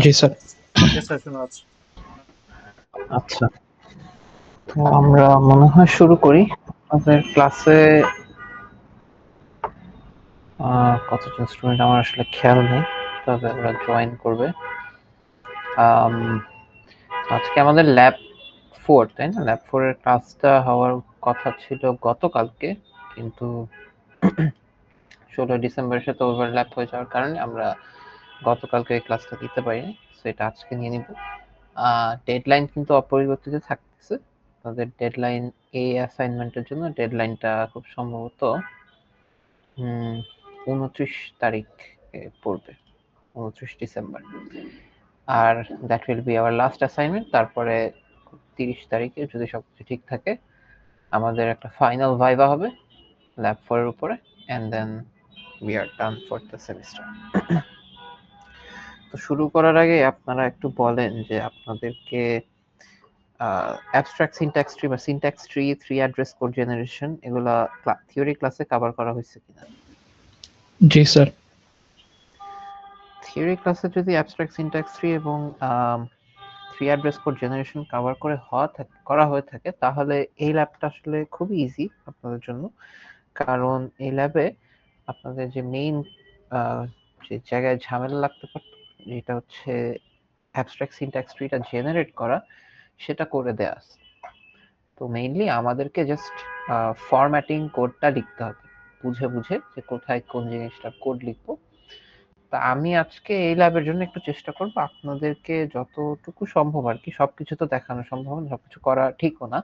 জি sir. Yes, sir, শোনা যাচ্ছে। আচ্ছা, তো আমরা মনে হয় শুরু করি। আমাদের ক্লাসে কতজন স্টুডেন্ট আমার আসলে খেয়াল নেই, তবে ওরা জয়েন করবে। আম, আজকে আমাদের ল্যাব 4, তাই না? ল্যাব 4 এর ক্লাসটা হওয়ার কথা ছিল গতকালকে, কিন্তু 16 ডিসেম্বরের সাথে ওভারল্যাপ হয়ে যাওয়ার কারণে আমরা গতকালকে এই ক্লাসটা দিতে পারিনি। সো এটা আজকে নিয়ে নিব। ডেডলাইন কিন্তু অপরিবর্তিত থাকতেছে। তাদের ডেডলাইন এই অ্যাসাইনমেন্টের জন্য ডেডলাইনটা খুব সম্ভবত 29 তারিখ পড়বে, 29 ডিসেম্বর। আর that will be our last assignment. তারপরে 30 তারিখে যদি সবকিছু ঠিক থাকে আমাদের একটা ফাইনাল ভাইভা হবে ল্যাব 4 এর উপরে, and then we are done for the semester. তো শুরু করার আগে আপনারা একটু বলেন যে আপনাদেরকে অ্যাবস্ট্রাক্ট সিনট্যাক্স ট্রি বা syntax tree, three address code generation এগুলা থিওরি ক্লাসে কভার করা হয়েছে কিনা? জি স্যার। থিওরি ক্লাসে যদি অ্যাবস্ট্রাক্ট সিনট্যাক্স ট্রি এবং three address code generation cover করা হয়ে থাকে, তাহলে এই ল্যাবটা আসলে খুবই ইজি আপনাদের জন্য। কারণ এই ল্যাবে আপনাদের যে মেইন যে জায়গায় ঝামেলা লাগতে পারত, যেটা হচ্ছে অ্যাবস্ট্রাক্ট সিনট্যাক্স ট্রিটা জেনারেট করা, সেটা করে দেয়া আছে। তো মেইনলি আমাদেরকে জাস্ট ফরম্যাটিং কোডটা লিখতে হবে, বুঝে বুঝে যে কোথায় কোন জিনিসটার কোড লিখবো। তা আমি আজকে এই ল্যাবের জন্য একটু চেষ্টা করব আপনাদেরকে যতটুকু সম্ভব আর কি, সবকিছু তো দেখানো সম্ভব না, সবকিছু করা ঠিকও না,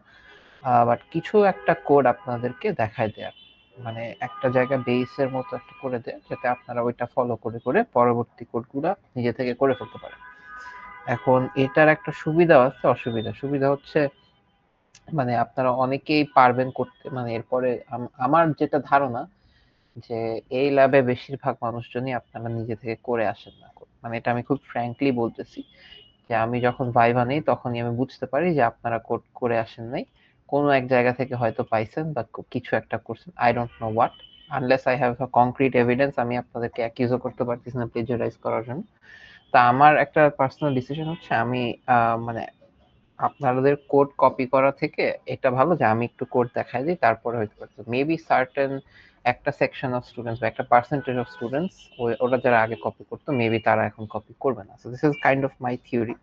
বাট কিছু একটা কোড আপনাদেরকে দেখায় দেয়া, মানে একটা জায়গা বেসের মতো একটা করে দেয়া, যাতে আপনারা ওইটা ফলো করে করে পরবর্তী কোডগুলা নিজে থেকে করে ফেলতে পারেন। এখন এটার একটা সুবিধা আছে, অসুবিধা। সুবিধা হচ্ছে মানে আপনারা অনেকেই পারবেন করতে, মানে এরপরে আমার যেটা ধারণা যে এই ল্যাবে বেশিরভাগ মানুষজনই আপনারা নিজে থেকে করে আসেন না। মানে এটা আমি খুব ফ্র্যাঙ্কলি বলতেছি, যে আমি যখন ভাইভা নেই তখনই আমি বুঝতে পারি যে আপনারা কোড করে আসেন নাই। কোনো এক জায়গা থেকে হয়তো পাইছেন বা কিছু একটা করছেন, I don't know what. Unless I have a concrete evidence, আমি আপনাদেরকে অ্যাকিউজও করতে পারতেছি না প্লেজারাইজ করার জন্য। তা আমার একটা পার্সোনাল ডিসিশন হচ্ছে, আমি মানে আপনাদের কোড কপি করা থেকে এটা ভালো যে আমি একটু কোড দেখাই দিই, তারপরে হইতে পারতো মেবি সার্টেন একটা সেকশন অফ স্টুডেন্টস বা একটা পার্সেন্টেজ অফ স্টুডেন্টস, ওরা যারা আগে কপি করতো মেবি তারা এখন কপি করবে না। So this is kind of my theory.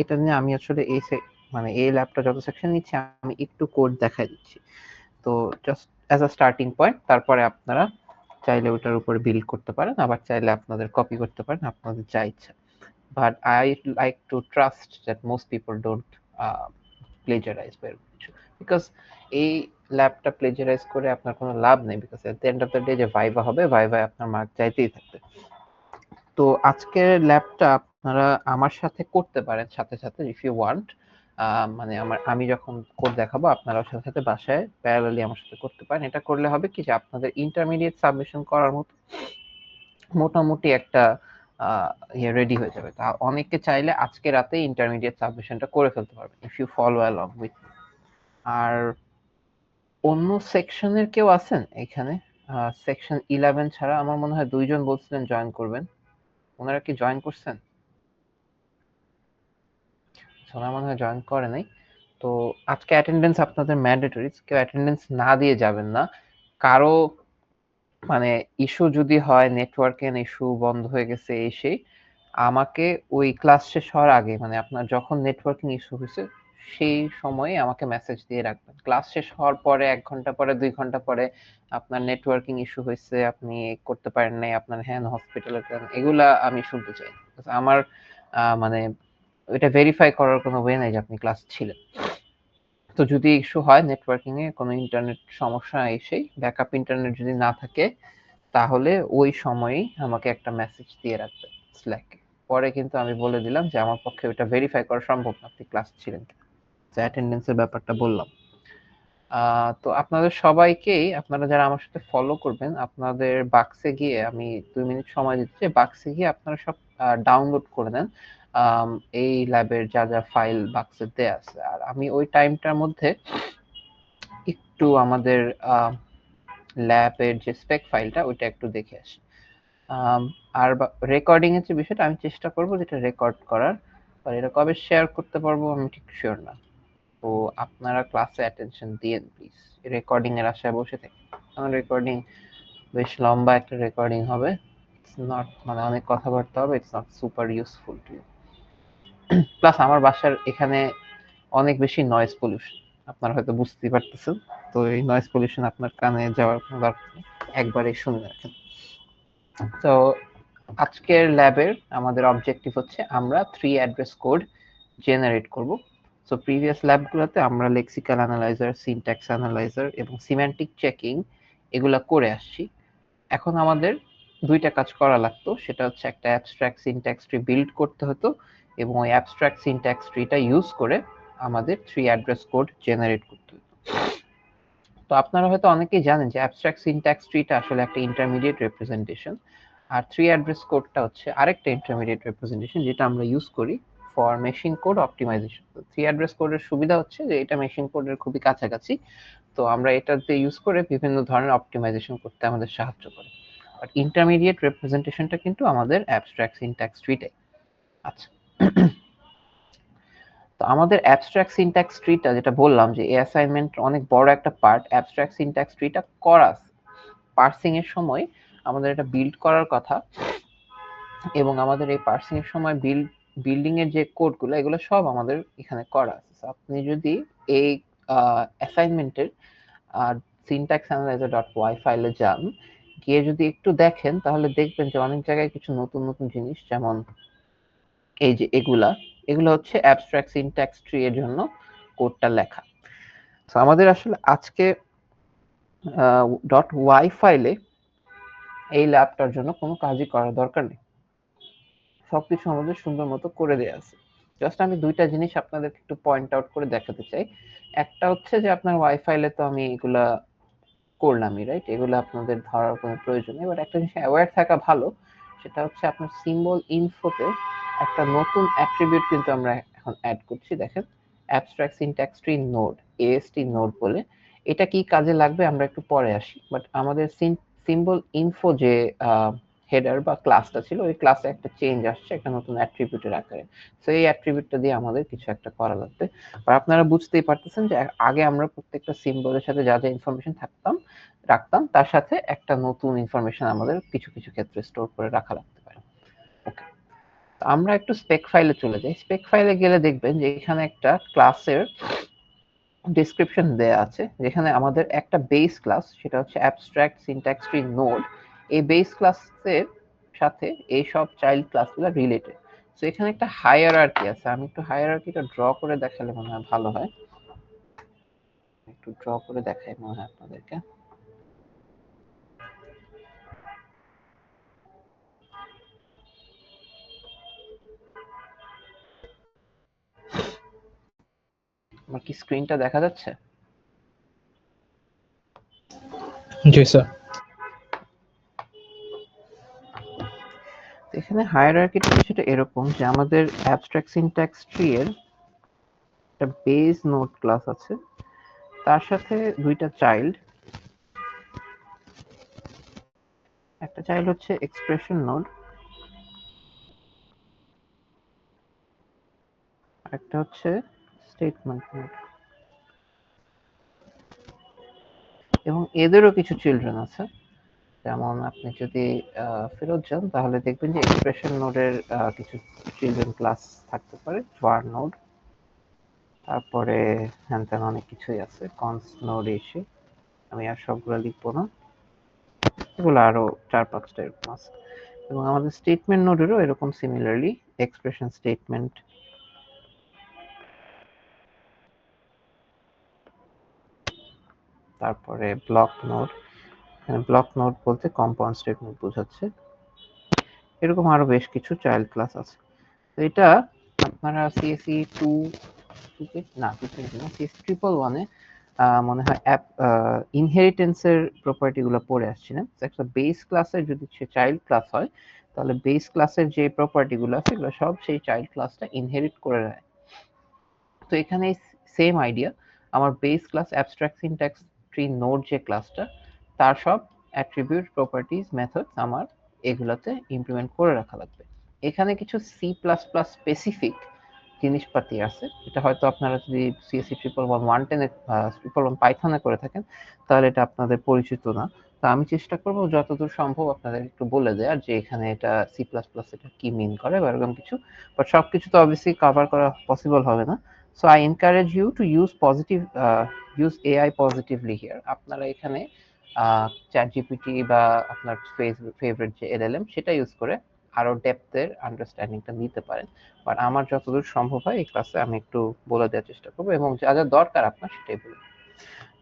এটা নিয়ে আমি আসলে মানে এই ল্যাবটা যত সেকশন নিচ্ছি আমি একটু কোড দেখাই দিচ্ছি। তো just as a starting point, তারপরে আপনারা চাইলে ওটার উপরে বিল্ড করতে পারেন, আবার চাইলে আপনাদের কপি করতে পারেন, আপনাদের যা ইচ্ছা। But I like to trust that most people don't uh, plagiarize very much, because এই ল্যাবটা প্লেজারাইজ করে আপনার কোনো লাভ নেই, because at the end of the day যে ভাইভা হবে, ভাইভায় আপনার মার্ক চাইতেই থাকবে। তো আজকের ল্যাবটা আপনারা আমার সাথে করতে পারেন সাথে সাথে, ইফ ইউ ওয়ান্ট। মানে আমি যখন কোড দেখাবো আপনারাও সাথে সাথে বাসায় প্যারালালি আমার সাথে করতে পারেন। এটা করলে হবে কি, যে আপনাদের ইন্টারমিডিয়েট সাবমিশন করার মতো মোটামুটি একটা ইয়ে রেডি হয়ে যাবে। তা অনেকে চাইলে আজকে রাতে ইন্টারমিডিয়েট সাবমিশনটা করে ফেলতে পারবে, if you follow along with. আর অন্য সেকশনের কেউ আছেন এখানে? সেকশন 11 ছাড়া আমার মনে হয় 2 জন বলছিলেন জয়েন করবেন। ওনারা কি জয়েন করছেন? ওনারা মনে হয় জয়েন করে নাই। তো আজকে অ্যাটেন্ডেন্স আপনাদের ম্যান্ডেটরি, কেউ অ্যাটেন্ডেন্স না দিয়ে যাবেন না। কারো মানে ইস্যু যদি হয়, নেটওয়ার্কের ইস্যু, বন্ধ হয়ে গেছে এই সেই, আমাকে ওই ক্লাস শেষ হওয়ার আগে, মানে আপনার যখন নেটওয়ার্কিং ইস্যু হয়েছে সেই সময়ে আমাকে মেসেজ দিয়ে রাখবেন। ক্লাস শেষ হওয়ার পরে 1 ঘন্টা পরে, 2 ঘন্টা পরে আপনার নেটওয়ার্কিং ইস্যু হয়েছে, আপনি করতে পারেন নাই, আপনার হ্যান্ড হসপিটালে, এগুলা আমি শুনতে চাই না। Because আমার মানে এটা ভেরিফাই করার কোনো ওয়ে নাই যে আপনি ক্লাস ছিলেন। তো যদি ইস্যু হয় নেটওয়ার্কিং এ, কোনো ইন্টারনেট সমস্যা এসেই, ব্যাকআপ ইন্টারনেট যদি না থাকে, তাহলে ওই সময়েই আমাকে একটা মেসেজ দিয়ে রাখবেন স্ল্যাকে। পরে কিন্তু আমি বলে দিলাম যে আমার পক্ষে ওটা ভেরিফাই করা সম্ভব না আপনি ক্লাস ছিলেন কিনা। যে অ্যাটেন্ডেন্সের ব্যাপারটা বললাম। তো আপনাদের সবাইকেই, আপনারা যারা আমার সাথে ফলো করবেন, আপনাদের বাক্সে গিয়ে আমি 2 মিনিট সময় দিচ্ছি, বাক্সে গিয়ে আপনারা সব ডাউনলোড করে নেন এই ল্যাবের যা যা ফাইল বাক্সে দেয়া আছে। আর আমি ওই টাইমটার মধ্যে একটু আমাদের ল্যাবের যে স্পেক ফাইলটা ওইটা একটু দেখে আসি। আর রেকর্ডিং এর যে বিষয়টা আমি চেষ্টা করব যেটা রেকর্ড করার, আর এটা কবে শেয়ার করতে পারবো আমি ঠিক শিওর না। তো আপনারা ক্লাসে অ্যাটেনশন দিয়েন প্লিজ, রেকর্ডিং এর আশায় বসে থাকি। কারণ রেকর্ডিং বেশ লম্বা একটা রেকর্ডিং হবে, ইটস নট মানে অনেক কথাবার্তা হবে, it's not super useful to you. Plus আমার বাসার এখানে অনেক বেশি নয়েজ পলিউশন, আপনারা হয়তো বুঝতেই পারতেছেন। তো এই নয়েজ পলিউশন আপনার কানে যাওয়ার কোনো দরকার নেই, একবারেই শুনে রাখেন। তো আজকের ল্যাবের আমাদের অবজেক্টিভ হচ্ছে আমরা 3 অ্যাড্রেস কোড জেনারেট করব। সো প্রিভিয়াস ল্যাবগুলোতে আমরা লেক্সিক্যাল অ্যানালাইজার, সিনট্যাক্স অ্যানালাইজার এবং সিম্যান্টিক চেকিং এগুলা করে আসছি। এখন আমাদের দুইটা কাজ করা লাগতো, সেটা হচ্ছে একটা অ্যাবস্ট্রাক্ট সিনট্যাক্স ট্রি বিল্ড করতে হতো এবং ওই অ্যাবস্ট্রাক্ট সিনট্যাক্স ট্রিটা ইউজ করে আমাদের 3 অ্যাড্রেস কোড জেনারেট করতে হতো। তো আপনারা হয়তো অনেকেই জানেন যে অ্যাবস্ট্রাক্ট সিনট্যাক্স ট্রিটা আসলে একটা ইন্টারমিডিয়েট রিপ্রেজেন্টেশন, আর 3 অ্যাড্রেস কোডটা হচ্ছে আরেকটা ইন্টারমিডিয়েট রিপ্রেজেন্টেশন যেটা আমরা ইউজ করি ফর মেশিন কোড অপটিমাইজেশন। তো 3 অ্যাড্রেস কোডের সুবিধা হচ্ছে যে এটা মেশিন কোডের খুবই কাছাকাছি, তো আমরা এটাতে ইউজ করে বিভিন্ন ধরনের অপটিমাইজেশন করতে আমাদের সাহায্য করে। বাট ইন্টারমিডিয়েট রিপ্রেজেন্টেশনটা কিন্তু আমাদের অ্যাবস্ট্রাক্ট সিনট্যাক্স ট্রিটাই। আচ্ছা, তো আমাদের অ্যাবস্ট্রাক্ট সিনট্যাক্স ট্রিটা যেটা বললাম যে এই অ্যাসাইনমেন্ট অনেক বড় একটা পার্ট, অ্যাবস্ট্রাক্ট সিনট্যাক্স ট্রিটা করা পার্সিং এর সময় আমাদের এটা বিল্ড করার কথা, এবং আমাদের এই পার্সিং এর সময় বিল্ডিং এর যে কোডগুলো এগুলো সব আমাদের এখানে করা আছে। So, আপনি যদি এই অ্যাসাইনমেন্টের syntaxanalyzer.py ফাইলে যান, গিয়ে যদি একটু দেখেন তাহলে দেখবেন যে অনেক জায়গায় কিছু নতুন নতুন জিনিস, যেমন এই যে এগুলা হচ্ছে অ্যাবস্ট্রাক্ট সিনট্যাক্স ট্রি এর জন্য কোডটা লেখা। তো আমাদের আসলে আজকে .y ফাইলে এই ল্যাবটার জন্য কোনো কাজই করার দরকার নেই, সবকিছু আমাদের সুন্দর মতো করে দেয়া আছে। জাস্ট আমি দুইটা জিনিস আপনাদেরকে একটু পয়েন্ট আউট করে দেখাতে চাই। একটা হচ্ছে যে আপনার ওয়াই ফাইলে তো আমি এগুলা করলামই, রাইট? এগুলো আপনাদের ধরার কোনো প্রয়োজন নেই, বাট একটা জিনিস অ্যাওয়্যার থাকা ভালো, সেটা হচ্ছে আপনার সিম্বল ইনফোতে একটা নতুন অ্যাট্রিবিউট কিন্তু আমরা এখন অ্যাড করছি। দেখেন, abstract syntax tree node, AST node বলে। এটা কি কাজে লাগবে আমরা একটু পরে আসি, বাট আমাদের সিম্বল ইনফো যে হেডার বা ক্লাসটা ছিল, ওই ক্লাসে একটা চেঞ্জ আসছে একটা নতুন অ্যাট্রিবিউটের আকারে। সো এই অ্যাট্রিবিউটটা দিয়ে আমাদের কিছু একটা করা লাগবে। আর আপনারা বুঝতেই পারতেছেন যে আগে আমরা প্রত্যেকটা সিম্বলের সাথে যা যা ইনফরমেশন রাখতাম তার সাথে একটা নতুন ইনফরমেশন আমাদের কিছু কিছু ক্ষেত্রে স্টোর করে রাখা লাগতে পারে। ওকে, আমরা একটু স্পেক ফাইলে চলে যাই। স্পেক ফাইলে গেলে দেখবেন যে এখানে একটা ক্লাসের ডেসক্রিপশন দেয়া আছে, যেখানে আমাদের একটা বেস ক্লাস, সেটা হচ্ছে অ্যাবস্ট্রাক্ট সিনট্যাক্স ট্রি নোড। এই বেস ক্লাসের সাথে এই সব চাইল্ড ক্লাসগুলো রিলেটেড। সো এখানে একটা হায়ারার্কি আছে, আমি একটু হায়ারার্কিটা ড্র করে দেখালে মনে হয় ভালো হয়। একটু ড্র করে দেখাই মনে হয় আপনাদেরকে। আমার কি স্ক্রিনটা দেখা যাচ্ছে? জি স্যার। এখানে হায়ারার্কিটা কিছুটা এরকম যে আমাদের অ্যাবস্ট্রাক্ট সিনট্যাক্স ট্রি এর একটা বেস নোড ক্লাস আছে, তার সাথে দুইটা চাইল্ড, একটা চাইল্ড হচ্ছে এক্সপ্রেশন নোড, আর একটা হচ্ছে স্টেটমেন্ট নোড, এবং এদেরও কিছু চিলড্রেন আছে। যেমন আপনি যদি ফেরত যান তাহলে দেখবেন যে এক্সপ্রেশন নোডের কিছু চিলড্রেন ক্লাস থাকতে পারে, var নোড, তারপরে হ্যান ত্যান অনেক কিছুই আছে, কনস নোড এসে, আমি আর সবগুলো লিখবো না, এগুলো আরো 4-5টা এরকম আছে। এবং আমাদের স্টেটমেন্ট নোডেরও এরকম সিমিলারলি এক্সপ্রেশন স্টেটমেন্ট, তারপরে ব্লক নোড, ব্লক নোড বলতে কম্পাউন্ড স্টেটমেন্ট বোঝাচ্ছে, এরকম আরো বেশ কিছু চাইল্ড ক্লাস আছে। তো এটা আপনারা সিএসই 2 না সিএসই 111 মনে হয় অ্যাপ ইনহেরিটেন্সের প্রপার্টি গুলো পড়ে আসছিলেন। একটা বেস ক্লাসের যদি সে চাইল্ড ক্লাস হয়, তাহলে বেস ক্লাসের যে প্রপার্টি গুলো আছে এগুলো সব সেই চাইল্ড ক্লাসটা ইনহেরিট করে নেয়। তো এখানে সেম আইডিয়া, আমার base class abstract syntax tree node যে ক্লাসটা, তার সব অ্যাট্রিবিউট প্রপার্টিজ মেথডস আমার এগুলাতে ইমপ্লিমেন্ট করে রাখা লাগবে। এখানে কিছু সি প্লাস প্লাস স্পেসিফিক জিনিসপাতি আছে, এটা হয়তো আপনারা যদি সিএসসি 111 111 পাইথনে করে থাকেন তাহলে এটা আপনাদের পরিচিত না। তো আমি চেষ্টা করব যতদূর সম্ভব আপনাদের একটু বলে দেওয়ার যে এখানে এটা সি প্লাস প্লাস এটা কি মিন করে বা এরকম কিছু, বাট সবকিছু তো অবভিয়াসলি কভার করা পসিবল হবে না। So I encourage you to use AI positively here. আপনারা এখানে চ্যাট জিপিটি বা আপনার ফেভারিট যে এলএলএম সেটা ইউজ করে আরো ডেপথের আন্ডারস্ট্যান্ডিংটা নিতে পারেন। বাট আমার যতদূর সম্ভব হয় এই ক্লাসে আমি একটু বলে দেওয়ার চেষ্টা করবো এবং যা যা দরকার আপনার সেটাই বলবো।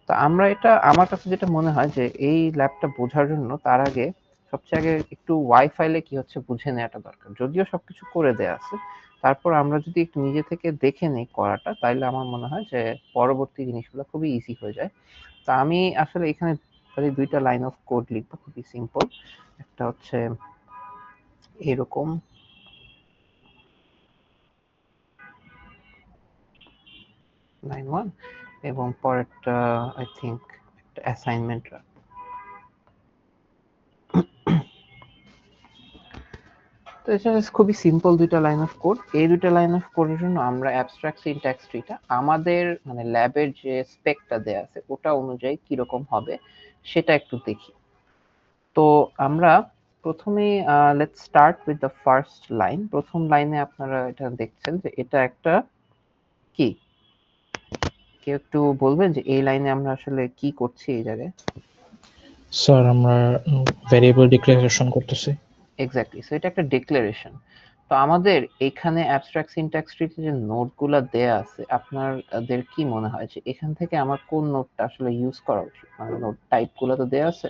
তো আমরা এটা, আমার কাছে যেটা মনে হয় যে এই ল্যাবটা বোঝার জন্য তার আগে সবচেয়ে আগে একটু ওয়াইফাইলে কি হচ্ছে বুঝে নেওয়াটা দরকার। যদিও সবকিছু করে দেয়া আছে, তারপর আমরা যদি একটু নিজে থেকে দেখে নেই করাটা, তাইলে আমার মনে হয় যে পরবর্তী জিনিসগুলো খুবই ইজি হয়ে যায়। তো আমি আসলে এখানে খালি 2টা লাইন অফ কোড লিখবো, খুবই সিম্পল। একটা হচ্ছে এরকম লাইন 1 এবং পরেরটা আই থিংক একটা অ্যাসাইনমেন্ট রাখবো। তো এটা খুবই সিম্পল 2টা লাইন অফ কোড। এই 2টা লাইন অফ কোডের জন্য আমরা অ্যাবস্ট্রাক্ট সিনট্যাক্স ট্রিটা আমাদের মানে ল্যাবের যে স্পেকটা দেয়া আছে ওটা অনুযায়ী কিরকম হবে সেটা একটু দেখি। তো আমরা প্রথমে let's start with the first line. প্রথম লাইনে আপনারা এটা দেখছেন যে এটা একটা কি, কেউ একটু বলবেন যে এই লাইনে আমরা আসলে কি করছি এই জায়গায়? স্যার আমরা ভেরিয়েবল ডিক্লারেশন করতেছি। এক্স্যাক্টলি, সো এটা একটা ডিক্লারেশন। তো আমাদের এখানে অ্যাবস্ট্রাক্ট সিনট্যাক্স ট্রিতে যে নোটগুলো দেয়া আছে আপনাদের কি মনে হয় যে এখান থেকে আমার কোন নোটটা আসলে ইউজ করা উচিত? মানে নোট টাইপগুলো তো দেয়া আছে,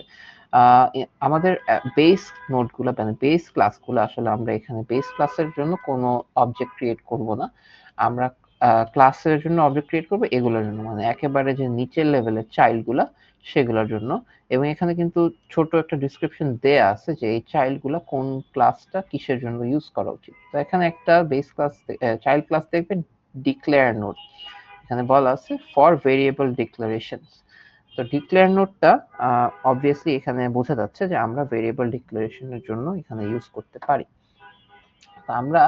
আমাদের বেস নোটগুলো মানে বেস ক্লাসগুলো আসলে আমরা এখানে বেস ক্লাসের জন্য কোনো অবজেক্ট ক্রিয়েট করব না। আমরা ক্লাসের জন্য অবজেক্ট ক্রিয়েট করব এগুলোর জন্য, মানে একেবারে যে নিচের লেভেলের চাইল্ডগুলা সেগুলোর জন্য। এবং এখানে কিন্তু ছোট একটা ডেসক্রিপশন দেয়া আছে যে এই চাইল্ড গুলা কোন ক্লাসটা কিসের জন্য ইউজ করা উচিত। তো এখানে একটা বেস ক্লাস চাইল্ড ক্লাস দেখবেন ডিক্লেয়ার নোড, এখানে বলা আছে ফর ভেরিয়েবল ডিক্লারেশনস। তো ডিক্লেয়ার নোডটা অবভিয়াসলি এখানে বোঝা যাচ্ছে যে আমরা ভেরিয়েবল ডিক্লারেশনের জন্য এখানে ইউজ করতে পারি। তো আমরা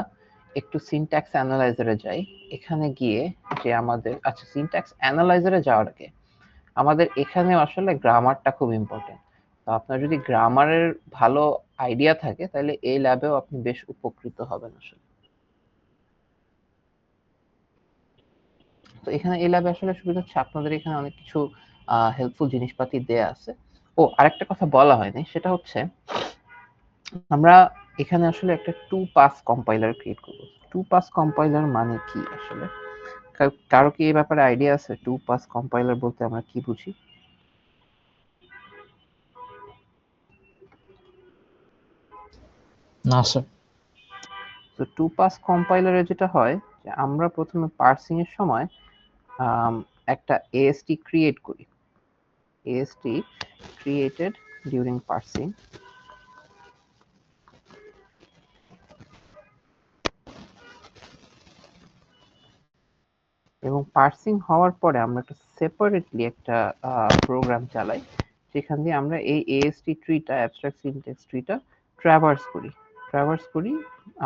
একটু সিনট্যাক্স অ্যানালাইজারে যাই। এখানে গিয়ে যে আমাদের, আচ্ছা সিনট্যাক্স অ্যানালাইজারে যাওয়ার আগে আমাদের এখানে আসলে গ্রামারটা খুব ইম্পর্টেন্ট। তো আপনার যদি গ্রামারের ভালো আইডিয়া থাকে তাহলে এই ল্যাবেও আপনি বেশ উপকৃত হবেন আসলে। তো এখানে এই ল্যাবে আসলে সুবিধা হচ্ছে আপনাদের এখানে অনেক কিছু হেল্পফুল জিনিসপাতি দেয়া আছে। ও আরেকটা কথা বলা হয়নি, সেটা হচ্ছে আমরা এখানে আসলে একটা টু পাস কম্পাইলার ক্রিয়েট করব। টু পাস কম্পাইলার মানে কি আসলে? কারো কি এই ব্যাপারে আইডিয়া আছে? টু পাস কম্পাইলার বলতে আমরা কি বুঝি? না স্যার। তো টু পাস কম্পাইলারে যেটা হয় যে আমরা প্রথমে পার্সিং এর সময় একটা AST ক্রিয়েট করি। AST created during parsing, এবং পার্সিং হওয়ার পরে আমরা একটা সেপারেটলি একটা প্রোগ্রাম চালাই যেখান দিয়ে আমরা এই AST ট্রিটা অ্যাবস্ট্রাক্ট সিনট্যাক্স ট্রিটা ট্র্যাভার্স করি।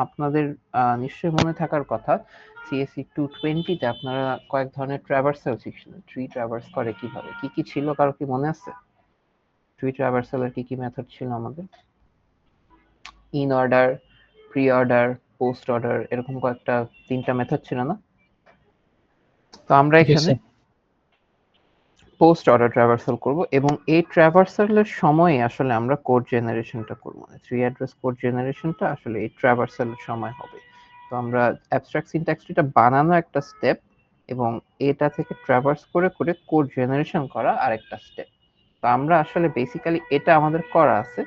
আপনাদের নিশ্চয়ই মনে থাকার কথা CSC 220 তে আপনারা কয়েক ধরনের ট্র্যাভার্সাল শিখছিলেন। ট্রি ট্র্যাভার্স করে কিভাবে, কি কি ছিল কারো কি মনে আছে? ট্রি ট্র্যাভার্সালের কি কি মেথড ছিল আমাদের? In order, pre order, post order, এরকম কয়েকটা 3টা মেথড ছিল না? তো আমরা জি এখানে স্যার। পোস্ট অর্ডার ট্র্যাভার্সাল করব এবং এই ট্র্যাভার্সালের সময় আসলে আমরা কোড জেনারেশনটা করব, মানে থ্রি অ্যাড্রেস কোড জেনারেশনটা আসলে এই ট্র্যাভার্সালের সময় হবে। তো আমরা অ্যাবস্ট্রাক্ট সিনট্যাক্স ট্রিটা বানানো একটা স্টেপ এবং এটা থেকে ট্র্যাভার্স করে করে কোড জেনারেশন করা আরেকটা স্টেপ। তো আমরা আসলে বেসিক্যালি এটা আমাদের করা আছে,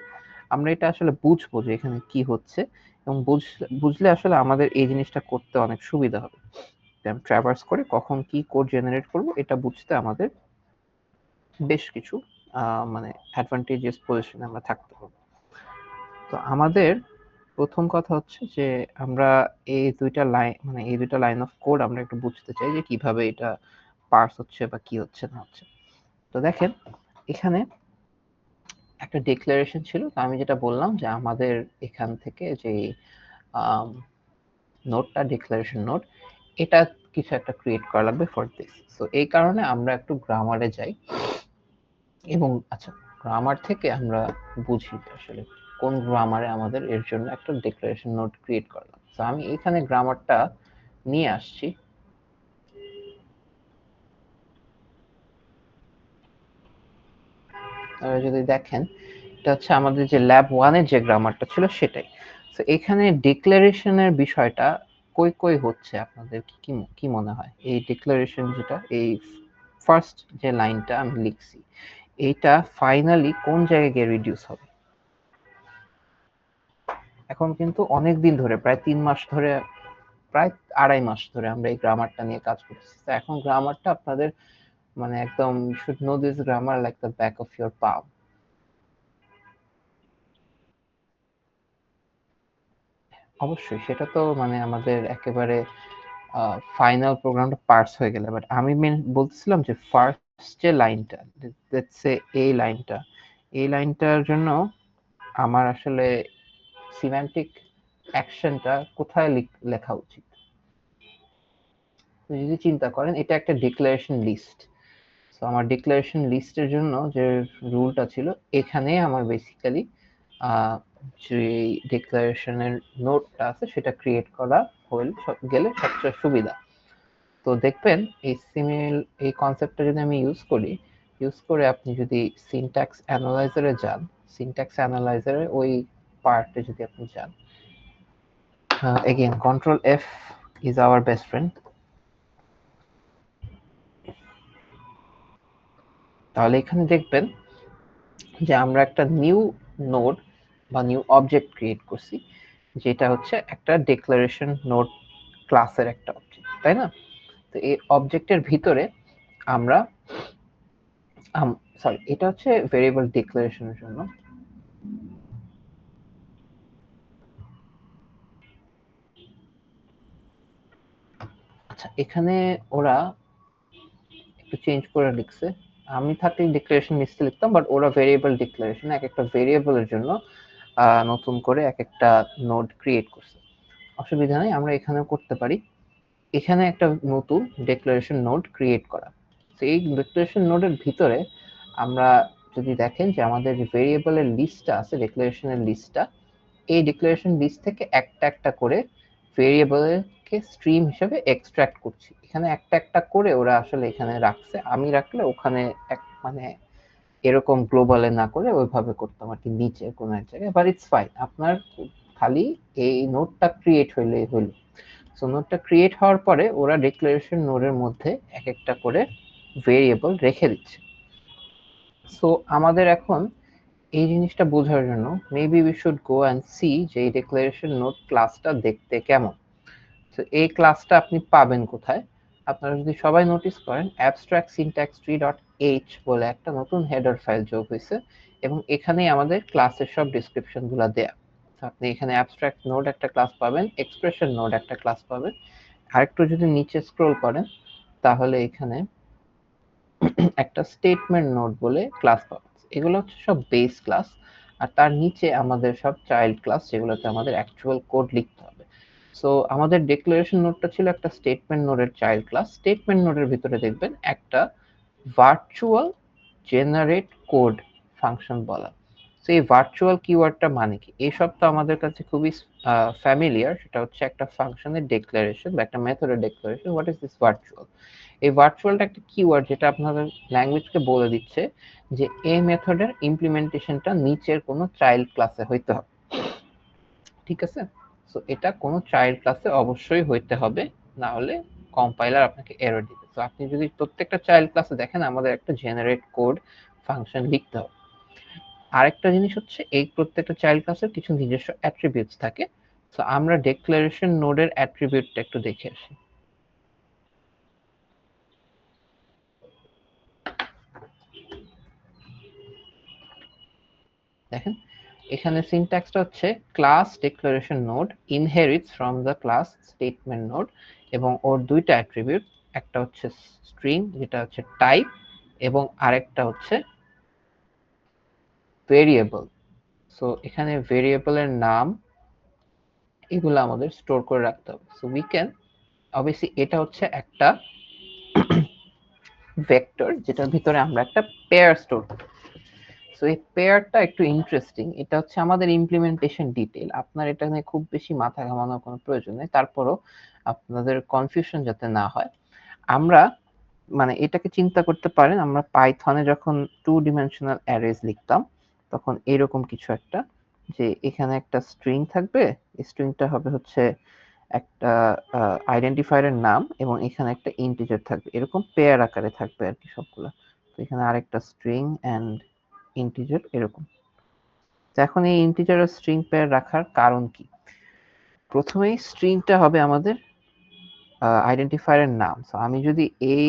আমরা এটা আসলে বুঝবো যে এখানে কি হচ্ছে এবং বুঝলে আসলে আমাদের এই জিনিসটা করতে অনেক সুবিধা হবে। ট্র্যাভার্স করে কখন কি কোড জেনারেট করব এটা বুঝতে আমাদের বেশ কিছু মানে অ্যাডভান্টেজিয়াস পজিশনে আমরা থাকতে হবে। তো আমাদের প্রথম কথা হচ্ছে যে আমরা এই দুইটা লাইন অফ কোড আমরা একটু বুঝতে চাই যে কিভাবে এটা পার্স হচ্ছে বা কি হচ্ছে না হচ্ছে। তো দেখেন এখানে একটা ডিক্লারেশন ছিল, তো আমি যেটা বললাম যে আমাদের এখান থেকে যে নোটটা ডিক্লারেশন নোট, এটা কিছু একটা ক্রিয়েট করা লাগবে ফর দিস। সো এই কারণে আমরা একটু গ্রামারে যাই এবং আচ্ছা গ্রামার থেকে আমরা বুঝি আসলে কোন গ্রামারে আমাদের এর জন্য একটা ডিক্লারেশন নোট ক্রিয়েট করলাম। তো আমি এখানে গ্রামারটা নিয়ে আসছি। যদি দেখেন এটা হচ্ছে আমাদের যে ল্যাব 1 এর যে গ্রামারটা ছিল সেটাই। তো এখানে ডিক্লারেশনের বিষয়টা কই কই হচ্ছে আপনাদের কি কি মনে হয়? এই ডিক্লারেশন যেটা এই ফার্স্ট যে লাইনটা আমি লিখছি এইটা ফাইনালি কোন জায়গায় গিয়ে রিডিউস হবে? এখন কিন্তু অনেক দিন ধরে প্রায় 3 মাস ধরে, প্রায় 2.5 মাস ধরে আমরা এই গ্রামারটা নিয়ে কাজ করতেছি। তো এখন গ্রামারটা আপনাদের মানে একদম you should know this grammar like the back of your palm. অবশ্যই সেটা তো মানে আমাদের একেবারে ফাইনাল প্রোগ্রামটা পার্স হয়ে গেলে, বাট আমি বলতেছিলাম যে ফার্স্ট যে লাইনটা, লেটস সে এই লাইনটার জন্য আমার আসলে সিম্যান্টিক অ্যাকশনটা কোথায় লেখা উচিত? যদি চিন্তা করেন এটা একটা ডিক্লারেশন লিস্ট। সো আমার ডিক্লারেশন লিস্টের জন্য যে রুলটা ছিল এখানে আমার বেসিক্যালি যে ডিক্লারেশনের নোটটা আছে সেটা ক্রিয়েট করা গেলে সবচেয়ে সুবিধা। তো দেখবেন এই কনসেপ্টটা যদি আমি ইউজ করে আপনি যদি সিনট্যাক্স অ্যানালাইজারে যান, সিনট্যাক্স অ্যানালাইজারে ওই পার্টে যদি আপনি যান, again control F is our best friend. তাহলে এখানে দেখবেন যে আমরা একটা নিউ নোড বা নিউ অবজেক্ট ক্রিয়েট করছি, যেটা হচ্ছে একটা ডিক্লারেশন নোড ক্লাসের একটা অবজেক্ট, তাই না? তো এই অবজেক্টের ভিতরে আমরা সরি এটা হচ্ছে ভেরিয়েবল ডিক্লারেশনের জন্য। আচ্ছা এখানে ওরা একটু চেঞ্জ করে লিখছে, আমি থাকলে ডিক্লারেশন লিস্টে লিখতাম, বাট ওরা ভেরিয়েবল ডিক্লারেশন এক একটা ভেরিয়েবলের জন্য নতুন করে এক একটা নোড ক্রিয়েট করছে। অসুবিধা নেই, আমরা এখানেও করতে পারি। এখানে একটা নতুন ডিক্লারেশন নোড ক্রিয়েট করা। তো এই ডিক্লারেশন নোডের ভিতরে আমরা যদি দেখেন যে আমাদের যে ভেরিয়েবলের লিস্টটা আছে, ডিক্লারেশনের লিস্টটা, এই ডিক্লারেশন লিস্ট থেকে একটা একটা করে ভেরিয়েবলকে স্ট্রিম হিসেবে এক্সট্রাক্ট করছি। এখানে একটা একটা করে ওরা আসলে এখানে রাখছে, আমি রাখলে ওখানে এক মানে এরকম গ্লোবালে না করে ওইভাবে করতাম আর কি, নিচে কোনো এক জায়গায়, বাট ইটস ফাইন। আপনার খালি এই নোটটা ক্রিয়েট হইলেই হলো। সো নোটটা ক্রিয়েট হওয়ার পরে ওরা ডিক্লারেশন নোডের মধ্যে এক একটা করে ভেরিয়েবল রেখে দিচ্ছে। সো আমাদের এখন এই জিনিসটা বোঝার জন্য maybe we should go and see যে এই ডিক্লারেশন নোড ক্লাসটা দেখতে কেমন। তো এই ক্লাসটা আপনি পাবেন কোথায়? আপনারা যদি সবাই নোটিস করেন abstract syntax tree.h বলে একটা নতুন হেডার ফাইল যোগ হয়েছে এবং এখানেই আমাদের ক্লাসের সব ডেসক্রিপশন গুলা দেয়া। আপনি এখানে abstract নোড একটা ক্লাস পাবেন, এক্সপ্রেশন নোড একটা ক্লাস পাবেন, আরেকটু যদি নিচে স্ক্রল করেন তাহলে এখানে একটা স্টেটমেন্ট নোড বলে ক্লাস পাবেন। এগুলো হচ্ছে সব বেস ক্লাস, আর তার নিচে আমাদের সব চাইল্ড ক্লাস যেগুলোতে আমাদের অ্যাকচুয়াল কোড লিখতে হবে। সো আমাদের ডিক্লারেশন নোডটা ছিল একটা স্টেটমেন্ট নোডের চাইল্ড ক্লাস। স্টেটমেন্ট নোডের ভিতরে দেখবেন একটা ভার্চুয়াল জেনারেট কোড ফাংশন বলা। তো এই ভার্চুয়াল কিওয়ার্ডটা মানে কি? এইসব তো আমাদের কাছে খুবই ফ্যামিলিয়ার। সেটা হচ্ছে একটা ফাংশনের ডিক্লারেশন বা একটা মেথডের declaration. What is this virtual? এই ভার্চুয়ালটা একটা কিওয়ার্ড যেটা আপনাদের ল্যাঙ্গুয়েজকে বলে দিচ্ছে যে এই মেথডের ইমপ্লিমেন্টেশনটা নিচের কোনো চাইল্ড ক্লাসে হইতে হবে। ঠিক আছে? সো এটা কোনো চাইল্ড ক্লাসে অবশ্যই হইতে হবে, না হলে কম্পাইলার আপনাকে এরর দিবে। তো আপনি যদি প্রত্যেকটা চাইল্ড ক্লাসে দেখেন আমাদের একটা জেনারেট কোড ফাংশন লিখতে হবে। আরেকটা জিনিস হচ্ছে এই প্রত্যেকটা চাইল্ড ক্লাসের কিছু নিজস্ব অ্যাট্রিবিউটস থাকে। সো আমরা ডিক্লারেশন নোডের অ্যাট্রিবিউটটা একটু দেখে আসি। দেখেন এখানে সিনট্যাক্সটা হচ্ছে class declaration node inherits from the class statement node, এবং ওর দুইটা অ্যাট্রিবিউট, একটা হচ্ছে স্ট্রিং যেটা হচ্ছে টাইপ এবং আরেকটা হচ্ছে ভেরিয়েবল। সো এখানে ভেরিয়েবলের নাম এগুলো আমাদের স্টোর করে রাখতে হবে। সো উই ক্যান অবভিয়াসলি এটা হচ্ছে একটা ভেক্টর যেটার ভিতরে আমরা একটা পেয়ার স্টোর করি। সো এই পেয়ারটা একটু ইন্টারেস্টিং। এটা হচ্ছে আমাদের ইমপ্লিমেন্টেশন ডিটেইল। আপনার এটা নিয়ে খুব বেশি মাথা ঘামানোর কোনো প্রয়োজন নেই। তারপরও আপনাদের কনফিউশন যাতে না হয়, আমরা মানে এটাকে চিন্তা করতে পারেন আমরা পাইথনে যখন 2 ডিমেনশনাল অ্যারেজ লিখতাম তখন এরকম কিছু একটা, যে এখানে একটা স্ট্রিং থাকবে, এই স্ট্রিংটা হবে হচ্ছে একটা আইডেন্টিফায়ারের নাম এবং এখানে একটা ইন্টিজার থাকবে, এরকম পেয়ার আকারে থাকবে আর কি সবগুলো। তো এখানে আরেকটা স্ট্রিং এন্ড ইন্টিজার এরকম। তো এখন এই ইন্টিজার আর স্ট্রিং পেয়ার রাখার কারণ কি? প্রথমেই স্ট্রিংটা হবে আমাদের আইডেন্টিফায়ারের নাম। সো আমি যদি এই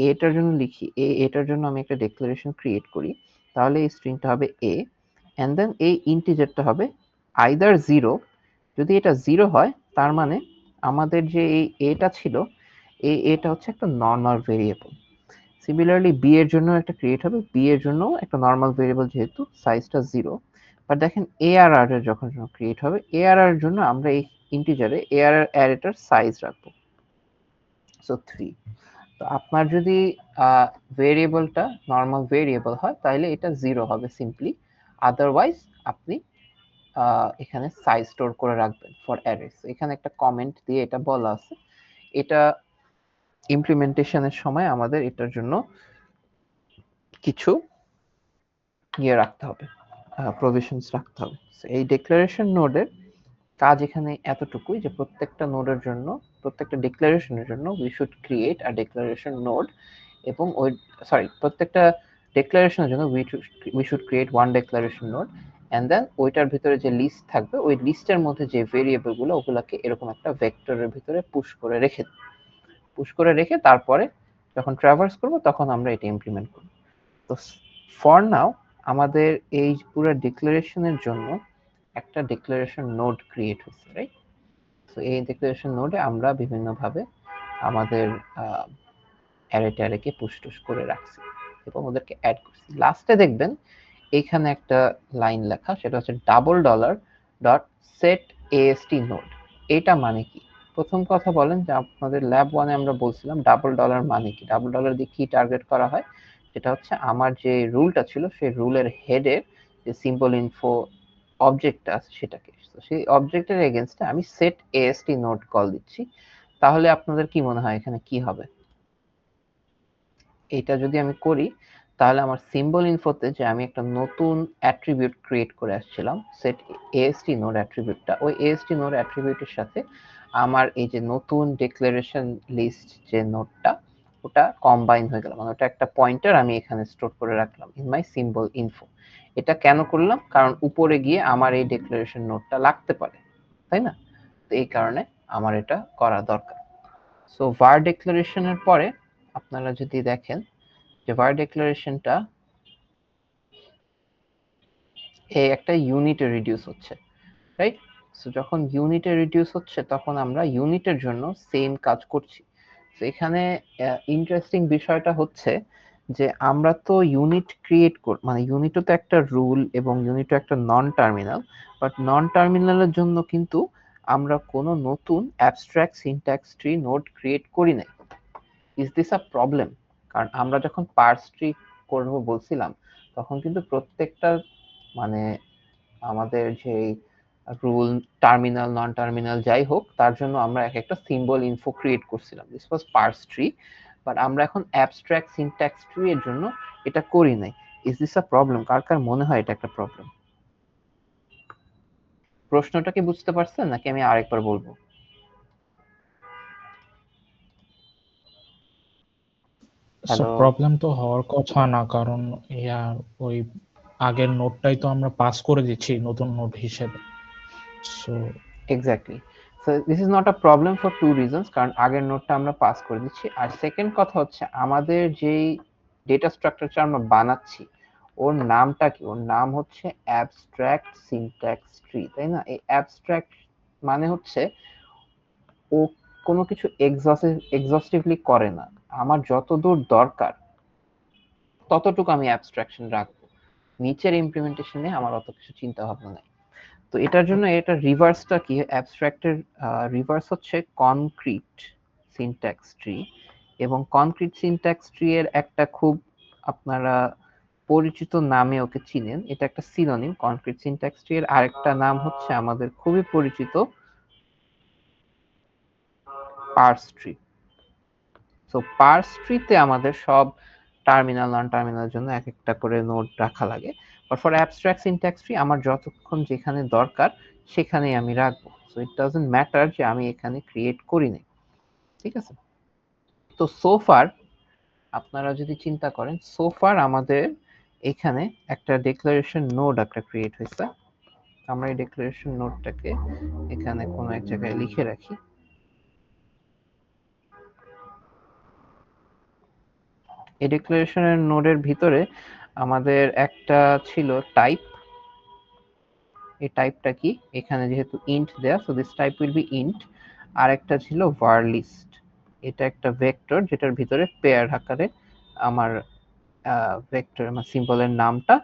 এটার জন্য লিখি, এটার জন্য আমি একটা ডেক্লারেশন ক্রিয়েট করি, তাহলে এই স্ট্রিংটা হবে এ, এন্ড দেন এই ইন্টিজারটা হবে আইদার 0। যদি এটা 0 হয় তার মানে আমাদের যে এই এটা ছিল, এটা হচ্ছে একটা নর্মাল ভেরিয়েবল। সিমিলারলি বি এর জন্য একটা ক্রিয়েট হবে, বি এর জন্য একটা নর্মাল ভেরিয়েবল যেহেতু সাইজটা 0। বাট দেখেন এআরআর এর যখন ক্রিয়েট হবে, এআরআর এর জন্য আমরা এই ইন্টিজারে এআরআর অ্যারেটার সাইজ রাখবো, সো 3। তো আপনার যদি ভেরিয়েবলটা নর্মাল ভেরিয়েবল হয় তাহলে এটা 0 হবে সিম্পলি। আদারওয়াইজ আপনি এখানে সাইজ স্টোর করে রাখবেন ফর অ্যারেস। এখানে একটা কমেন্ট দিয়ে এটা বলা আছে। এটা ইমপ্লিমেন্টেশনের সময় আমাদের এটার জন্য কিছু ইয়ে রাখতে হবে, প্রভিশনস রাখতে হবে। So, এই ডিক্লারেশন নোডের কাজ এখানে এতটুকুই যে প্রত্যেকটা নোডের জন্য, প্রত্যেকটা ডিক্লারেশনের জন্য we should create a declaration node, এবং ওই প্রত্যেকটা ডিক্লারেশনের জন্য we should create one declaration node, and then ওইটার ভিতরে যে লিস্ট থাকবে ওই লিস্টের মধ্যে যে ভেরিয়েবল গুলো ওগুলাকে এরকম একটা ভেক্টরের ভিতরে পুশ করে রেখে তারপরে যখন ট্রাভার্স করব তখন আমরা এটা ইমপ্লিমেন্ট করব। তো ফর নাও আমাদের এই পুরো ডিক্লারেশনের জন্য একটা ডিক্লারেশন নোড ক্রিয়েট হচ্ছে, রাইট? তো এই ডিক্লারেশন নোডে আমরা বিভিন্নভাবে আমাদের অ্যারেকে পুশ টুশ করে রাখছি এবং ওদেরকে অ্যাড করছি। লাস্টে দেখবেন এইখানে একটা লাইন লেখা, সেটা হচ্ছে $set AST node। এটা মানে কি? প্রথম কথা বলেন যে আপনাদের ল্যাব 1 এ আমরা বলছিলাম $, মানে কি? $, দিয়ে কি টার্গেট করা হয়? সেটা হচ্ছে আমার যে রুলটা ছিল সেই রুলের হেডের যে সিম্বল ইনফো অবজেক্টটা আছে সেটাকে। তো সেই অবজেক্টের এগেইনস্টে আমি set AST node কল দিচ্ছি। তাহলে আপনাদের কি মনে হয় এখানে কি হবে? এটা যদি আমি করি তাহলে আমার সিম্বল ইনফোতে যে আমি একটা নতুন অ্যাট্রিবিউট ক্রিয়েট করে আসছিলাম সেট এএসটি নোড অ্যাট্রিবিউটটা, ওই এএসটি নোড অ্যাট্রিবিউটের সাথে আমার এই যে নতুন ডিক্লারেশন লিস্ট যে নোডটা ওটা কম্বাইন হয়ে গেল, মানে ওটা একটা পয়েন্টার আমি এখানে স্টোর করে রাখলাম ইন মাই সিম্বল ইনফো। এটা কেন করলাম? কারণ উপরে গিয়ে আমার এই ডিক্লারেশন নোডটা লাগতে পারে, তাই না? তো এই কারণে আমার এটা করা দরকার। সো var ডিক্লারেশনের পরে আপনারা যদি দেখেন যে var ডিক্লারেশনটা এই একটা ইউনিটে রিডিউস হচ্ছে, রাইট? সো যখন ইউনিটে রিডিউস হচ্ছে তখন আমরা ইউনিটের জন্য সেম কাজ করছি। তো এখানে ইন্টারেস্টিং বিষয়টা হচ্ছে যে আমরা তো ইউনিট ক্রিয়েট মানে ইউনিটও তো একটা রুল এবং ইউনিটও একটা নন টার্মিনাল, বাট নন টার্মিনালের জন্য কিন্তু আমরা কোনো নতুন abstract syntax tree node create করি নাই। Is this a problem? কারণ আমরা যখন পার্স ট্রি করব বলছিলাম তখন কিন্তু প্রত্যেকটা মানে আমাদের যে রুল টার্মিনাল নন টার্মিনাল যাই হোক তার জন্য আমরা এক একটা সিম্বল ইনফো ক্রিয়েট করছিলাম, this was parse tree. But আমরা এখন অ্যাবস্ট্রাক্ট সিনট্যাক্স ট্রি এর জন্য এটা করি নাই। Is this a problem? কার কার মনে হয় এটা একটা প্রবলেম? প্রশ্নটা কি বুঝতে পারছেন নাকি আমি আরেকবার বলবো? So hello? প্রবলেম তো হওয়ার কথা না, কারণ ইয়া ওই আগের নোটটাই তো আমরা পাস করে দিচ্ছি নতুন নোট হিসেবে। So exactly. So this is not a problem for two reasons, কারণ আগের নোটটা আমরা পাস করে দিচ্ছি। আর সেকেন্ড কথা হচ্ছে আমাদের যেই ডেটা স্ট্রাকচারটা আমরা বানাচ্ছি ওর নামটা কি? ওর নাম হচ্ছে অ্যাবস্ট্রাক্ট সিনট্যাক্স ট্রি, তাই না? এই অ্যাবস্ট্রাক্ট মানে হচ্ছে ও কোনো কিছু এক্সস্টিভলি করে না, আমার যতদূর দরকার ততটুকু আমি অ্যাবস্ট্রাকশন রাখবো। নিচের ইমপ্লিমেন্টেশনে আমার অত কিছু চিন্তা ভাবনা নাই। তো এটার জন্য এটা রিভার্সটা কি, অ্যাবস্ট্রাক্টের রিভার্স হচ্ছে কনক্রিট সিনট্যাক্স ট্রি, এবং কনক্রিট সিনট্যাক্স ট্রি এর একটা খুব আপনারা পরিচিত নামে ওকে চিনেন, এটা একটা সিনোনিম। কনক্রিট সিনট্যাক্স ট্রি এর আরেকটা নাম হচ্ছে আমাদের খুবই পরিচিত পার্স ট্রি। সো পার্স ট্রিতে আমাদের সব টার্মিনাল নন টার্মিনালের জন্য এক একটা করে নোড রাখা লাগে, but for abstract syntax tree আমার যতক্ষণ যেখানে দরকার সেখানেই আমি রাখবো। সো ইট ডাজন্ট ম্যাটার যে আমি এখানে ক্রিয়েট করিনি, ঠিক আছে। তো সোফার আপনারা যদি চিন্তা করেন, সোফার আমাদের এখানে একটা ডিক্লারেশন নোড একটা ক্রিয়েট হয়েছে। আমরা এই ডিক্লারেশন নোডটাকে এখানে কোনো এক জায়গায় লিখে রাখি। এই ডিক্লারেশনের নোডের ভিতরে আমাদের একটা ছিল টাইপ। এই টাইপটা কি, এখানে যেহেতু ইন্ট দেয়া, so this type will be int. আর একটা ছিল var list, এটা একটা ভেক্টর যেটার ভিতরে পেয়ার আকারে আমার ভেক্টর আমার সিম্বলের নামটা,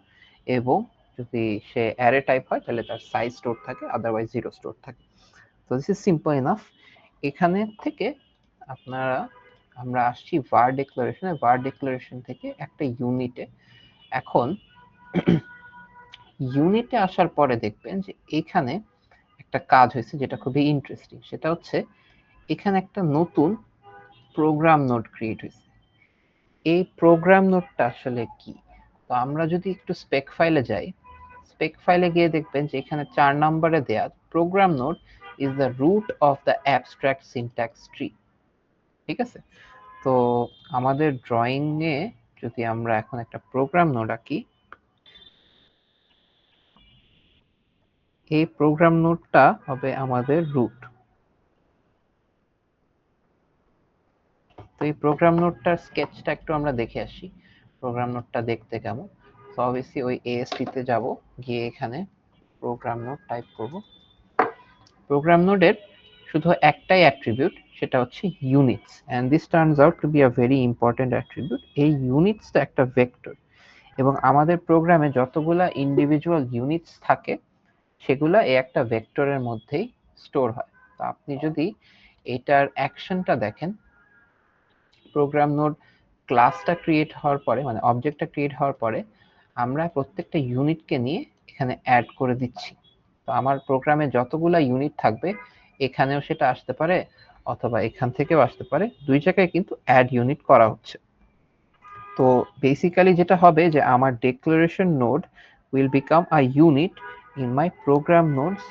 এবং যদি সে অ্যারে টাইপ হয় তাহলে তার সাইজ স্টোর থাকে, আদারওয়াইজ 0 স্টোর থাকে। তো দিস ইজ সিম্পল ইনাফ। এখানে থেকে আপনারা আমরা আসছি var ডিক্লারেশনে। var ডিক্লারেশন থেকে একটা ইউনিটে। এখন ইউনিটে আসার পরে দেখবেন যে এখানে একটা কাজ হয়েছে যেটা খুবই ইন্টারেস্টিং। সেটা হচ্ছে এখানে একটা নতুন প্রোগ্রাম নোড ক্রিয়েট হয়েছে। এই প্রোগ্রাম নোডটা আসলে কি? তো আমরা যদি একটু স্পেক ফাইলে যাই, স্পেক ফাইলে গিয়ে দেখবেন যে এখানে 4 নম্বরে দেয়া program node is the root of the abstract syntax tree, ঠিক আছে। তো আমাদের ড্রয়িং এ যদি আমরা এখন একটা প্রোগ্রাম নোড আঁকি, এই প্রোগ্রাম নোডটা হবে আমাদের রুট। তো এই প্রোগ্রাম নোডটার স্কেচটা একটু আমরা দেখে আসি, প্রোগ্রাম নোডটা দেখতে কেমন। তো অবভিয়াসলি ওই ASP তে যাব, গিয়ে এখানে প্রোগ্রাম নোড টাইপ করব। প্রোগ্রাম নোডের শুধু একটাই অ্যাট্রিবিউট, সেটা হচ্ছে units, and this turns out to be a very important attribute. এই ইউনিটসটা একটা ভেক্টর, এবং আমাদের প্রোগ্রামে যতগুলা ইন্ডিভিজুয়াল ইউনিটস থাকে সেগুলা এই একটা ভেক্টরের মধ্যেই স্টোর হয়। তো আপনি যদি এটার অ্যাকশনটা দেখেন, প্রোগ্রাম নোড ক্লাসটা ক্রিয়েট হওয়ার পরে, মানে অবজেক্টটা ক্রিয়েট হওয়ার পরে আমরা প্রত্যেকটা ইউনিটকে নিয়ে এখানে অ্যাড করে দিচ্ছি। তো আমার প্রোগ্রামে যতগুলা ইউনিট থাকবে এখানেও সেটা আসতে পারে, অথবা এখান থেকেও আসতে পারে, দুই জায়গায় কিন্তু অ্যাড ইউনিট করা হচ্ছে। তো বেসিক্যালি যেটা হবে যে আমার declaration node will become a unit in my program nodes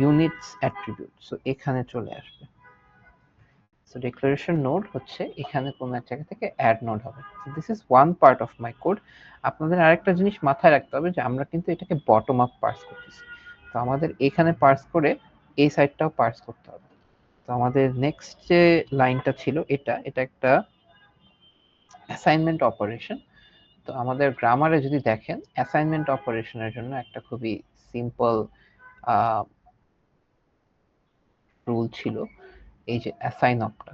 units attribute. So এখানে চলে আসবে। সো ডিক্লারেশন নোড হচ্ছে এখানে কোনো এক জায়গা থেকে অ্যাড নোড হবে। So this is one part of my code. আপনাদের আরেকটা জিনিস মাথায় রাখতে হবে যে আমরা কিন্তু এটাকে বটম আপ পার্স করতেছি। তো আমাদের এখানে পার্স করে এই সাইডটাও পার্স করতে হবে। তো আমাদের নেক্সট যে লাইনটা ছিল এটা একটা অ্যাসাইনমেন্ট অপারেশন। তো আমাদের গ্রামারে যদি দেখেন, অ্যাসাইনমেন্ট অপারেশনের জন্য একটা খুবই সিম্পল রুল ছিল, এই যে অ্যাসাইন অপটা।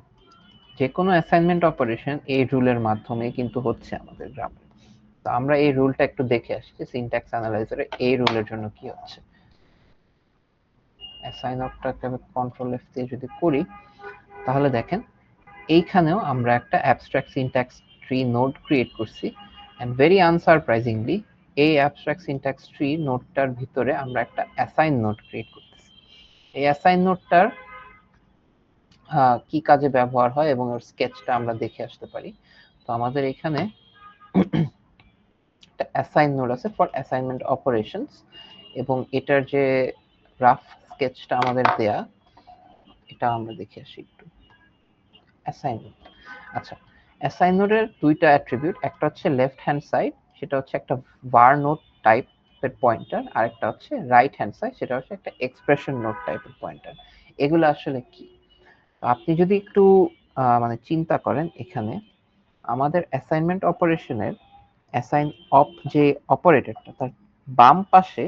যে কোনো অ্যাসাইনমেন্ট অপারেশন এই রুলের মাধ্যমে কিন্তু হচ্ছে আমাদের গ্রামারে। তো আমরা এই রুলটা একটু দেখে আসি যে সিনট্যাক্স অ্যানালাইজারে এই রুলের জন্য কি হচ্ছে। অ্যাসাইন অপটাকে আমি কন্ট্রোল এফ দিয়ে যদি করি, তাহলে দেখেন এইখানেও আমরা একটা abstract syntax tree node create করছি, এন্ড ভেরি আনসারপ্রাইজিংলি এই অ্যাবস্ট্রাক্ট সিনট্যাক্স ট্রি নোডটার ভিতরে আমরা একটা অ্যাসাইন নোড ক্রিয়েট করতেছি। এই অ্যাসাইন নোডটার কি কাজে ব্যবহার হয় এবং ওর স্কেচটা আমরা দেখে আসতে পারি। তো আমাদের এখানে একটা অ্যাসাইন নোড আছে ফর অ্যাসাইনমেন্ট অপারেশনস, এবং এটার যে রাফ স্কেচটা আমাদের দেয়া, এটা আমরা দেখে আসি একটু। অ্যাসাইন নোড, আচ্ছা, অ্যাসাইন নোডের দুইটা অ্যাট্রিবিউট, একটা হচ্ছে লেফট হ্যান্ড সাইড, সেটা হচ্ছে একটা var নোড টাইপের পয়েন্টার, আর একটা হচ্ছে রাইট হ্যান্ড সাইড, সেটা হচ্ছে একটা এক্সপ্রেশন নোড টাইপের পয়েন্টার। এগুলো আসলে কি? আপনি যদি একটু মানে চিন্তা করেন, এখানে আমাদের অ্যাসাইনমেন্ট অপারেশনের অ্যাসাইন অপ যে অপারেটরটা, তার বাম পাশে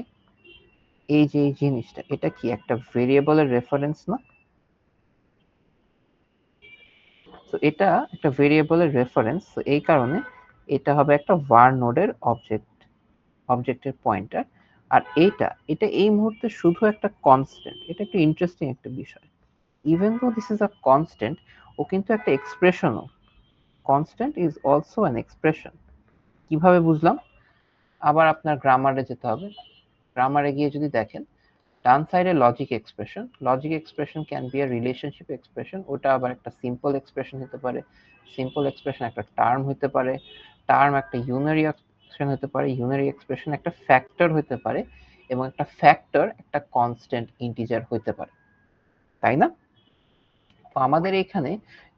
এই যে জিনিসটা, এটা কি একটা ভেরিয়েবলের রেফারেন্স না? তো এটা একটা ভেরিয়েবলের রেফারেন্স, তো এই কারণে এটা হবে একটা var নোডের অবজেক্ট। অবজেক্টের পয়েন্টার, আর এটা এই মুহূর্তে শুধু একটা কনস্ট্যান্ট। এটা একটু ইন্টারেস্টিং একটা বিষয়। Even though this is a constant, ও কিন্তু একটা এক্সপ্রেশনও। Constant is also an expression. কিভাবে বুঝলাম? আবার আপনার গ্রামারে যেতে হবে। গ্রামারে গিয়ে যদি দেখেন, ডান সাইডে logic expression can be a relationship expression. ওটা আবার একটা সিম্পল এক্সপ্রেশন হতে পারে, সিম্পল এক্সপ্রেশন একটা টার্ম হতে পারে, টার্ম একটা ইউনারি এক্সপ্রেশন হতে পারে, ইউনারি এক্সপ্রেশন একটা ফ্যাক্টর হতে পারে, এবং একটা ফ্যাক্টর একটা কনস্ট্যান্ট ইন্টিজার হতে পারে, তাই না? তো আমাদের এখানে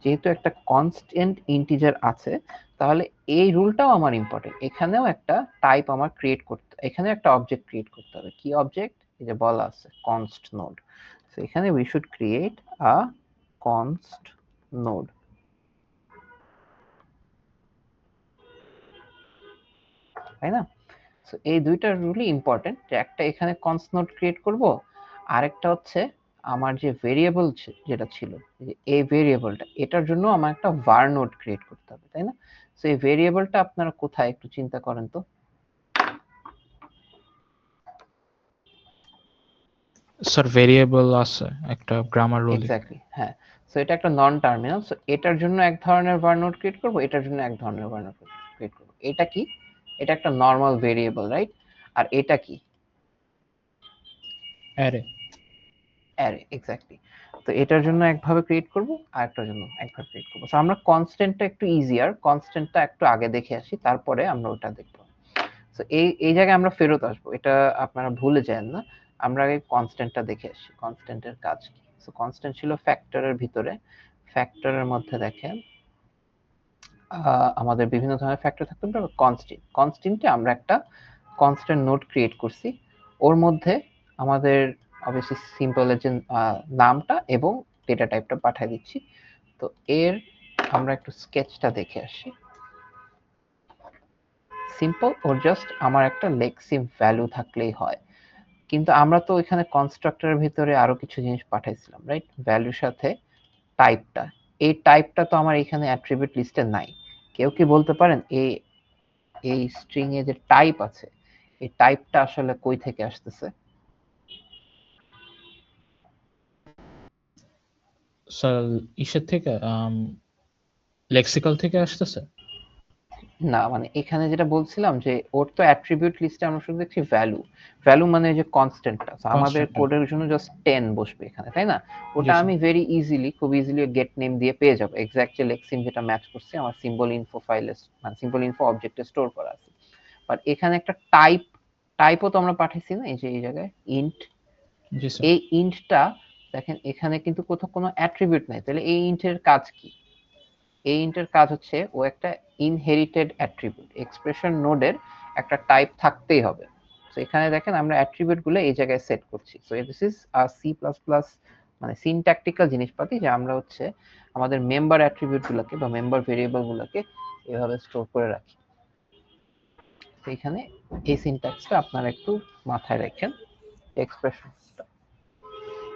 যেহেতু একটা কনস্ট্যান্ট ইন্টিজার আছে, তাহলে এই রুলটাও আমার ইম্পর্টেন্ট। এখানেও একটা টাইপ আমার ক্রিয়েট করতে, এখানে একটা অবজেক্ট ক্রিয়েট করতে হবে। কি অবজেক্ট? এই যে বলা আছে const node। সো এখানে we should create a const node, তাই না? সো এই দুইটা রুলই ইম্পর্টেন্ট, যে একটা এখানে const node ক্রিয়েট করব, আরেকটা হচ্ছে আমার যে ভেরিয়েবল যেটা ছিল, যে এই ভেরিয়েবলটা, এটার জন্য আমার একটা var node ক্রিয়েট করতে হবে, তাই না? সো এই ভেরিয়েবলটা আপনারা কোথায় একটু চিন্তা করেন তো। স্যার ভেরিয়েবল আছে একটা গ্রামার রুলে। এক্স্যাক্টলি, হ্যাঁ। সো এটা একটা নন টার্মিনাল। সো এটার জন্য এক ধরনের var node ক্রিয়েট করব, এটার জন্য এক ধরনের var node ক্রিয়েট করব। এটা কি? এটা একটা নরমাল ভেরিয়েবল, রাইট? আর এটা কি? অ্যারে। Array, exactly. তো এটার জন্য একভাবে ক্রিয়েট করব, আর একটার জন্য একভাবে ক্রিয়েট করব। সো আমরা কনস্ট্যান্টটা একটু ইজিয়ার, কনস্ট্যান্টটা একটু আগে দেখে আসি, তারপরে আমরা ওটা দেখব। সো এই জায়গায় আমরা ফেরত আসবো, এটা আপনারা ভুলে যান না। আমরা আগে কনস্ট্যান্টটা দেখে আসি, কনস্ট্যান্টের কাজ কি। সো কনস্ট্যান্ট ছিল ফ্যাক্টরের ভিতরে। ফ্যাক্টরের মধ্যে দেখেন আমাদের বিভিন্ন ধরনের ফ্যাক্টর থাকতে পারে। কনস্ট্যান্টে আমরা একটা কনস্ট্যান্ট নোড ক্রিয়েট করছি। ওর মধ্যে আমাদের অবভিয়াসলি সিম্পল এর যে নামটা এবং ডেটা টাইপটা পাঠিয়ে দিচ্ছি। তো এর আমরা একটু স্কেচটা দেখে আসি। সিম্পল, ওর জাস্ট আমার একটা লেক্সিম ভ্যালু থাকলেই হয়। কিন্তু আমরা তো এখানে কনস্ট্রাক্টরের ভিতরে আরো কিছু জিনিস পাঠাইছিলাম, রাইট? ভ্যালুর সাথে টাইপটা। এই টাইপটা তো আমার এখানে অ্যাট্রিবিউট লিস্টে নাই। কেউ কি বলতে পারেন এই স্ট্রিং এ যে টাইপ আছে, এই টাইপটা আসলে কই থেকে আসতেছে? স্যার ইসের থেকে লেক্সিক্যাল থেকে আসতেছে। না, মানে এখানে যেটা বলছিলাম যে ওর তো অ্যাট্রিবিউট লিস্টে আমরা শুধু দেখছি ভ্যালু। ভ্যালু মানে যে কনস্ট্যান্টটা, আমাদের কনস্ট্যান্ট। কোডের জন্য জাস্ট 10 বসবে এখানে, তাই না? জি ওটা স্যার। আমি ভেরি ইজিলি, খুব ইজিলি গেট নেম দিয়ে পেয়ে যাবো। এক্সাক্ট যে লেক্সিম যেটা ম্যাচ করছে আমার সিম্বল ইনফো ফাইলে, মানে সিম্বল ইনফো অবজেক্টে স্টোর করা আছে। বাট এখানে একটা টাইপও তো আমরা পাঠাইছি না, এই যে এই জায়গায় ইন্ট। জি স্যার। এই ইন্টটা দেখেন এখানে কিন্তু কোথাও কোনো অ্যাট্রিবিউট নাই, তাহলে এই ইন্টের কাজ কি? এই ইন্টের কাজ হচ্ছে ও একটা ইনহেরিটেড অ্যাট্রিবিউট। এক্সপ্রেশন নোডের একটা টাইপ থাকতেই হবে। তো এখানে দেখেন আমরা অ্যাট্রিবিউট গুলো এই জায়গায় সেট করছি। So this is C plus plus, মানে সিনট্যাকটিক্যাল জিনিসপাতি, যে আমরা হচ্ছে আমাদের মেম্বার অ্যাট্রিবিউট গুলোকে বা মেম্বার ভেরিয়েবল গুলোকে এভাবে স্টোর করে রাখি। তো এখানে এই সিনট্যাক্সটা আপনারা একটু মাথায় রাখেন।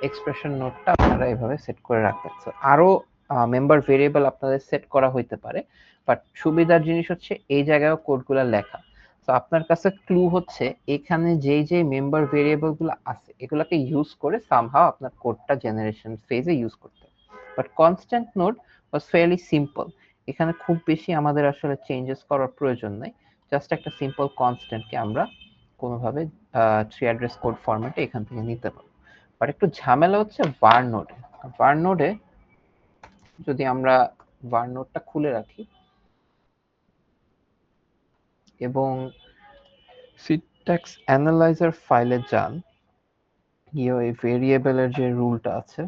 এক্সপ্রেশন নোটটা আপনারা এভাবে সেট করে রাখবেন। সো আরো মেম্বার ভেরিয়েবল আপনাদের সেট করা হইতে পারে, বাট সুবিধার জিনিস হচ্ছে এই জায়গায় কোডগুলো লেখা। তো আপনার কাছে ক্লু হচ্ছে এখানে যে মেম্বার ভেরিয়েবল গুলো আছে এগুলোকে ইউজ করে সামহাও আপনার কোডটা জেনারেশন ফেজে ইউজ করতে। But constant node was fairly simple. এখানে খুব বেশি আমাদের আসলে চেঞ্জেস করার প্রয়োজন নাই। জাস্ট একটা সিম্পল কনস্ট্যান্টকে আমরা কোনোভাবে থ্রি অ্যাড্রেস কোড ফরম্যাটে এখান থেকে নিতে পারবো। বাট একটু ঝামেলা হচ্ছে var নোডে। var নোডে যদি আমরা var নোডটা খুলে রাখি এবং সিনট্যাক্স অ্যানালাইজার ফাইলে যান, গিয়ে ওই ভেরিয়েবলের যে রুলটা আছে,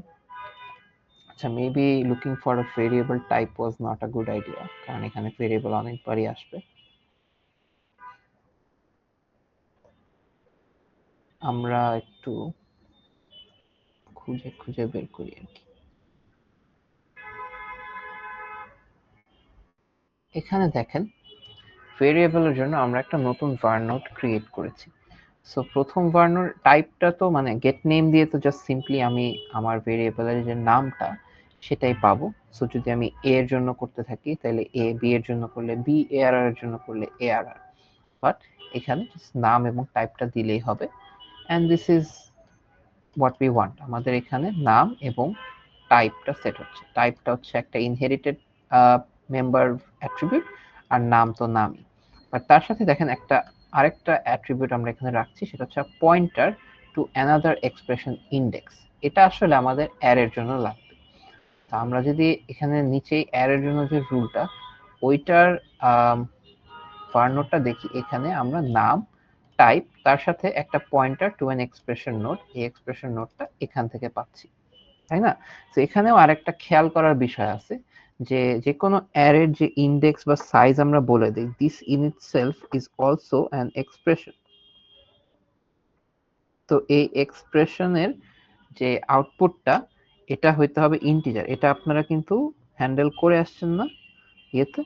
আচ্ছা maybe looking for a variable type was not a good idea, কারণ এখানে ভেরিয়েবল অনেকবারই আসবে। আমরা একটু খুঁজে খুঁজে বের করি আর কি। এখানে দেখেন ভেরিয়েবলের জন্য আমরা একটা নতুন var নোড ক্রিয়েট করেছি। সো প্রথম var নোড টাইপটা তো মানে গেট নেম দিয়ে তো জাস্ট সিম্পলি আমি আমার ভেরিয়েবলের যে নামটা সেটাই পাবো। সো যদি আমি এ এর জন্য করতে থাকি তাহলে এ, বি এর জন্য করলে বি, এ আর এর জন্য করলে এ আর আর। বাট এখানে নাম এবং টাইপটা দিলেই হবে, and this is what we want. আমাদের এখানে নাম এবং টাইপটা সেট হচ্ছে। টাইপটা হচ্ছে একটা ইনহেরিটেড মেম্বার অ্যাট্রিবিউট, আর নাম তো নামই। বাট তার সাথে দেখেন আরেকটা অ্যাট্রিবিউট আমরা এখানে রাখছি, সেটা হচ্ছে pointer to another expression index. এটা আসলে আমাদের অ্যারের জন্য লাগবে। তো আমরা যদি এখানে নিচেই অ্যারের জন্য যে রুলটা, ওইটার var নোডটা দেখি, এখানে আমরা নাম, টাইপ, তার সাথে একটা pointer to an expression node, এই এক্সপ্রেশন নোডটা এখান থেকে পাচ্ছি, তাই না? তো এখানেও আরেকটা খেয়াল করার বিষয় আছে, যে কোনো অ্যারের যে ইন্ডেক্স বা সাইজ আমরা বলে দিই, this in itself is also an expression. তো এই এক্সপ্রেশনের যে আউটপুটটা, এটা হইতে হবে ইন্টিজার। এটা আপনারা কিন্তু হ্যান্ডেল করে আসছেন না ইয়েতে,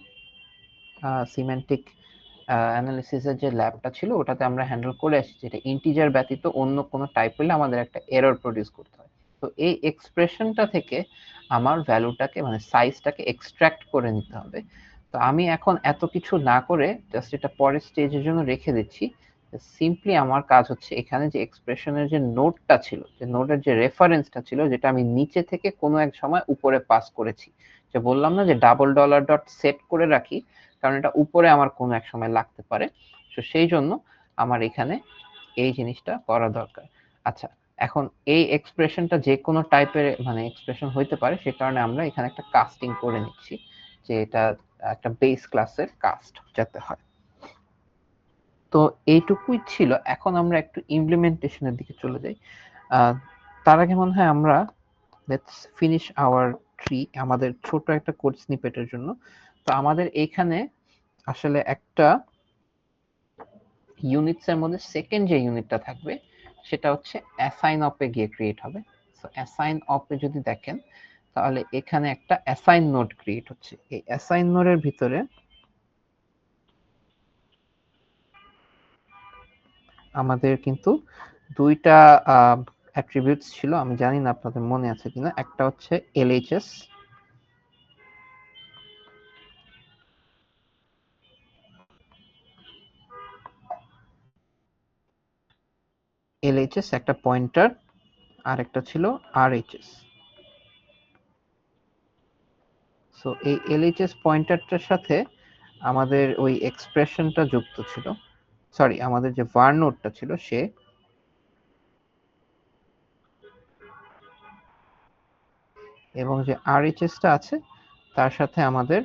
সিমেন্টিক অ্যানালিসিসের যে ল্যাবটা ছিল ওটাতে আমরা হ্যান্ডেল করে আসছি, এটা ইন্টিজার ব্যতীত অন্য কোনো টাইপ হলে আমাদের একটা এরর প্রডিউস করতে হয়। তো এই এক্সপ্রেশনটা থেকে আমার ভ্যালুটাকে মানে সাইজটাকে এক্সট্রাক্ট করে নিতে হবে। তো আমি এখন এত কিছু না করে জাস্ট এটা পরের স্টেজের জন্য রেখে দিচ্ছি। সিম্পলি আমার কাজ হচ্ছে এখানে যে এক্সপ্রেশনের যে নোটটা ছিল, যে নোটের যে রেফারেন্সটা ছিল, যেটা আমি নিচে থেকে কোনো এক সময় উপরে পাস করেছি, যে বললাম না যে ডাবল ডলার ডট সেট করে রাখি, কারণ এটা উপরে আমার কোনো এক সময় লাগতে পারে। তো সেই জন্য আমার এখানে এই জিনিসটা করা দরকার। আচ্ছা, এখন এই এক্সপ্রেশনটা যে কোনো টাইপের মানে এক্সপ্রেশন হইতে পারে, সে কারণে আমরা এখানে একটা কাস্টিং করে নিচ্ছি, যে এটা একটা বেস ক্লাসের কাস্ট যাতে হয়। তো এইটুকুই ছিল। এখন আমরা একটু ইমপ্লিমেন্টেশনের দিকে চলে যাই। তার আগে মনে হয় আমরা লেটস ফিনিশ আওয়ার ট্রি, আমাদের ছোট একটা কোড স্নিপেটের জন্য। তো আমাদের এইখানে আসলে একটা ইউনিটস এর মধ্যে সেকেন্ড যে ইউনিটটা থাকবে সেটা হচ্ছে অ্যাসাইন অপে গিয়ে ক্রিয়েট হবে। সো অ্যাসাইন অপে যদি দেখেন, তাহলে এখানে একটা অ্যাসাইন নোড ক্রিয়েট হচ্ছে। এই অ্যাসাইন নোডের ভিতরে আমাদের কিন্তু দুইটা অ্যাট্রিবিউটস ছিল, আমি জানি না আপনাদের মনে আছে কিনা। একটা হচ্ছে এলএইচএস, এলএইচএস একটা পয়েন্টার, আর একটা ছিল আরএইচএস। সো এই এলএইচএস পয়েন্টারটার সাথে আমাদের ওই এক্সপ্রেশনটা যুক্ত ছিল, সরি আমাদের যে var নোডটা ছিল সে, এবং যে আরএইচএসটা আছে তার সাথে আমাদের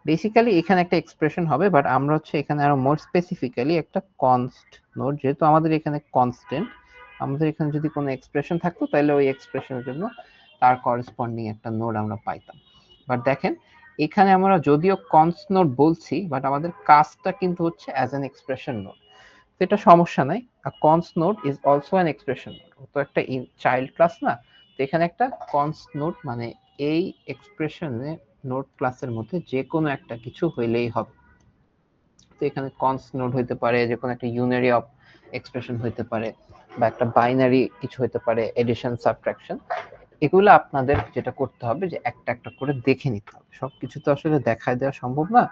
বেসিক্যালি এখানে একটা এক্সপ্রেশন হবে, বাট আমরা হচ্ছে এখানে আরো মোর স্পেসিফিক্যালি একটা কনস্ট নোড, যেহেতু আমাদের এখানে কনস্ট্যান্ট, আমাদের এখানে যদি কোনো এক্সপ্রেশন থাকতো তাহলে ওই এক্সপ্রেশনের জন্য তার করেসপন্ডিং একটা নোড আমরা পাইতাম। বাট দেখেন এখানে আমরা যদিও কনস্ট নোড বলছি, বাট আমাদের কাজটা কিন্তু হচ্ছে অ্যাজ অ্যান এক্সপ্রেশন নোড। তো এটা সমস্যা নাই, const node is also an expression node, ও তো একটা চাইল্ড ক্লাস না। তো এখানে একটা কনস্ট নোড মানে এই এক্সপ্রেশনে নোড ক্লাসের মধ্যে যে কোনো একটা কিছু হইলেই হবে। তো এখানে কনস্ট নোড হইতে পারে, যে কোনো একটা ইউনারি অফ এক্সপ্রেশন হইতে পারে, বা একটা বাইনারি কিছু হইতে পারে, এডিশন সাবট্রাকশন। এগুলো আপনাদের যেটা করতে হবে যে একটা একটা করে দেখে নিতে হবে, সবকিছু তো আসলে দেখায় দেওয়া সম্ভব না,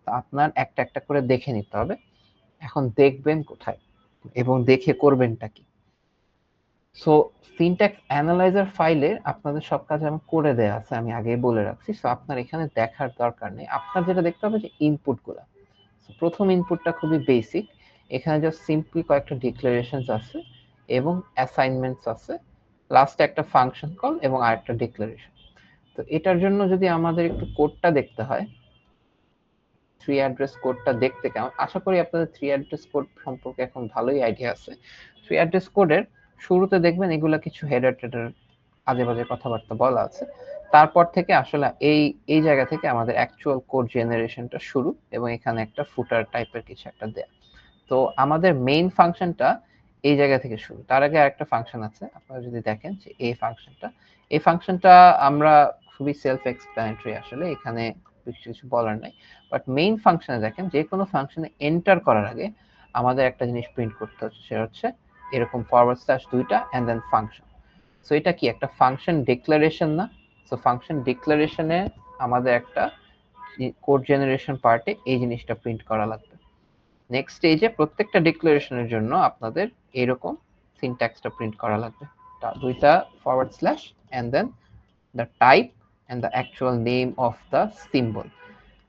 তো আপনার একটা একটা করে দেখে নিতে হবে। এখন দেখবেন কোথায় এবং দেখে করবেনটা কি? সো সিনট্যাক্স অ্যানালাইজার ফাইলে আপনাদের সব কাজ আমি করে দেয়া আছে, আমি আগেই বলে রাখছি। সো আপনার এখানে দেখার দরকার নেই, আপনার যেটা দেখতে হবে যে ইনপুটগুলো। প্রথম ইনপুটটা খুবই বেসিক, এখানে জাস্ট সিম্পলি কয়েকটা ডিক্লারেশনস আছে এবং অ্যাসাইনমেন্টস আছে, লাস্টে একটা ফাংশন কল এবং আরেকটা ডিক্লারেশন। তো এটার জন্য যদি আমাদের একটু কোডটা দেখতে হয়, থ্রি অ্যাড্রেস কোডটা দেখতে কেমন, আশা করি আপনাদের থ্রি অ্যাড্রেস কোড সম্পর্কে এখন ভালোই আইডিয়া আছে। থ্রি অ্যাড্রেস কোডের শুরুতে দেখবেন এগুলা কিছু হেডার টেডার আজে বাজে কথাবার্তা বলা আছে, তারপর থেকে আসলে এই এই জায়গা থেকে আমাদের অ্যাকচুয়াল কোড জেনারেশনটা শুরু, এবং এখানে একটা ফুটার টাইপের কিছু একটা দেয়া। তো আমাদের মেইন ফাংশনটা এই জায়গা থেকে শুরু, তার আগে আরেকটা ফাংশন আছে, আপনারা যদি দেখেন যে এই ফাংশনটা আমরা খুবই সেলফ এক্সপ্লেনেটরি, আসলে এখানে কিছু বলার নাই। বাট মেইন ফাংশনে দেখেন, যে কোনো ফাংশনে এন্টার করার আগে আমাদের একটা জিনিস প্রিন্ট করতে হচ্ছে, সেটা হচ্ছে এরকম ফরওয়ার্ড স্ল্যাশ দুইটা এন্ড দেন ফাংশন। সো এটা কি একটা ফাংশন ডিক্লারেশন না? সো ফাংশন ডিক্লারেশনে আমাদের একটা কোড জেনারেশন পার্টে এই জিনিসটা প্রিন্ট করা লাগবে। নেক্সট স্টেজে প্রত্যেকটা ডিক্লারেশনের জন্য আপনাদের এরকম সিনট্যাক্সটা প্রিন্ট করা লাগবে, দুইটা forward slash and then the type and the actual name of the symbol.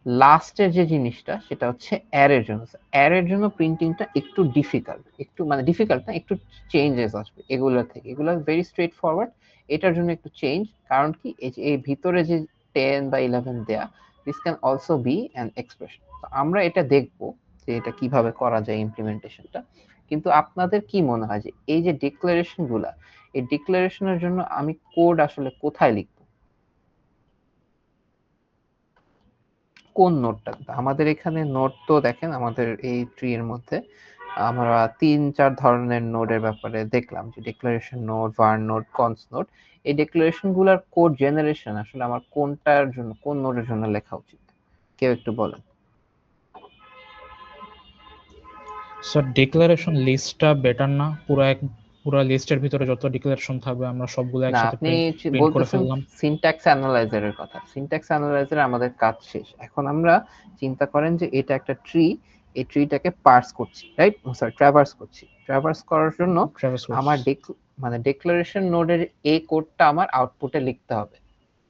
লাস্টের যে জিনিসটা সেটা হচ্ছে অ্যারের জন্য। অ্যারের জন্য প্রিন্টিংটা একটু ডিফিকাল্ট, একটু মানে ডিফিকাল্ট না, একটু চেঞ্জেস আসবে এগুলোর থেকে। এগুলো ভেরি স্ট্রেট ফরওয়ার্ড, এটার জন্য একটু চেঞ্জ। কারণ কি, এই যে এই ভিতরে যে 10 বা 11 দেয়া, this can also be an expression. আমরা এটা দেখবো যে এটা কিভাবে করা যায় ইমপ্লিমেন্টেশনটা। কিন্তু আপনাদের কি মনে হয় যে এই যে ডিক্লারেশন গুলা, এই ডিক্লারেশনের জন্য আমি কোড আসলে কোথায় লিখবো, কোন নোডটা? আমাদের এখানে নোড তো দেখেন, আমাদের এই ট্রি এর মধ্যে আমরা 3-4 ধরনের নোডের ব্যাপারে দেখলাম, যে declaration node, var node, cons node. এই ডিক্লারেশন গুলার কোড জেনারেশন আসলে আমার কোনটার জন্য, কোন নোডের জন্য লেখা উচিত, কেউ একটু বলেন। স্যার ডিক্লারেশন লিস্টটা বেটার না? পুরো লিস্টের ভিতরে যত ডিক্লারেশন থাকবে আমরা সবগুলো না, একসাথে আপনি প্রিন্ট করে বলতেছেন ফেললাম। সিনট্যাক্স অ্যানালাইজারের কথা। সিনট্যাক্স অ্যানালাইজারে আমাদের কাজ শেষ। এখন আমরা চিন্তা করেন যে এটা একটা ট্রি, এই ট্রিটাকে পার্স করছি, রাইট? সরি, ট্রাভার্স করছি। ট্রাভার্স করার জন্য ট্রাভার্স কোর্স। আমার মানে ডিক্লারেশন নোডের এই কোডটা আমার আউটপুটে লিখতে হবে,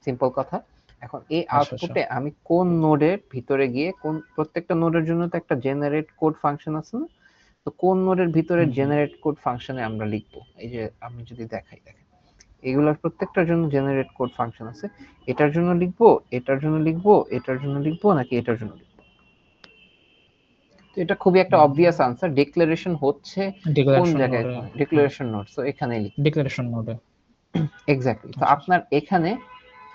সিম্পল কথা। এখন এই আচ্ছা আচ্ছা। আউটপুটে আমি কোন নোডের ভিতরে গিয়ে, কোন প্রত্যেকটা নোডের জন্য তো একটা জেনারেট কোড ফাংশন আছে না, তো কোন নোডের ভিতরে হুম, হুম। জেনারেট কোড ফাংশনে আমরা লিখবো। এই যে আমি যদি দেখাই, দেখেন এগুলোর প্রত্যেকটার জন্য জেনারেট কোড ফাংশন আছে। এটার জন্য লিখবো, এটার জন্য লিখবো, এটার জন্য লিখবো, নাকি এটার জন্য লিখবো? তো এটা খুবই একটা অবভিয়াস আনসার, ডিক্লারেশন হচ্ছে কোন ডিক্লারেশন জায়গায়, নোডে। হ্যাঁ, ডিক্লারেশন নোট, সো এখানে লিখবো। ডিক্লারেশন নোডে। এক্স্যাক্টলি। তো আচ্ছা আচ্ছা। আপনার এখানে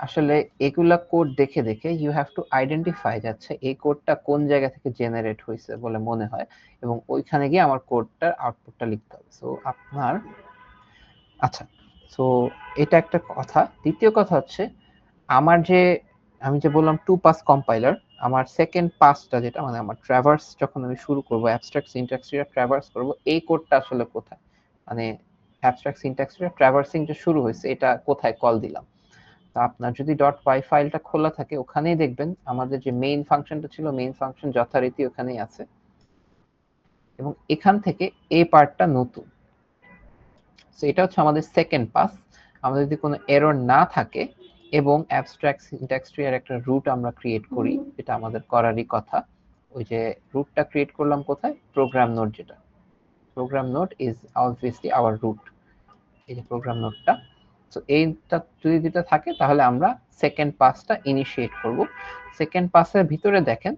আসলে এগুলা কোড দেখে দেখে ইউ হ্যাভ টু আইডেন্টিফাই যাচ্ছে এই কোডটা কোন জায়গা থেকে জেনারেট হয়েছে বলে মনে হয়, এবং ওইখানে গিয়ে আমার কোডটার আউটপুটটা লিখতে হবে। সো আপনার, আচ্ছা, সো এটা একটা কথা। দ্বিতীয় কথা হচ্ছে, আমার যে, আমি যে বললাম টু পাস কম্পাইলার, আমার সেকেন্ড পাসটা যেটা, মানে আমার ট্র্যাভার্স যখন আমি শুরু করব, অ্যাবস্ট্রাক্ট সিনট্যাক্স ট্রি ট্র্যাভার্স করব, এই কোডটা আসলে কোথায়, মানে অ্যাবস্ট্রাক্ট সিনট্যাক্স ট্রি ট্র্যাভার্সিং যে শুরু হয়েছে এটা কোথায় কল দিলাম। তো আপনার যদি ডট পাই ফাইলটা খোলা থাকে, ওখানেই দেখবেন আমাদের যে মেইন ফাংশনটা ছিল, মেইন ফাংশন যথারীতি ওখানেই আছে, এবং এখান থেকে এই পার্টটা নতুন। সো এটা হচ্ছে আমাদের সেকেন্ড পাস। আমাদের যদি কোনো এরর না থাকে এবং অ্যাবস্ট্রাক্ট সিনট্যাক্স ট্রি এর একটা রুট আমরা ক্রিয়েট করি, এটা আমাদের করারই কথা। ওই যে রুটটা ক্রিয়েট করলাম কোথায়, প্রোগ্রাম নোড, যেটা program node is obviously our root, এই যে প্রোগ্রাম নোডটা। সো এইটা যদি যেটা থাকে তাহলে আমরা সেকেন্ড পাসটা ইনিশিয়েট করব। সেকেন্ড পাসের ভিতরে দেখেন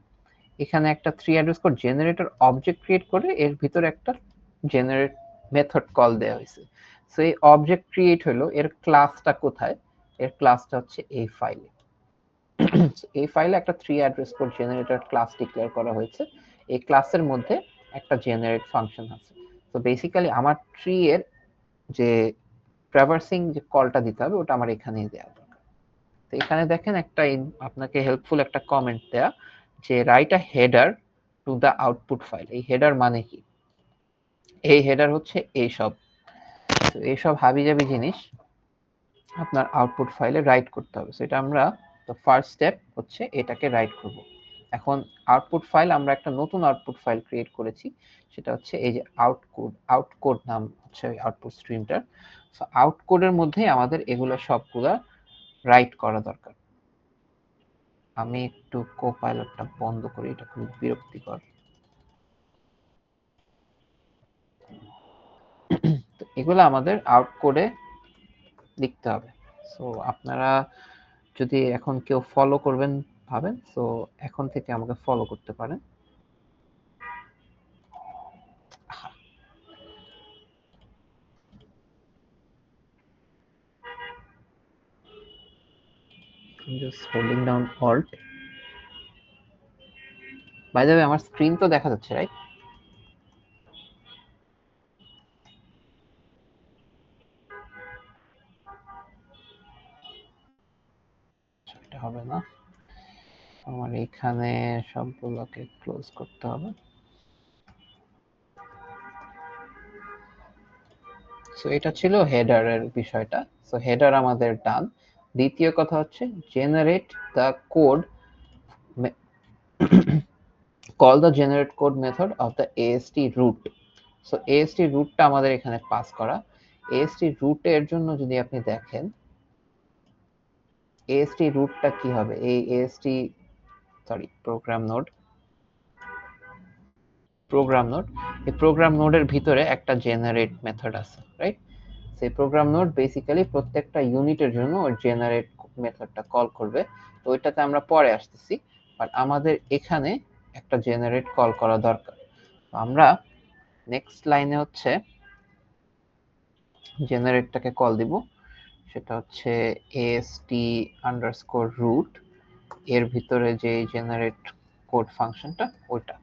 এখানে একটা 3 জেনারেটর অবজেক্ট ক্রিয়েট করে এর ভিতরে একটা জেনারেট মেথড কল দেওয়া হয়েছে। সো এই অবজেক্ট ক্রিয়েট হলো, এর ক্লাসটা কোথায়, এর ক্লাসটা হচ্ছে এই ফাইলে। এই ফাইলে একটা 3 জেনারেটর ক্লাস ডিক্লেয়ার করা হয়েছে। এই ক্লাসের মধ্যে একটা জেনারেট ফাংশন আছে। তো বেসিক্যালি আমার ট্রি এর যে ট্র্যাভার্সিং যে কলটা দিতে হবে ওটা আমার এখানেই দেওয়া দরকার। তো এখানে দেখেন একটা আপনাকে হেল্পফুল একটা কমেন্ট দেয়া, যে write a header to the output file. এই হেডার মানে কি? এই হেডার হচ্ছে এইসব, তো এইসব হাবিজাবি জিনিস আপনার আউটপুট ফাইলে রাইট করতে হবে। সেটা আমরা, তো ফার্স্ট স্টেপ হচ্ছে এটাকে রাইট করব। এখন আউটপুট ফাইল, আমরা একটা নতুন আউটপুট ফাইল ক্রিয়েট করেছি, সেটা হচ্ছে এই যে আউটকোড নাম হচ্ছে ওই আউটপুট স্ট্রিমটার। সো আউটকোডের মধ্যেই আমাদের এগুলো সবগুলা রাইট করা দরকার। আমি একটু কোপাইলটটা বন্ধ করি, এটা খুব বিরক্তিকর। তো এগুলো আমাদের আউটকোডে লিখতে হবে। সো আপনারা যদি এখন কেউ ফলো করবেন ভাবেন, সো এখন থেকে আমাকে ফলো করতে পারেন। Just holding down alt. By the way, আমার স্ক্রিন তো দেখা যাচ্ছে, রাইট? এটা হবে না, আমার এখানে সবগুলোকে ক্লোজ করতে হবে। সো এটা ছিল হেডারের বিষয়টা। সো হেডার আমাদের ডান। দ্বিতীয় কথা হচ্ছে generate the code call the generate code method of the AST root. So AST rootটা আমাদের এখানে পাস করা। AST root এর জন্য যদি আপনি দেখেন AST rootটা কি হবে, এই AST program node এই program node এর ভিতরে একটা generate মেথড আছে, রাইট? সেই program node বেসিক্যালি প্রত্যেকটা ইউনিটের জন্য ওই generate মেথডটা কল করবে। তো ওইটাতে আমরা পরে আসতেছি, বাট আমাদের এখানে একটা generate কল করা দরকার। আমরা নেক্সট লাইনে হচ্ছে জেনারেটটাকে কল দিব, সেটা হচ্ছে ast_root এর ভিতরে যে জেনারেট কোড ফাংশনটা ওইটা।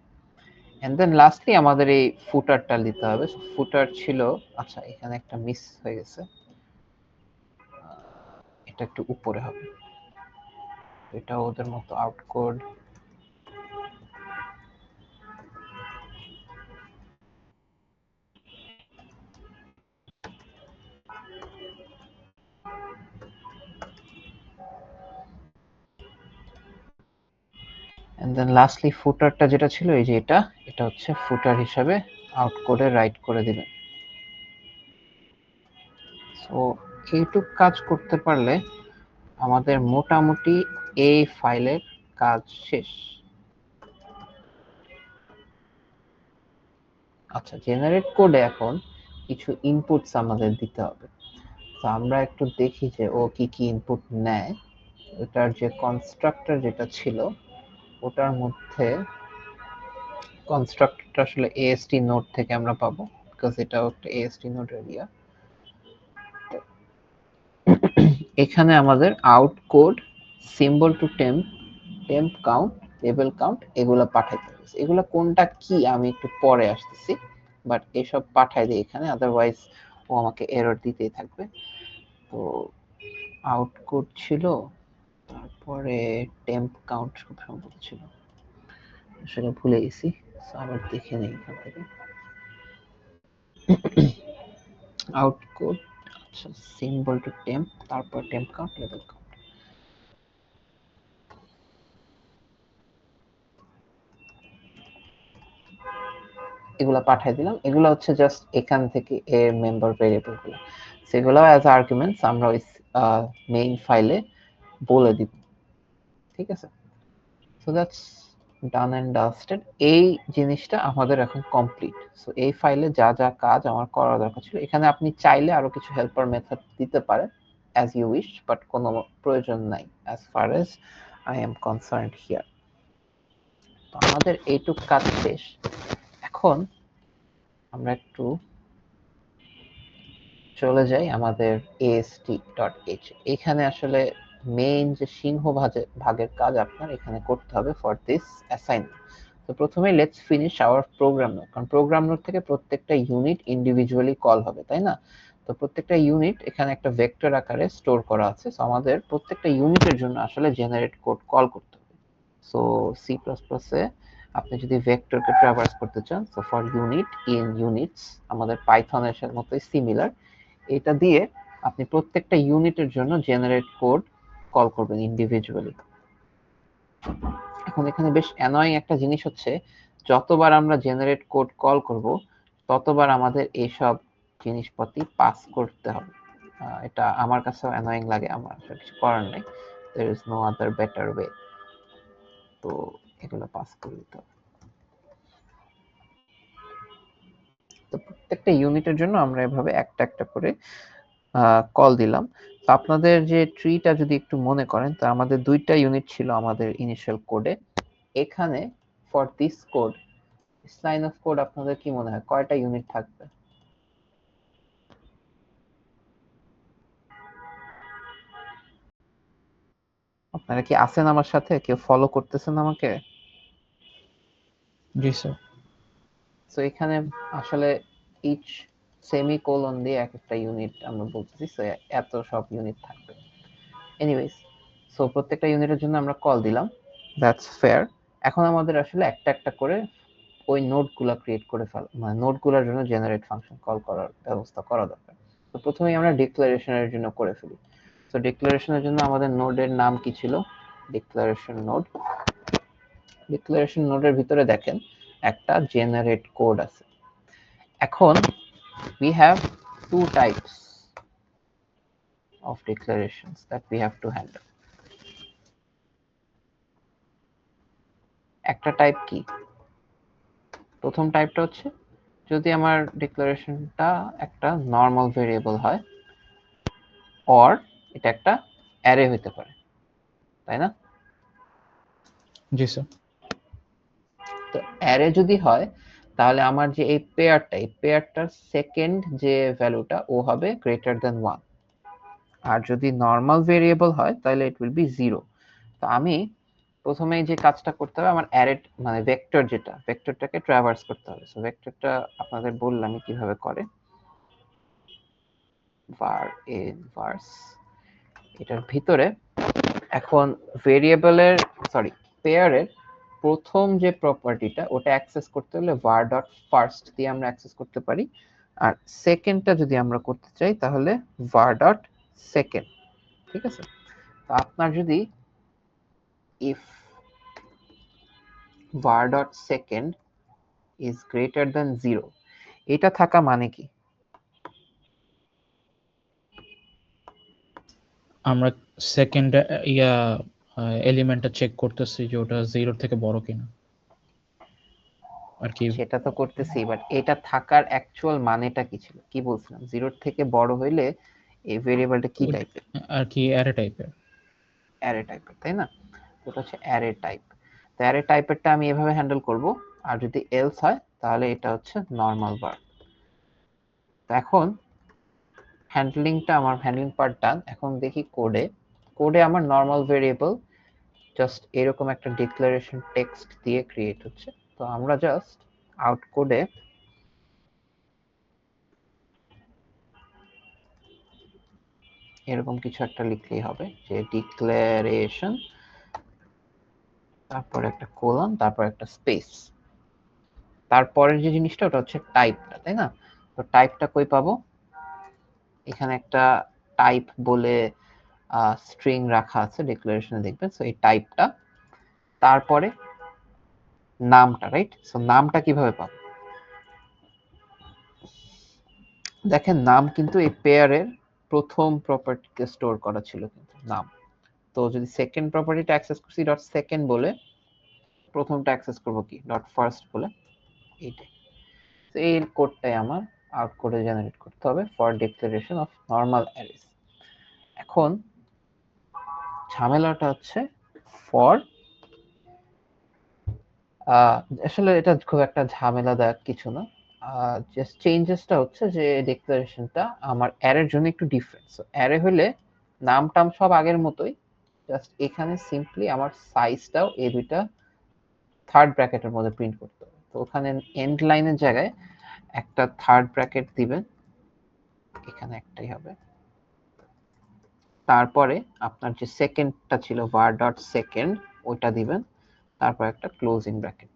এন্ড দেন লাস্টলি আমাদের এই ফুটারটা দিতে হবে। ফুটার ছিল, আচ্ছা এখানে একটা মিস হয়ে গেছে, এটা একটু উপরে হবে, এটা ওদের মতো out code. And then lastly ফুটারটা যেটা ছিল এই যে এটা হচ্ছে ফুটার হিসাবে আউট কোডে রাইট করে দিবেন। সো এইটুক কাজ করতে পারলে আমাদের মোটামুটি এই ফাইলের কাজ শেষ। আচ্ছা, জেনারেট কোডে এখন কিছু ইনপুটস আমাদের দিতে হবে। তো আমরা একটু দেখি যে ও কি কি ইনপুট নেয়। ওটার যে কনস্ট্রাক্টর যেটা ছিল ওটার মধ্যে কনস্ট্রাক্টরটা আসলে AST নোড থেকে আমরা পাবো, বিকজ এটাও একটা AST নোড এরিয়া। এখানে আমাদের out code, symbol to temp, temp count, level count এগুলো পাঠাইতে হবে। এগুলো কোনটা কি আমি একটু পরে আসতেছি, বাট এসব পাঠাই দিই এখানে, আদারওয়াইজ ও আমাকে এরর দিতেই থাকবে। তো আউট কোড ছিল, তারপরে টেম্প কাউন্ট খুব সম্ভবত ছিল, আসলে ভুলে গেছি, আবার দেখে নেই এখান থেকে। আউট কোড, আচ্ছা সিম্বল টু টেম্প, তারপর টেম্প কাউন্ট, লেভেল কাউন্ট। এগুলা পাঠিয়ে দিলাম। এগুলো হচ্ছে জাস্ট এখান থেকে এর মেম্বার ভেরিয়েবল গুলো, সেগুলো অ্যাজ আর্গুমেন্টস আমরা ওই মেইন ফাইলে বলে দিব। ঠিক আছে, so that's done and dusted. এই জিনিসটা আমাদের এখন কমপ্লিট। সো এই ফাইলে যা যা কাজ আমার করা দরকার ছিল, এখানে আপনি চাইলে আরো কিছু হেল্পার মেথড দিতে পারেন অ্যাজ ইউ উইশ, বাট কোনো প্রয়োজন নাই as far age I am concerned here. তো আমাদের এইটুক কাজ শেষ। এখন আমরা একটু চলে যাই আমাদের ast.h। এখানে আসলে মেইন যে সিংহ ভাগের কাজ আপনার এখানে করতে হবে ফর দিস অ্যাসাইনমেন্ট। তো প্রথমে let's finish our program node, কারণ প্রোগ্রাম নোড থেকে প্রত্যেকটা ইউনিট ইন্ডিভিজুয়ালি কল হবে, তাই না? তো প্রত্যেকটা ইউনিট এখানে একটা ভেক্টর আকারে স্টোর করা আছে। সো আমাদের প্রত্যেকটা ইউনিটের জন্য আসলে জেনারেট কোড কল করতে হবে। সো সি প্লাস প্লাসে আপনি যদি ভেক্টরকে ট্রাভার্স করতে চান, so for unit in units, আমাদের পাইথনের মতোই সিমিলার, এটা দিয়ে আপনি প্রত্যেকটা ইউনিটের জন্য জেনারেট কোড কল করবেন ইন্ডিভিজুয়ালি। এখন এখানে বেশ অ্যানয়িং একটা জিনিস হচ্ছে, যতবার আমরা জেনারেট কোড কল করব ততবার আমাদের এইসব জিনিসপাতি পাস করতে হবে। এটা আমার কাছেও অ্যানয়িং লাগে, আমার আসলে কিছু করার নেই, there is no other better way। তো এগুলো পাস করে দিতে হবে। তো প্রত্যেকটা ইউনিটের জন্য আমরা এভাবে একটা একটা করে কল দিলাম। তো আপনাদের যে ট্রিটা যদি একটু মনে করেন, তো আমাদের দুইটা ইউনিট ছিল আমাদের ইনিশিয়াল কোডে। এখানে for this code, line of code আপনাদের কি মনে হয় কয়টা ইউনিট থাকবে? আপনারা কি আছেন আমার সাথে? কেউ ফলো করতেছেন আমাকে? জি স্যার। সো এখানে আসলে ইচ সেমিকোলন দিয়ে এক একটা ইউনিট আমরা বলতেছি, সো এত সব ইউনিট থাকবে। এনিওয়েজ, সো প্রত্যেকটা ইউনিটের জন্য আমরা কল দিলাম, দ্যাটস ফেয়ার। এখন আমাদের আসলে একটা একটা করে ওই নোডগুলা ক্রিয়েট করে ফেলা, মানে নোডগুলোর জন্য জেনারেট ফাংশন কল করার ব্যবস্থা করা দরকার। তো প্রথমেই আমরা ডিক্লারেশনের জন্য করে ফেলি। তো ডিক্লারেশনের জন্য আমাদের নোডের নাম কি ছিল? Declaration node. ডিক্লারেশন নোডের ভিতরে দেখেন একটা জেনারেট কোড আছে। এখন we have two types of declarations that we have to handle. একটা টাইপ কি, প্রথম টাইপটা হচ্ছে যদি আমার ডিক্লারেশনটা একটা নর্মাল ভেরিয়েবল হয় অর এটা একটা অ্যারে হতে পারে, তাই না? জি স্যার। তো অ্যারে যদি হয় তাহলে আমার যে এই পেয়ারটার সেকেন্ড যে ভ্যালুটা ও হবে গ্রেটার দ্যান 1, আর যদি নর্মাল ভেরিয়েবল হয় তাহলে ইট উইল বি 0। তো আমি প্রথমে যে কাজটা করতে হবে, আমার অ্যারে মানে ভেক্টর, যেটা ভেক্টরটাকে ট্রাভার্স করতে হবে। সো ভেক্টরটা আপনাদের বললাম কিভাবে করে, var inverse, এটার ভিতরে এখন ভেরিয়েবলের পেয়ারের প্রথম যে প্রপার্টিটা ওটা অ্যাক্সেস করতে হলে var ডট ফার্স্ট দিয়ে আমরা অ্যাক্সেস করতে পারি, আর সেকেন্ডটা যদি আমরা করতে চাই তাহলে var ডট সেকেন্ড। ঠিক আছে? তো আপনার যদি if var dot second is greater than 0, এটা থাকা মানে কি? আমরা সেকেন্ড এলিমেন্টটা চেক করতেছি যে ওটা 0 থেকে বড় কিনা আর কি। সেটা তো করতেছি, বাট এটা থাকার অ্যাকচুয়াল মানেটা কি ছিল, কি বলছিলাম? 0 থেকে বড় হইলে এই ভেরিয়েবলটা কি টাইপের? আর কি অ্যারে টাইপের। অ্যারে টাইপের, তাই না? এটা হচ্ছে অ্যারে টাইপ। তো অ্যারে টাইপেরটা আমি এভাবে হ্যান্ডেল করব, আর যদি এলস হয় তাহলে এটা হচ্ছে নরমাল var। তো এখন হ্যান্ডলিং পার্ট ডান। এখন দেখি কোডে আমার নরমাল ভেরিয়েবল জাস্ট এরকম একটা ডিক্লারেশন টেক্সট দিয়ে ক্রিয়েট হচ্ছে। তো আমরা জাস্ট আউট কোডে এরকম কিছু একটা লিখলেই হবে যে ডিক্লারেশন, তারপর একটা কোলন, তারপর একটা স্পেস। তারপরের যে জিনিসটা ওটা হচ্ছে টাইপটা, তাই না? তো টাইপটা কই পাবো? এখানে একটা টাইপ বলে স্ট্রিং রাখা আছে ডিক্লারেশনে, দেখবেন। সো এই টাইপটা, তারপরে নামটা, রাইট? সো নামটা কিভাবে পাবো? দেখেন নাম কিন্তু এই পেয়ারের প্রথম প্রপার্টিতে স্টোর করা ছিল কিন্তু নাম। তো যদি সেকেন্ড প্রপার্টিটা অ্যাক্সেস করছি ডট সেকেন্ড বলে, প্রথমটা অ্যাক্সেস করব কি ডট ফার্স্ট বলে, এইটাই। তো এই কোডটাই আমার আউটপুটে জেনারেট করতে হবে for declaration of normal arrays. এখন ঝামেলাটা হচ্ছে ফর, আসলে এটা খুব একটা ঝামেলাদায়ক কিছু না। জাস্ট চেঞ্জেসটা হচ্ছে যে ডিক্লারেশনটা আমার অ্যারের জন্য একটু ডিফারেন্ট। সো অ্যারে হলে নাম টাম সব আগের মতোই, জাস্ট এখানে সিম্পলি আমার সাইজটাও এই দুইটা থার্ড ব্র্যাকেটের মধ্যে প্রিন্ট করতে হবে। তো ওখানে এন্ড লাইনের জায়গায় একটা থার্ড ব্র্যাকেট দিবেন, এখানে একটাই হবে। তারপরে আপনার যে সেকেন্ডটা ছিল var ডট সেকেন্ড ওইটা দিবেন, তারপর একটা ক্লোজিং ব্র্যাকেট।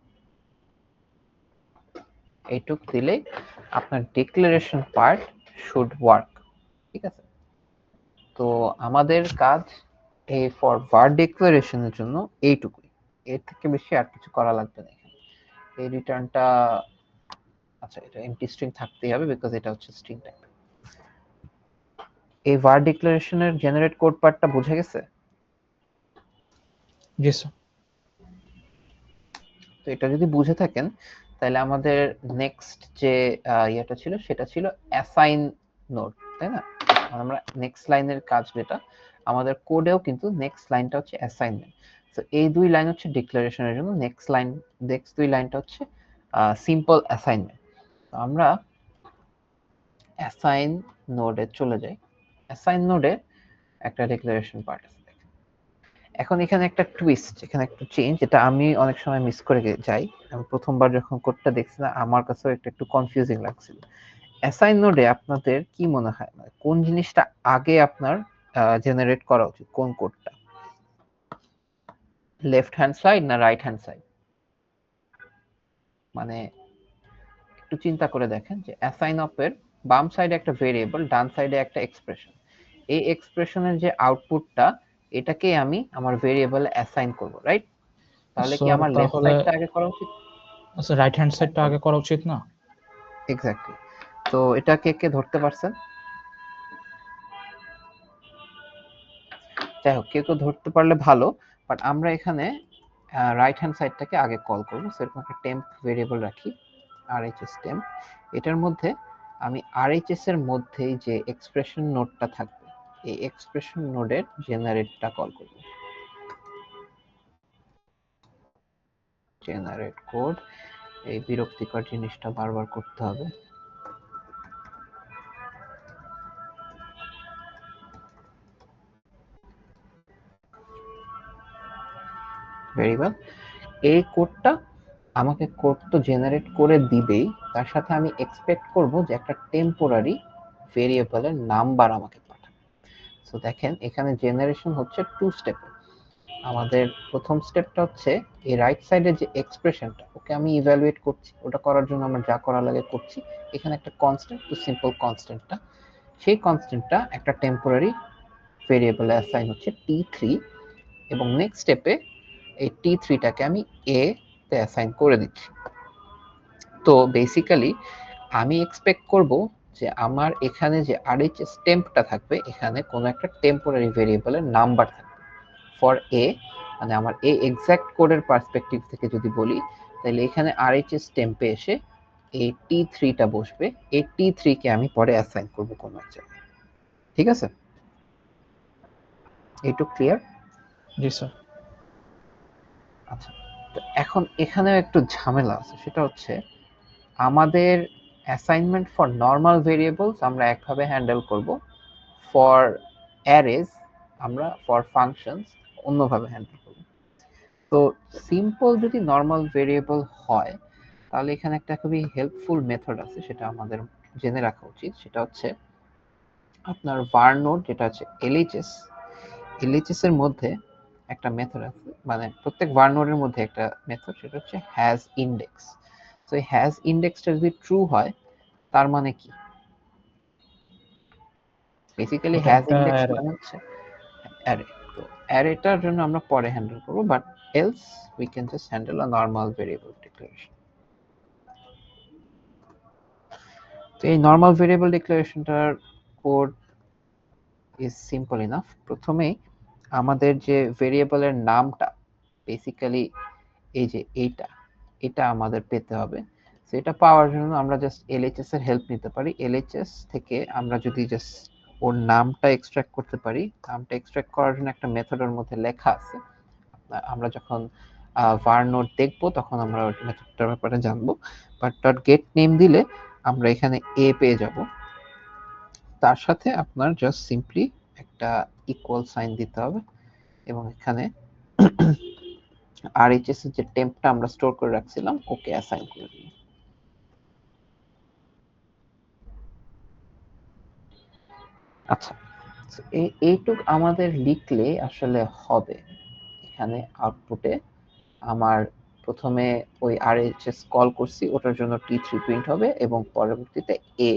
এইটুক দিলেই আপনার ডিক্লারেশন পার্ট শুড ওয়ার্ক। ঠিক আছে? তো আমাদের কাজ এই ফর var ডিক্লারেশনের জন্য এইটুকুই, এর থেকে বেশি আর কিছু করা লাগবে না এখানে। এই রিটার্নটা, আচ্ছা এটা এমটি স্ট্রিং থাকতেই হবে বিকজ এটা হচ্ছে স্ট্রিং টাইপ। এই var ডিক্লারেশনের জেনারেট কোড পার্টটা বুঝে গেছে? জি স্যার। তো এটা যদি বুঝে থাকেন তাহলে আমাদের নেক্সট যে ইয়েটা ছিল সেটা ছিল অ্যাসাইন নোড, তাই না? আমরা নেক্সট লাইনের কাজ যেটা আমাদের কোডেও কিন্তু নেক্সট লাইনটা হচ্ছে অ্যাসাইনমেন্ট। তো এই দুই লাইন হচ্ছে ডিক্লারেশনের জন্য, নেক্সট দুই লাইনটা হচ্ছে সিম্পল অ্যাসাইনমেন্ট। আমরা অ্যাসাইন নোডে চলে যাই। অ্যাসাইন নোডে একটা ডিক্লারেশন পার্ট আছে। এখন এখানে একটা টুইস্ট, এখানে একটা চেঞ্জ, যেটা আমি অনেক সময় মিস করে যাই। আমি প্রথমবার যখন কোডটা দেখছি না, আমার কাছেও একটু কনফিউজিং লাগছিল। অ্যাসাইন নোডে আপনাদের কি মনে হয়, মানে কোন জিনিসটা আগে আপনার জেনারেট করা উচিত, কোন কোডটা? লেফট হ্যান্ড সাইড না রাইট হ্যান্ড সাইড? মানে একটু চিন্তা করে দেখেন যে অ্যাসাইন অফের বাম সাইডে একটা ভেরিয়েবল, ডান সাইডে একটা এক্সপ্রেশন। এই এক্সপ্রেশনের যে আউটপুটটা, এটাকে আমি আমার ভেরিয়েবলে অ্যাসাইন করব, রাইট? তাহলে কি So, আমার লেফট তাহলে সাইডটা আগে করা উচিত? আচ্ছা, রাইট হ্যান্ড সাইডটা আগে করা উচিত না? এক্স্যাক্টলি। তো এটা কে কে ধরতে পারছেন? যাই হোক, কেউ কেউ ধরতে পারলে ভালো, বাট আমরা এখানে রাইট হ্যান্ড সাইডটাকে আগে কল করবো। সেরকম একটা টেম্প ভেরিয়েবল রাখি, RHS টেম্প। এটার মধ্যে আমি RHS এর মধ্যেই যে এক্সপ্রেশন নোডটা থাকবে, এই এক্সপ্রেশন নোডের জেনারেটটা কল করব। জেনারেট কোড, এই বিরক্তিকর জিনিসটা বারবার করতে হবে। Very well. এই কোডটা আমাকে কোড তো জেনারেট করে দিবেই, তার সাথে আমি এক্সপেক্ট করব যে একটা টেম্পোরারি ভেরিয়েবলের নাম্বার আমাকে পাঠাবে। সো দেখেন, এখানে জেনারেশন হচ্ছে 2 স্টেপে। আমাদের প্রথম স্টেপটা হচ্ছে এই রাইট সাইডে যে এক্সপ্রেশনটা, ওকে আমি ইভ্যালুয়েট করছি। ওটা করার জন্য আমার যা করা লাগে করছি। এখানে একটা কনস্ট্যান্ট, টু সিম্পল কনস্ট্যান্টটা, সেই কনস্ট্যান্টটা একটা টেম্পোরারি ভেরিয়েবলে অ্যাসাইন হচ্ছে t3, এবং নেক্সট স্টেপে এই t3টাকে আমি a তে অ্যাসাইন করে দিচ্ছি। তো বেসিক্যালি আমি এক্সপেক্ট করব যে আমার এখানে যে RHS টেম্পটা থাকবে, এখানে কোনো একটা টেম্পোরারি ভেরিয়েবলের নাম্বার থাকবে ফর a, মানে আমার a এক্সাক্ট কোডের পার্সপেক্টিভ থেকে যদি বলি, তাহলে এখানে RHS টেম্পে এসে এই t3টা বসবে। এই t3 কে আমি পরে অ্যাসাইন করব কোনো এক জায়গায়। ঠিক আছে? এইটুকু ক্লিয়ার? জি স্যার। আচ্ছা, তো এখন এখানেও একটু ঝামেলা আছে। সেটা হচ্ছে আমাদের অ্যাসাইনমেন্ট ফর নরমাল ভেরিয়েবলস আমরা একভাবে হ্যান্ডেল করব, ফর অ্যারেজ আমরা ফর ফাংশনস অন্যভাবে হ্যান্ডেল করব। তো সিম্পল যদি নরমাল ভেরিয়েবল হয়, তাহলে এখানে একটা খুবই হেল্পফুল মেথড আছে, সেটা আমাদের জেনে রাখা উচিত। সেটা হচ্ছে আপনার var নোড, যেটা হচ্ছে LHS। LHS এর মধ্যে একটা মেথড আছে, মানে প্রত্যেক var নোডের মধ্যে একটা মেথড, সেটা হচ্ছে হ্যাজ ইন্ডেক্স। তো এই হ্যাজ ইন্ডেক্সটা যদি ট্রু হয়, তার মানে কি? বেসিক্যালি ওটা হ্যাজ একটা ইন্ডেক্স array। মানে হচ্ছে অ্যারে। তো অ্যারেটার জন্য আমরা পরে হ্যান্ডেল করব, but else we can just handle a normal variable declaration. তো এই নরমাল ভেরিয়েবল ডিক্লারেশনটার কোড ইজ সিম্পল ইনাফ। প্রথমেই আমাদের যে ভেরিয়েবলের নামটা, বেসিক্যালি এই যে এইটা, এটা আমাদের পেতে হবে। তো এটা পাওয়ার জন্য আমরা জাস্ট LHS এর হেল্প নিতে পারি। LHS থেকে আমরা যদি জাস্ট ওর নামটা এক্সট্রাক্ট করতে পারি, নামটা এক্সট্রাক্ট করার জন্য একটা মেথডের মধ্যে লেখা আছে। আমরা যখন var নোড দেখব, তখন আমরা ওই মেথডটার ব্যাপারে জানবো। বাট ডট গেট নেম দিলে আমরা এখানে a পেয়ে যাব। তার সাথে আপনার জাস্ট সিম্পলি একটা ইকুয়াল সাইন দিতে হবে, এবং এখানে RHS এর যে টেম্পটা আমরা স্টোর করে রাখছিলাম, ওকে অ্যাসাইন করে দিই। আচ্ছা, এইটুক আমাদের লিখলে আসলে হবে। এখানে আউটপুটে আমার প্রথমে ওই RHS কল করছি, ওটার জন্য t3 প্রিন্ট হবে, এবং পরবর্তীতে a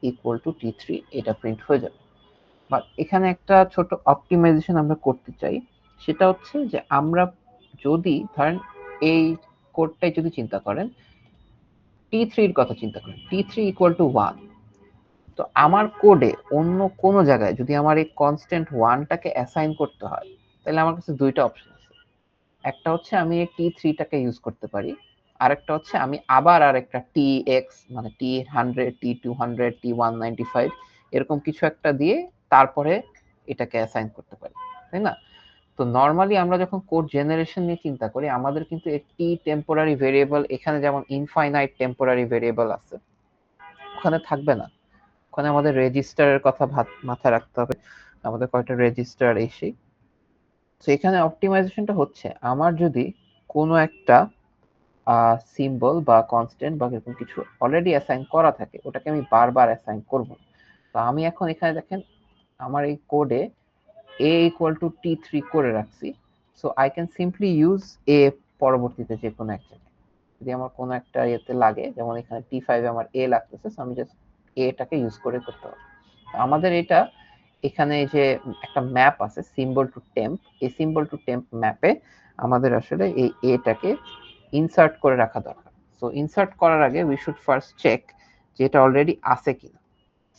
ইকুয়াল টু t3 এটা প্রিন্ট হয়ে যাবে। বাট এখানে একটা ছোট অপটিমাইজেশন আমরা করতে চাই। সেটা হচ্ছে যে আমরা যদি ধরেন এই কোডটাই যদি চিন্তা করেন, t3 এর কথা চিন্তা করেন, t3 ইকুয়াল টু 1। তো আমার কোডে অন্য কোনো জায়গায় যদি আমার এই কনস্ট্যান্ট 1টাকে অ্যাসাইন করতে হয়, তাহলে আমার কাছে দুইটা অপশন আছে। একটা হচ্ছে আমি এই t3টাকে ইউজ করতে পারি, আরেকটা হচ্ছে আমি আবার আরেকটা tx, মানে t100, t200, t195 এরকম কিছু একটা দিয়ে তারপরে এটাকে অ্যাসাইন করতে পারি, তাই না? তো নরমালি আমরা যখন কোড জেনারেশন নিয়ে চিন্তা করি, আমাদের কিন্তু একটি টেম্পোরারি ভেরিয়েবল, এখানে যেমন ইনফাইনাইট টেম্পোরারি ভেরিয়েবল আছে, ওখানে থাকবে না। ওখানে আমাদের রেজিস্টারের কথা মাথায় রাখতে হবে, আমাদের কয়টা রেজিস্টার এই সেই। তো এখানে অপটিমাইজেশনটা হচ্ছে, আমার যদি কোনো একটা সিম্বল বা কনস্ট্যান্ট বা এরকম কিছু অলরেডি অ্যাসাইন করা থাকে, ওটাকে আমি বারবার অ্যাসাইন করব। তো আমি এখন এখানে দেখেন, আমার এই কোডে a ইকুয়াল টু t3 করে রাখছি। So I can simply use a পরবর্তীতে যে কোনো এক জায়গায়। যদি আমার কোনো একটা ইয়েতে লাগে, যেমন এখানে t5 এ আমার a লাগতেছে, সো আমি জাস্ট a টাকে ইউজ করে করতে পারবো। আমাদের এটা এখানে যে একটা ম্যাপ আছে সিম্বল টু টেম্প, এই সিম্বল টু টেম্প ম্যাপে আমাদের আসলে এই এটাকে ইনসার্ট করে রাখা দরকার। সো ইনসার্ট করার আগে উই শুড ফার্স্ট চেক যে এটা অলরেডি আছে কিনা।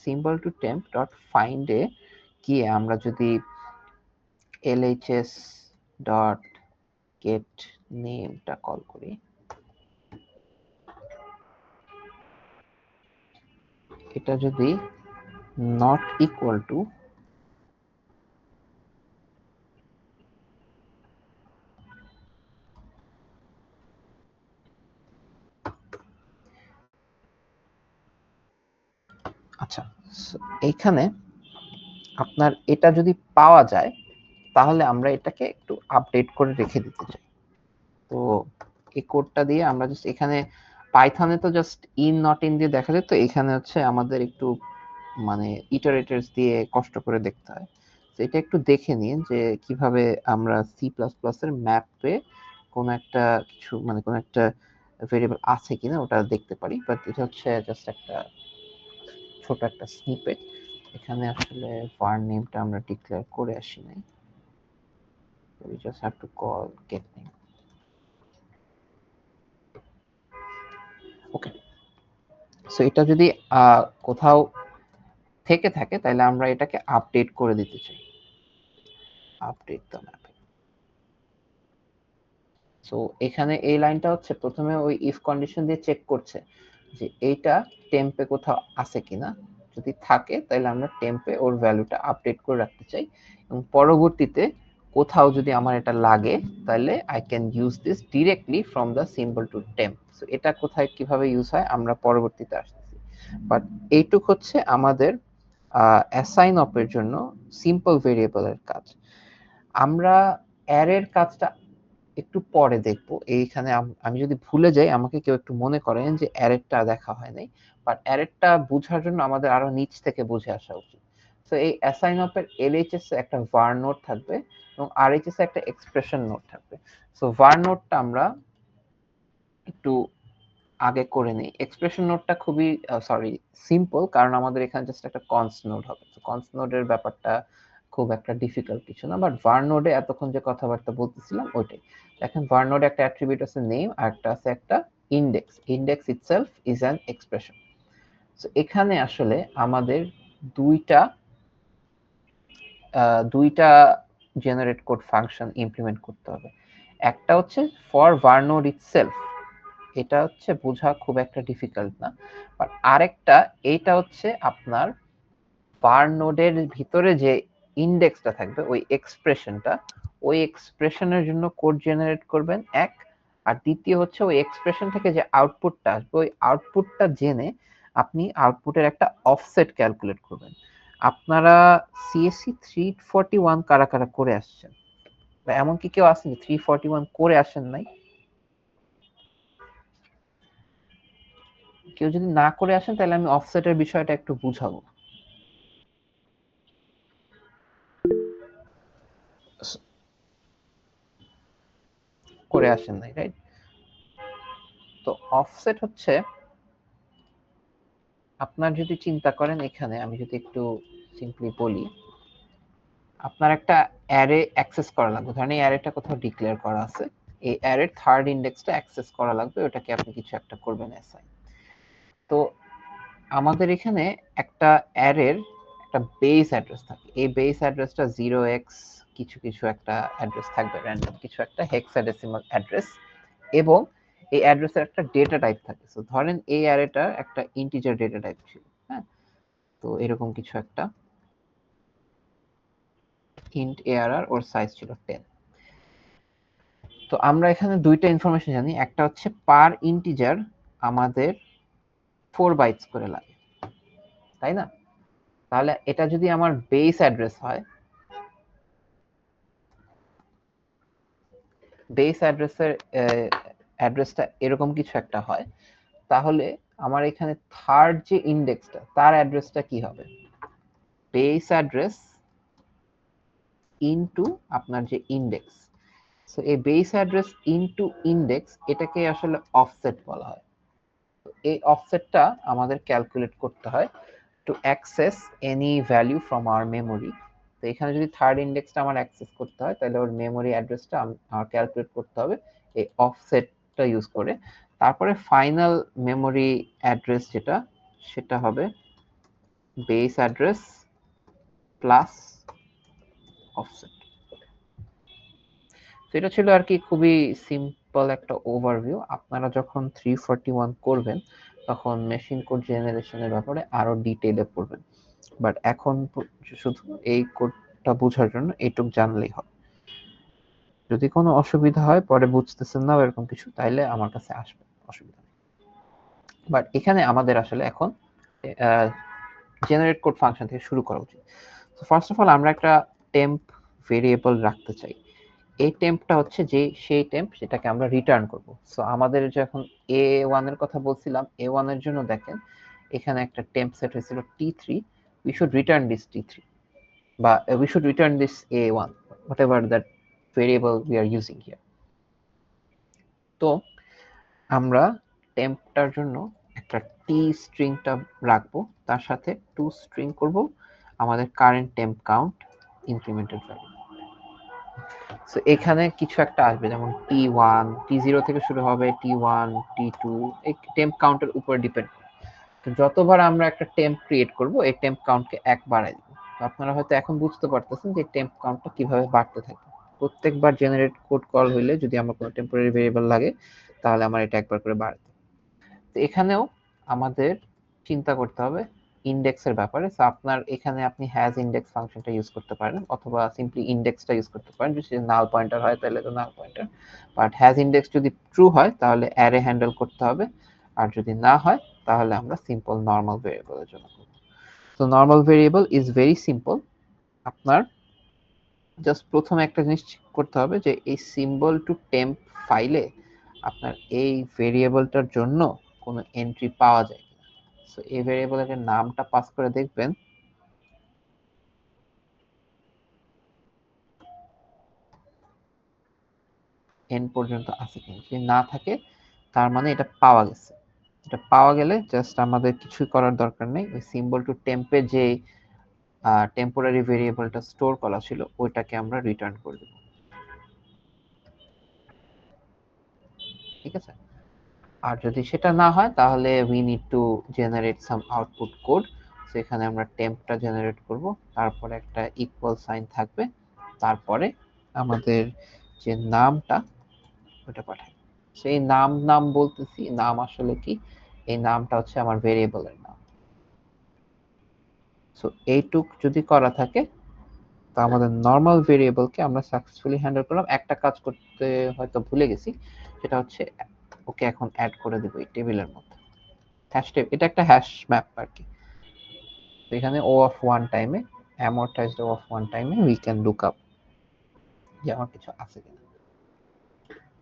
Symbol to temp dot find এ গিয়ে আমরা যদি lhs ডট গেট নেমটা কল করি, এটা যদি নট ইকুয়াল টু আচ্ছা, এইখানে আপনার এটা যদি পাওয়া যায় তাহলে আমরা এটাকে একটু আপডেট করে রেখে দিতে চাই। তো এই কোডটা দিয়ে আমরা জাস্ট এখানে পাইথনে তো জাস্ট ইন নট ইন দিয়ে দেখা যায়, তো এখানে হচ্ছে আমাদের একটু মানে ইটারেটরস দিয়ে কষ্ট করে দেখতে হয়। তো এটা একটু দেখে নিন যে কিভাবে আমরা সি প্লাস প্লাস এর ম্যাপে কোন একটা কিছু মানে কোন একটা ভেরিয়েবল আছে কিনা ওটা দেখতে পারি। বাট এটা হচ্ছে জাস্ট একটা ছোট একটা স্নিপেট। এখানে আসলে var নেমটা আমরা ডিক্লেয়ার করে আসি নাই, we just have to call get name. Okay, so এটা যদি কোথাও থেকে থাকে তাহলে আমরা এটাকে আপডেট করে দিতে চাই, আপডেট দ্য ম্যাপ। সো এখানে এই লাইনটা হচ্ছে প্রথমে ওই ইফ কন্ডিশন দিয়ে চেক করছে যে এইটা টেম্পে কোথাও আছে কিনা, যদি থাকে তাহলে আমরা টেম্পে ওর ভ্যালুটা আপডেট করে রাখতে চাই, এবং পরবর্তীতে কোথাও যদি আমার এটা লাগে তাহলে I can use this directly from the symbol to temp. So এটা কোথায় কিভাবে ইউজ হয় আমরা পরবর্তীতে আসতেছি, বাট এইটুক হচ্ছে আমাদের অ্যাসাইন অপের জন্য সিম্পল ভেরিয়েবলের কাজ। আমরা অ্যারের কাজটা একটু পরে দেখবো। এইখানে আমি যদি ভুলে যাই আমাকে কেউ একটু মনে করেন যে অ্যারেটা দেখা হয় নাই, বাট অ্যারেটা বোঝার জন্য আমাদের আরো নিচ থেকে বুঝে আসা উচিত। তো এই অ্যাসাইন অফ এর এলএইচএস এ একটা var নোড থাকবে এবং আরএইচএস এ একটা এক্সপ্রেশন নোড থাকবে। সো var নোডটা আমরা একটু আগে করে নেই। এক্সপ্রেশন নোডটা খুবই সরি সিম্পল, কারণ আমাদের এখানে জাস্ট একটা কনস্ট নোড হবে। তো কনস্ট নোডের ব্যাপারটা খুব একটা ডিফিকাল্ট কিছু না, বাট var নোডে এতক্ষণ যে কথাবার্তা বলতেছিলাম ওইটাই। এখন var নোডে একটা অ্যাট্রিবিউট আছে নেম আর একটা আছে একটা index. Index itself is an expression. So এখানে আসলে আমাদের দুইটা দুইটা জেনারেট কোড ফাংশন ইমপ্লিমেন্ট করতে হবে। একটা হচ্ছে ফর var node itself, এটা হচ্ছে বোঝা খুব একটা ডিফিকাল্ট না, বাট আরেকটা এইটা হচ্ছে আপনার var node এর ভিতরে যে ইনডেক্সটা থাকবে ওই এক্সপ্রেশনটা, ওই এক্সপ্রেশনের জন্য কোড জেনারেট করবেন এক, আর দ্বিতীয় হচ্ছে ওই এক্সপ্রেশন থেকে যে আউটপুটটা আসবে ওই আউটপুটটা জেনে আপনি আউটপুটের একটা অফসেট ক্যালকুলেট করবেন। আপনারা সিএসসি 341 কারা কারা করে আসছেন, বা এমন কি কেউ আছেন 341 করে আসেন নাই? কেউ যদি না করে আসেন তাহলে আমি অফসেটের বিষয়টা একটু বুঝাবো। করে আসেন নাই, রাইট? তো অফসেট হচ্ছে আপনার যদি চিন্তা করেন, এখানে আমি যদি একটু সিম্পলি বলি, আপনার একটা অ্যারে অ্যাক্সেস করা লাগবে। ধরেন এই অ্যারেটা কোথাও ডিক্লেয়ার করা আছে, এই অ্যারের থার্ড ইন্ডেক্সটা অ্যাক্সেস করা লাগবে, ওটাকে আপনি কিছু একটা করবেন অ্যাসাইন। তো আমাদের এখানে একটা অ্যারের একটা বেস অ্যাড্রেস থাকে, এই বেস অ্যাড্রেসটা 0x কিছু কিছু একটা অ্যাড্রেস থাকবে, র্যান্ডম কিছু একটা হেক্সাডেসিমাল অ্যাড্রেস, এবং এই অ্যাড্রেসের একটা ডেটা টাইপ থাকে। সো ধরেন এই অ্যারেটা একটা ইন্টিজার ডেটা টাইপ ছিল, হ্যাঁ, তো এরকম কিছু একটা int arr ওর সাইজ ছিল 10। তো আমরা এখানে দুইটা ইনফরমেশন জানি, একটা হচ্ছে পার ইন্টিজার আমাদের 4 বাইটস করে লাগে, তাই না? তাহলে এটা যদি আমার বেস অ্যাড্রেস হয়, বেস অ্যাড্রেসের অ্যাড্রেসটা এরকম কিছু একটা হয়, তাহলে আমার এখানে থার্ড যে ইন্ডেক্সটা তার অ্যাড্রেসটা কি হবে? বেস অ্যাড্রেস ইনটু আপনার যে ইন্ডেক্স। সো এই বেস অ্যাড্রেস ইনটু ইন্ডেক্স এটাকে আসলে অফসেট বলা হয়। তো এই অফসেটটা আমাদের ক্যালকুলেট করতে হয় to access any value from our memory. তো এখানে যদি থার্ড ইন্ডেক্সটা আমার অ্যাক্সেস করতে হয় তাহলে ওর মেমোরি অ্যাড্রেসটা আমার ক্যালকুলেট করতে হবে এই অফসেটটা ইউজ করে। তারপরে ফাইনাল মেমোরি অ্যাড্রেস যেটা সেটা হবে বেস অ্যাড্রেস প্লাস অফসেট। তো এটা ছিল আর কি খুবই সিম্পল একটা ওভারভিউ। আপনারা যখন 341 করবেন তখন মেশিন কোড জেনারেশনের ব্যাপারে আরো ডিটেইলে পড়বেন, বাট এখন শুধু এই কোডটা বোঝার জন্য এইটুক জানলেই হবে। যদি কোনো অসুবিধা হয়, পরে বুঝতেছেন না এরকম কিছু, তাইলে আমার কাছে আসবেন, অসুবিধা নেই। বাট এখানে আমাদের আসলে এখন জেনারেট কোড ফাংশন থেকে শুরু করা উচিত। তো ফার্স্ট অফ অল আমরা একটা টেম্প ভেরিয়েবল রাখতে চাই। এই টেম্পটা হচ্ছে যে সেই টেম্প যেটাকে আমরা রিটার্ন করব। সো আমাদের যখন A1 এর কথা বলছিলাম, A1 এর জন্য দেখেন এখানে একটা টেম্প সেট হয়েছিল T3, we should return this T3 বা we should return this A1, whatever that variable we are using here. তো আমরা টেম্পটার জন্য একটা টি স্ট্রিংটা রাখবো, তার সাথে টু স্ট্রিং করব আমাদের current temp count incremented value. So এখানে কিছু একটা আসবে, যেমন T1, T0 থেকে শুরু হবে, T1, T2, এই টেম্প কাউন্টের উপর ডিপেন্ড। তো যতবার আমরা একটা টেম্প ক্রিয়েট করব এই টেম্প কাউন্টকে এক বাড়াই দিব। আপনারা হয়তো এখন বুঝতে পারতেছেন যে টেম্প কাউন্টটা কিভাবে বাড়তে থাকে। প্রত্যেকবার জেনারেট কোড কল হইলে যদি আমার কোনো টেম্পোরারি ভেরিয়েবল লাগে তাহলে আমার এটা একবার করে বাড়াতে। তো এখানেও আমাদের চিন্তা করতে হবে ইন্ডেক্সের ব্যাপারে। সো আপনার এখানে আপনি হ্যাজ ইন্ডেক্স ফাংশনটা ইউজ করতে পারেন, অথবা সিম্পলি ইন্ডেক্সটা ইউজ করতে পারেন। যদি নাল পয়েন্টার হয় তাহলে তো নাল পয়েন্টার, বাট হ্যাজ ইন্ডেক্স যদি ট্রু হয় তাহলে অ্যারে হ্যান্ডেল করতে হবে, আর যদি না হয় তাহলে আমরা সিম্পল নর্মাল ভেরিয়েবলের জন্য করব। তো normal variable is very simple. আপনার জাস্ট প্রথমে একটা জিনিস করতে হবে যে এই সিম্বল টু টেম্প ফাইলে আপনার এই ভেরিয়েবলটার জন্য কোনো এন্ট্রি পাওয়া যায় কিনা। সো এই ভেরিয়েবলের নামটা পাস করে দেখবেন এন পর্যন্ত আছে কিনা। যদি না থাকে তার মানে এটা পাওয়া গেছে। এটা পাওয়া গেলে জাস্ট আমাদের কিছু করার দরকার নেই, ওই সিম্বল টু টেম্পে যে টেম্পোরারি ভেরিয়েবলটা স্টোর করা ছিল ওইটাকে আমরা রিটার্ন করে দেব। ঠিক আছে। আর যদি সেটা না হয় তাহলে we need to generate some output code. So এখানে আমরা টেম্পটা জেনারেট করব, তারপরে একটা ইকুয়াল সাইন থাকবে, তারপরে আমাদের যে নামটা ওটা পাঠাই। সেই নাম নাম বলতেছি, নাম আসলে কি, এই নামটা হচ্ছে আমার ভেরিয়েবলের নাম। সো এইটুক যদি করা থাকে তো আমাদের নর্মাল ভেরিয়েবলকে আমরা সাকসেসফুলি হ্যান্ডেল করলাম। একটা কাজ করতে হয়তো ভুলে গেছি, সেটা হচ্ছে ওকে এখন অ্যাড করে দেব এই টেবিলের মধ্যে। হ্যাশ টেবিল, এটা একটা হ্যাশ ম্যাপ আর কি। তো এখানে ও অফ ওয়ান টাইমে, অ্যামortized ও অফ ওয়ান টাইমে উই ক্যান লুক আপ যে আমার কিছু আছে কিনা।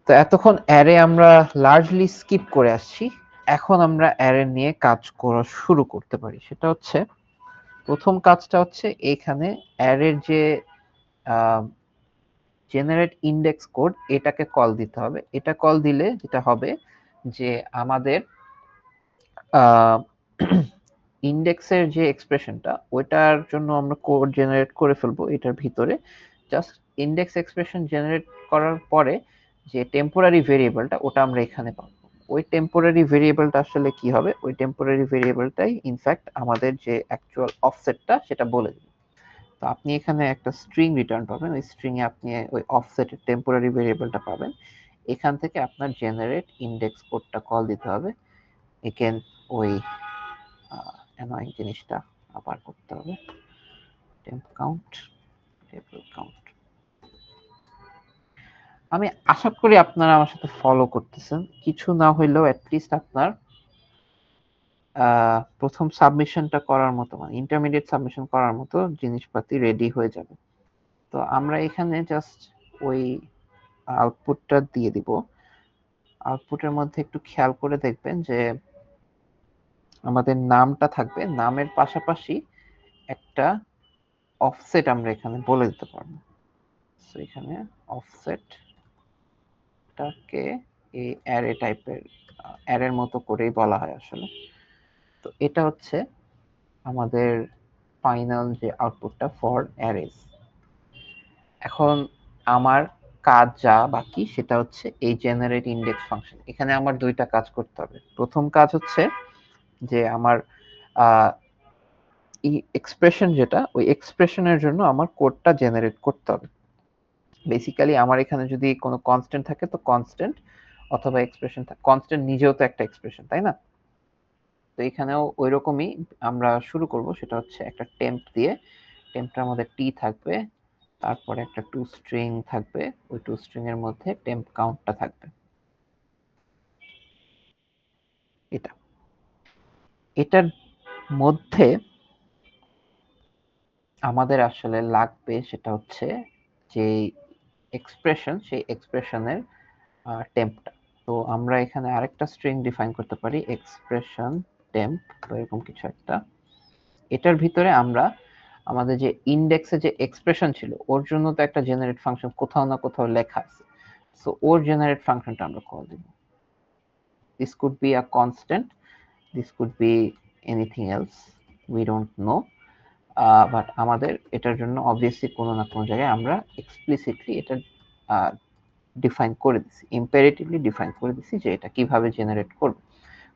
তো এতক্ষণ অ্যারে আমরা লার্জলি স্কিপ করে আসছি, এখন আমরা অ্যারে নিয়ে কাজ করা শুরু করতে পারি। সেটা হচ্ছে প্রথম কাজটা হচ্ছে এখানে অ্যারের যে জেনারেট ইন্ডেক্স কোড এটাকে কল দিতে হবে। এটা কল দিলে যেটা হবে যে আমাদের ইন্ডেক্সের যে এক্সপ্রেশনটা ওইটার জন্য আমরা কোড জেনারেট করে ফেলবো এটার ভিতরে। জাস্ট ইন্ডেক্স এক্সপ্রেশন জেনারেট করার পরে যে টেম্পোরারি ভেরিয়েবলটা ওটা আমরা এখানে পাবো। ওই টেম্পোরারি ভেরিয়েবলটা আসলে কি হবে, ওই টেম্পোরারি ভেরিয়েবলটাই ইনফ্যাক্ট আমাদের যে অ্যাকচুয়াল অফসেটটা সেটা বলে দেবে। তো আপনি এখানে একটা স্ট্রিং রিটার্ন পাবেন, ওই স্ট্রিং এ আপনি ওই অফসেটের টেম্পোরারি ভেরিয়েবলটা পাবেন। এখান থেকে আপনার জেনারেট ইন্ডেক্স কোডটা কল দিতে হবে। এগেন ওই অ্যানোয়িং জিনিসটা আবার করতে হবে, টেম্প কাউন্ট, টেবল কাউন্ট। আমি আশা করি আপনারা আমার সাথে ফলো করতেছেন, কিছু না হইলেও অ্যাটলিস্ট আপনার প্রথম সাবমিশনটা করার মতো, মানে ইন্টারমিডিয়েট সাবমিশন করার মতো জিনিসপাতি রেডি হয়ে যাবে। তো আমরা এখানে জাস্ট ওই আউটপুটটা দিয়ে দিব। আউটপুটের মধ্যে একটু খেয়াল করে দেখবেন যে আমাদের নামটা থাকবে, নামের পাশাপাশি একটা অফসেট আমরা এখানে বলে দিতে পারবো। সো এখানে অফসেটটাকে এই অ্যারে টাইপের অ্যারের মতো করেই বলা হয় আসলে। তো এটা হচ্ছে আমাদের ফাইনাল যে আউটপুটটা ফর অ্যারেস। এখন আমার কাজ যা বাকি সেটা হচ্ছে এই জেনারেট ইন্ডেক্স ফাংশন। এখানে আমার দুইটা কাজ করতে হবে। প্রথম কাজ হচ্ছে যে আমার এক্সপ্রেশন যেটা, ওই এক্সপ্রেশনের জন্য আমার কোডটা জেনারেট করতে হবে। বেসিক্যালি আমার এখানে যদি কোনো কনস্ট্যান্ট থাকে তো কনস্ট্যান্ট, অথবা এক্সপ্রেশন থাকে। কনস্ট্যান্ট নিজেও তো একটা এক্সপ্রেশন, তাই না? তো এখানেও ওই রকমই আমরা শুরু করব। সেটা হচ্ছে একটা টেম্প দিয়ে। টেম্পটার মধ্যে টি থাকবে, তারপরে একটা টু স্ট্রিং থাকবে, ওই টু স্ট্রিং এর মধ্যে টেম্প কাউন্টটা থাকবে। এটার মধ্যে আমাদের আসলে লাগবে সেটা হচ্ছে যে এক্সপ্রেশন, সেই এক্সপ্রেশনের টেম্পটা। তো আমরা এখানে আরেকটা স্ট্রিং ডিফাইন করতে পারি, এক্সপ্রেশন টেম্প বা এরকম কিছু একটা। এটার ভিতরে আমরা আমাদের যে ইন্ডেক্সে যে এক্সপ্রেশন ছিল ওর জন্য তো একটা জেনারেট ফাংশন কোথাও না কোথাও লেখা আছে। সো ওর জেনারেট ফাংশনটা আমরা কল দিব। This could be a constant, this could be anything else, we don't know. But আমাদের এটার জন্য অবভিয়াসলি কোনো না কোনো জায়গায় আমরা এক্সপ্লিসিটলি এটা ডিফাইন করে দিছি, ইম্পারেটিভলি ডিফাইন করে দিছি যে এটা কিভাবে জেনারেট করবে।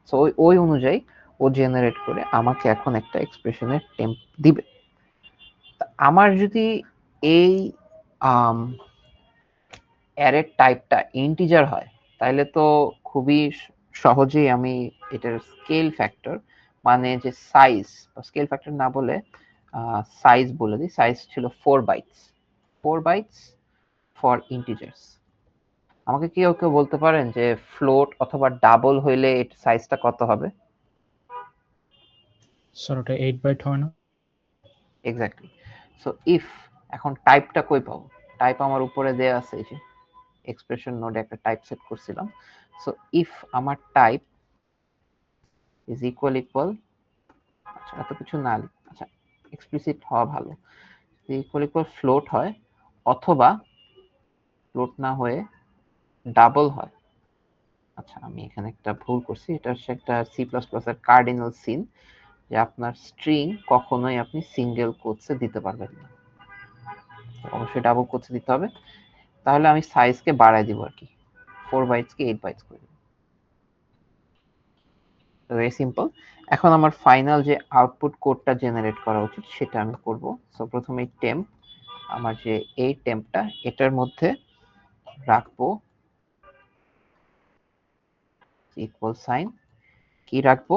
সো ওই অনুযায়ী ও জেনারেট করে আমাকে এখন একটা এক্সপ্রেশনের টেম্প দিবে। আমার যদি এই অ্যারের টাইপটা ইন্টিজার হয় তাহলে তো খুবই সহজেই আমি এটার স্কেল ফ্যাক্টর, মানে যে সাইজ, স্কেল ফ্যাক্টর না বলে সাইজ বলে দিই। সাইজ ছিল 4 বাইটস, 4 বাইটস ফর ইন্টিজার্স। আমাকে কেউ কেউ বলতে পারেন যে ফ্লোট অথবা ডাবল হইলে এর সাইজটা কত হবে? স্যার ওটা 8 বাইট হয় না? এক্স্যাক্টলি। সো ইফ, এখন টাইপটা কই পাবো? টাইপ আমার উপরে দেয়া আছে, এই যে এক্সপ্রেশন নোডে একটা টাইপ সেট করছিলাম। সো ইফ আমার টাইপ ইজ ইকুয়াল, আচ্ছা এত কিছু না, আচ্ছা এক্সপ্লিসিট হওয়া ভালো, ইকুয়াল ফ্লোট হয়, অথবা ফ্লোট না হয়ে ডাবল হয়। আচ্ছা আমি এখানে একটা ভুল করছি, এটা হচ্ছে একটা সি প্লাস প্লাস এর কার্ডিনাল সিন, যে আপনার স্ট্রিং কখনোই আপনি সিঙ্গেল কোটসে দিতে পারবেন না, অবশ্যই ডাবল কোটসে দিতে হবে। তাহলে আমি সাইজকে বাড়ায় দিব আর কি, 4 বাইটসকে 8 বাইটস করে দিব। Very simple. এখন আমার ফাইনাল যে আউটপুট কোডটা জেনারেট করা উচিত সেটা আমি করব। সো প্রথমে টেম্প, আমার যে এই টেম্পটা এটার মধ্যে রাখবো ইকুয়াল সাইন। কি রাখবো?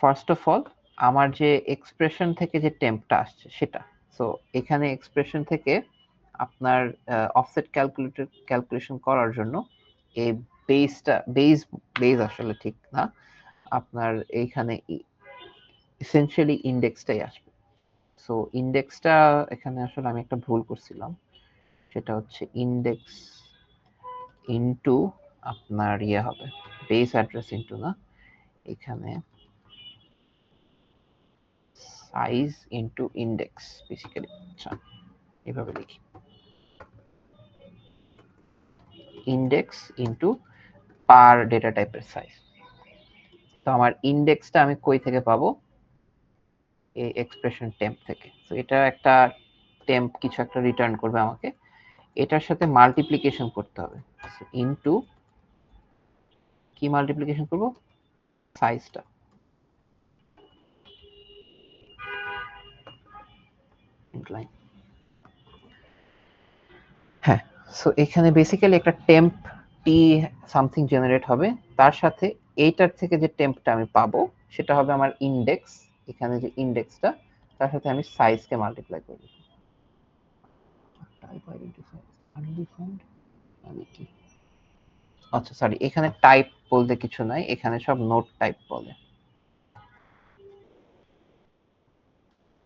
ফার্স্ট অফ অল আমার যে এক্সপ্রেশন থেকে যে টেম্পটা আসছে সেটা। সো এখানে এক্সপ্রেশন থেকে আপনার অফসেট ক্যালকুলেশন করার জন্য এই বেস আসলে ঠিক না, আপনার এইখানে এসেনশিয়ালি ইন্ডেক্সটাই আসবে। সো ইন্ডেক্সটা এখানে আসলে আমি একটা ভুল করছিলাম, সেটা হচ্ছে ইন্ডেক্স ইনটু আপনার ইয়ে হবে, বেস অ্যাড্রেস ইনটু না, এখানে সাইজ ইনটু ইন্ডেক্স বেসিক্যালি। আচ্ছা এভাবে লিখি, ইন্ডেক্স ইনটু পার ডেটা টাইপের সাইজ। তো আমার ইন্ডেক্সটা আমি কই থেকে পাবো? এই এক্সপ্রেশন টেম্প থেকে। তো এটা একটা টেম্প কিছু একটা রিটার্ন করবে আমাকে, এটার সাথে মাল্টিপ্লিকেশন করতে হবে। ইনটু কি মাল্টিপ্লিকেশন করব? সাইজটা। হ্যাঁ, সো এখানে বেসিক্যালি একটা টেম্প টি সামথিং জেনারেট হবে, তার সাথে এইটার থেকে যে টেম্পটা আমি পাবো সেটা হবে আমার ইন্ডেক্স। এখানে যে ইন্ডেক্সটা তার সাথে আমি সাইজকে মাল্টিপ্লাই করব। আচ্ছা সরি, এখানে টাইপ বলতে কিছু নাই, এখানে সব নোট টাইপ বলে।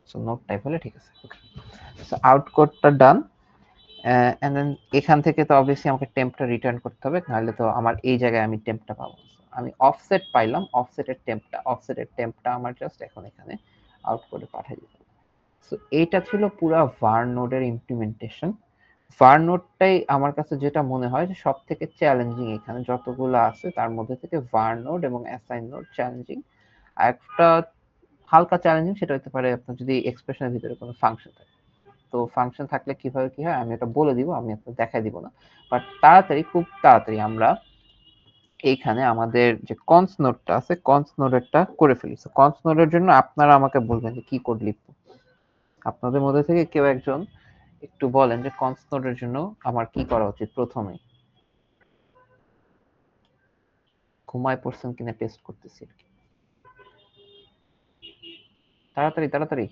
সো নোট টাইপ হলে ঠিক আছে। সো আউটপুটটা ডান। এন্ড দেন এখান থেকে তো অবভিয়াসলি আমাকে টেম্পটা রিটার্ন করতে হবে, নাহলে তো আমার এই জায়গায় আমি টেম্পটা পাবো। আমি অফসেট পাইলাম, অফসেটের টেম্পটা আমার জাস্ট এখন এখানে আউটপুটে পাঠিয়ে দিতে হবে। সো এইটা ছিল পুরো var নোডের ইমপ্লিমেন্টেশন। var নোডটাই আমার কাছে যেটা মনে হয় যে সব থেকে চ্যালেঞ্জিং, এখানে যতগুলো আছে তার মধ্যে থেকে var নোড এবং অ্যাসাইন নোড চ্যালেঞ্জিং। একটা হালকা চ্যালেঞ্জিং সেটা হতে পারে আপনার যদি এক্সপ্রেশনের ভিতরে কোনো ফাংশন থাকে। তো ফাংশন থাকলে কিভাবে কি হয় আমি এটা বলে দিব, আমি আপনাকে দেখাই দিব না। বাট তাড়াতাড়ি, খুব তাড়াতাড়ি আমরা এইখানে আমাদের যে কনস নোডটা আছে, কনস নোডেরটা করে ফেলি। সো কনস নোডের জন্য আপনারা আমাকে বলবেন যে কি কোড লিখবো। আপনাদের মধ্যে থেকে কেউ একজন একটু বলেন যে কনস নোডের জন্য আমার কি করা উচিত প্রথমে। ঘুমায় পড়ছেন কিনা টেস্ট করতেছি আর কি। তাড়াতাড়ি তাড়াতাড়ি।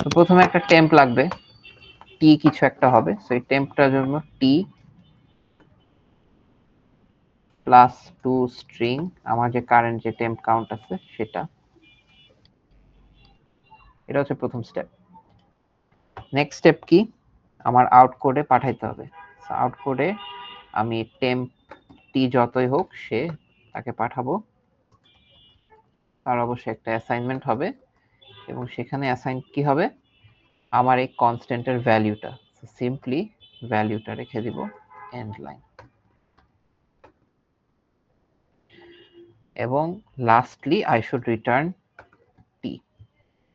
তো প্রথমে একটা টেম্প লাগবে, টি কিছু একটা হবে। সো এই টেম্পটার জন্য টি প্লাস 2 স্ট্রিং, আমার যে কারেন্ট যে টেম্প কাউন্ট আছে সেটা। এটা হচ্ছে প্রথম স্টেপ। নেক্সট স্টেপ কি, আমার আউট কোডে পাঠাইতে হবে। আউট কোডে আমি টেম্প টি যতই হোক সে তাকে পাঠাবো, তার অবশ্যই একটা অ্যাসাইনমেন্ট হবে এবং সেখানে অ্যাসাইন কি হবে, আমার এই কনস্ট্যান্টের ভ্যালুটা। সিম্পলি ভ্যালুটা রেখে দিব এন্ড লাইন। এবং লাস্টলি আই শুড রিটার্ন টি,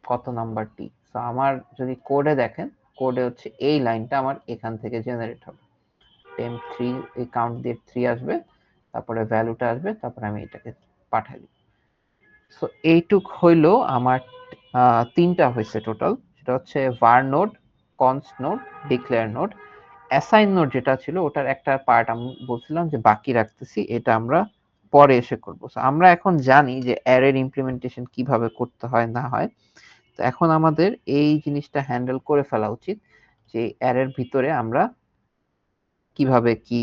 কত নাম্বার টি। সো আমার যদি কোডে দেখেন, কোডে হচ্ছে এই লাইনটা আমার এখান থেকে জেনারেট হবে। টেম্প 3 এই কাউন্ট দিয়ে 3 আসবে, তারপরে ভ্যালুটা আসবে, তারপরে আমি এটাকে পাঠাই দিব। সো এইটুক হইলো আমার তিনটা হয়েছে টোটাল। সেটা হচ্ছে var node, const node, declare node. Assign node যেটা ছিল ওটার একটা পার্ট আমি বলছিলাম যে বাকি রাখতেছি, এটা আমরা পরে এসে করব। সো আমরা এখন জানি যে অ্যারের ইমপ্লিমেন্টেশন কিভাবে করতে হয় না হয়। তো এখন আমাদের এই জিনিসটা হ্যান্ডেল করে ফেলা উচিত যে অ্যারের ভিতরে আমরা কিভাবে কি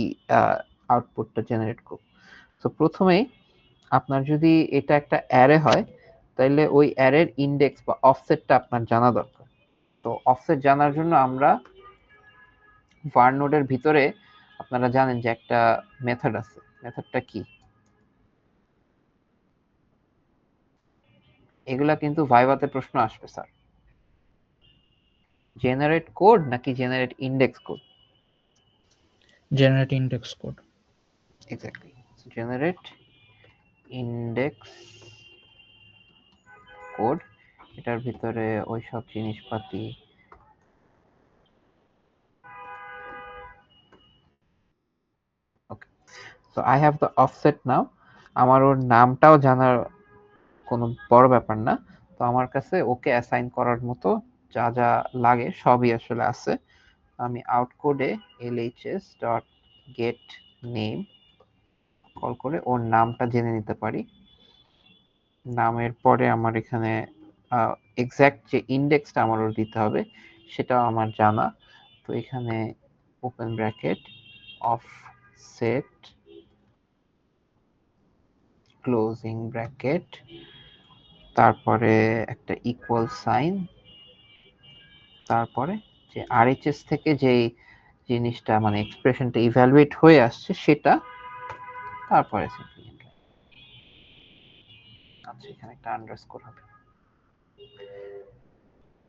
আউটপুটটা জেনারেট করব। তো প্রথমেই আপনার যদি এটা একটা অ্যারে হয় তাহলে ওই অ্যারের ইন্ডেক্স বা অফসেটটা আপনার জানা দরকার। তো অফসেট জানার জন্য আমরা var নোডের ভিতরে আপনারা জানেন যে একটা মেথড আছে। মেথডটা কি, এগুলা কিন্তু ভাইভাতে প্রশ্ন আসবে স্যার। জেনারেট কোড নাকি generate index code? Generate index code. Exactly, generate index code. এটার ভিতরে ওই সব জিনিসপাতি okay. So I have the offset now. আমার ওর নামটাও জানার কোনো বড় ব্যাপার না। তো আমার কাছে ওকে অ্যাসাইন করার মতো যা যা লাগে সবই আসলে আছে। আমি আউট কোডে lhs dot gate name call করে ওর নামটা জেনে নিতে পারি। নামের পরে আমার এখানে এক্সাক্ট যে ইন্ডেক্সটা আমার ওর দিতে হবে সেটাও আমার জানা। তো এখানে open bracket offset closing bracket, তারপরে একটা ইকুয়াল সাইন, তারপরে যে আরএইচএস থেকে যেই জিনিসটা মানে এক্সপ্রেশনটা ইভ্যালুয়েট হয়ে আসছে সেটা, তারপরে আচ্ছা এখানে একটা আন্ডারস্কোর হবে।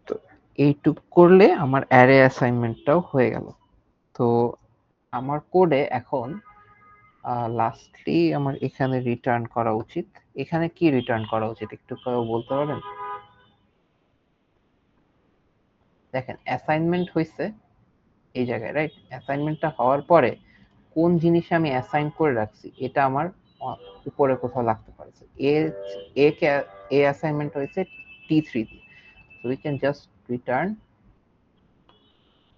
তো এইটুক করলে আমার অ্যারে অ্যাসাইনমেন্টটাও হয়ে গেল। তো আমার কোডে এখন লাস্টলি আমার এখানে রিটার্ন করা উচিত। এখানে কি রিটার্ন করা উচিত একটু কেউ বলতে পারেন? দেখেন অ্যাসাইনমেন্ট হয়েছে এই জায়গায়, রাইট? অ্যাসাইনমেন্টটা হওয়ার পরে কোন জিনিসে আমি অ্যাসাইন করে রাখছি এটা আমার উপরে কোথাও লাগতে পারে। এ অ্যাসাইনমেন্ট হয়েছে T3 দিয়ে, so we can just return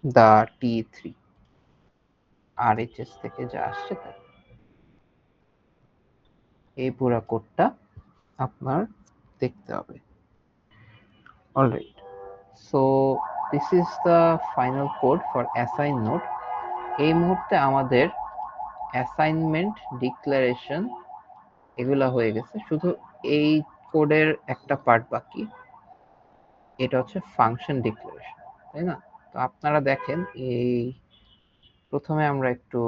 the T3 RHS থেকে যা আসছে তাই। এই পুরো কোডটা আপনার দেখতে হবে। Alright, so this is the final code for assign node. এই মুহূর্তে আমাদের অ্যাসাইনমেন্ট, ডিক্লারেশন এগুলা হয়ে গেছে, শুধু এই কোডের একটা পার্ট বাকি, এটা হচ্ছে ফাংশন ডিক্লারেশন, তাই না? তো আপনারা দেখেন এই প্রথমে আমরা একটু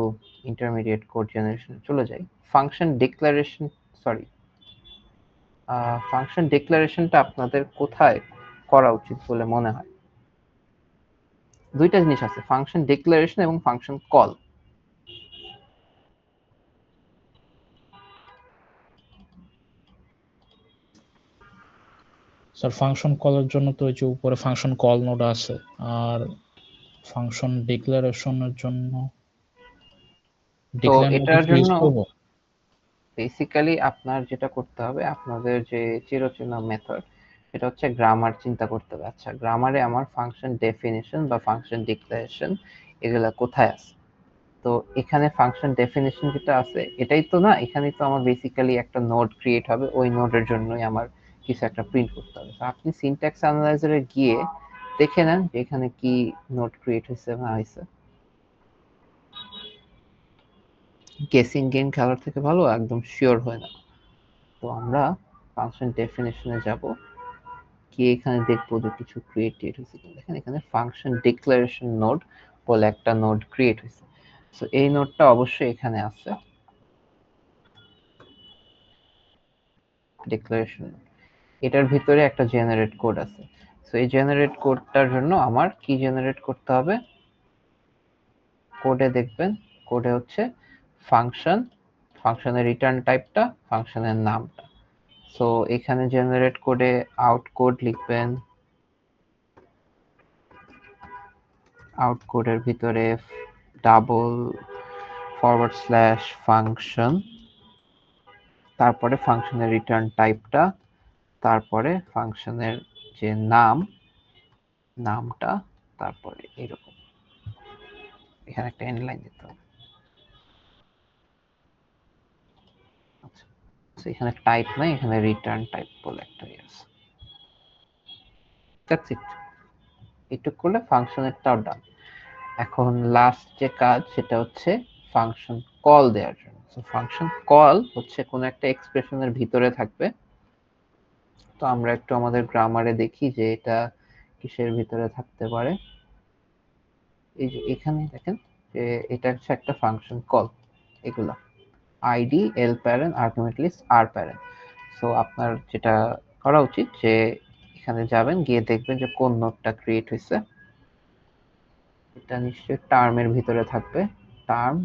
ইন্টারমিডিয়েট কোড জেনারেশনে চলে যাই। ফাংশন ডিক্লারেশন, সরি, ফাংশন ডিক্লারেশনটা আপনাদের কোথায় করা উচিত বলে মনে হয়? দুইটা জিনিস আছে, ফাংশন ডিক্লারেশন এবং ফাংশন কল। স্যার ফাংশন কলের জন্য তো ওই যে উপরে ফাংশন কল নোড আছে, আর ফাংশন ডিক্লারেশনের জন্য তো ডিক্লেয়ার নোড এটার ইউজ জন্য করব। বেসিক্যালি আপনার যেটা করতে হবে, আপনাদের যে চিরচেনা মেথড, এটা হচ্ছে গ্রামার চিন্তা করতে হবে। আচ্ছা, গ্রামারে আমার ফাংশন ডেফিনিশন বা ফাংশন ডিক্লারেশন এগুলা কোথায় আছে? তো এখানে ফাংশন ডেফিনিশন যেটা আছে, এটাই তো না, এখানেই তো আমার বেসিক্যালি একটা নোড ক্রিয়েট হবে, ওই নোডের জন্যই আমার কিছু একটা প্রিন্ট করতে হবে। তো আপনি সিনট্যাক্স অ্যানালাইজারে গিয়ে দেখে নেন যে এখানে কি নোড ক্রিয়েট হয়েছে না হয়েছে। গেসিং গেম খেলার থেকে ভালো একদম শিওর হয় না। তো আমরা ফাংশন ডেফিনিশনে যাব, গিয়ে এখানে দেখবো যে কিছু ক্রিয়েটেড হয়েছে কিনা। দেখেন এখানে ফাংশন ডিক্লারেশন নোড বলে একটা নোড ক্রিয়েট হয়েছে। সো এই নোডটা অবশ্যই এখানে আছে, ডিক্লারেশন। এটার ভিতরে একটা জেনারেট কোড আছে। সো এই জেনারেট কোডটার জন্য আমার কি জেনারেট করতে হবে? কোডে দেখবেন, কোডে হচ্ছে ফাংশন, ফাংশনের রিটার্ন টাইপটা, ফাংশনের নামটা। সো এখানে জেনারেট কোডে আউট কোড লিখবেন, আউট কোডের ভিতরে ডাবল ফরওয়ার্ড স্ল্যাশ ফাংশন, তারপরে ফাংশনের রিটার্ন টাইপটা, তারপরে ফাংশনের যে নামটা, তারপরে এরকম এখানে একটা এন্ড লাইন দিতে হবে। আচ্ছা, তো এখানে টাইপ নাই, এখানে রিটার্ন টাইপ বলে একটা আছে। That's it. এটুক করলে ফাংশনেরটাও ডান। এখন লাস্ট যে কাজ সেটা হচ্ছে ফাংশন কল দেওয়ার জন্য। সো ফাংশন কল হচ্ছে কোনো একটা এক্সপ্রেশনের ভিতরে থাকবে। তো আমরা একটু আমাদের গ্রামারে দেখি যে এটা কিসের ভিতরে থাকতে পারে। এই যে এখানে দেখেন যে এটা হচ্ছে একটা ফাংশন কল, এগুলা আইডি, এল প্যারেন্ট, আর্গুমেন্ট লিস্ট, আর প্যারেন্ট। সো আপনার যেটা করা উচিত যে এখানে যাবেন, গিয়ে দেখবেন যে কোন নোডটা ক্রিয়েট হয়েছে। এটা নিশ্চয়ই টার্মের ভিতরে থাকবে, টার্ম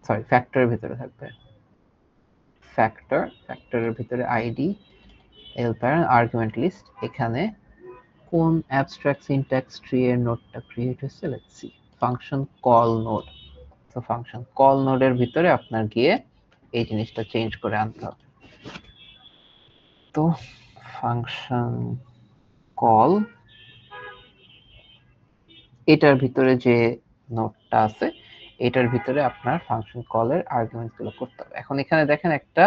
সরি ফ্যাক্টরের ভিতরে থাকবে, ফ্যাক্টরের ভিতরে আইডি, এল প্যারেন্ট, আর্গুমেন্ট লিস্ট। এখানে কোন অ্যাবস্ট্রাক্ট সিনট্যাক্স ট্রি এর নোডটা ক্রিয়েট হয়েছে? Let's see, function call node. তো ফাংশন কল নোডের ভিতরে আপনার গিয়ে এই জিনিসটা চেঞ্জ করে আনতে হবে। তো ফাংশন কল, এটার ভিতরে যে নোডটা আছে এটার ভিতরে আপনার ফাংশন কলের আর্গুমেন্ট গুলো করতে হবে। এখন এখানে দেখেন একটা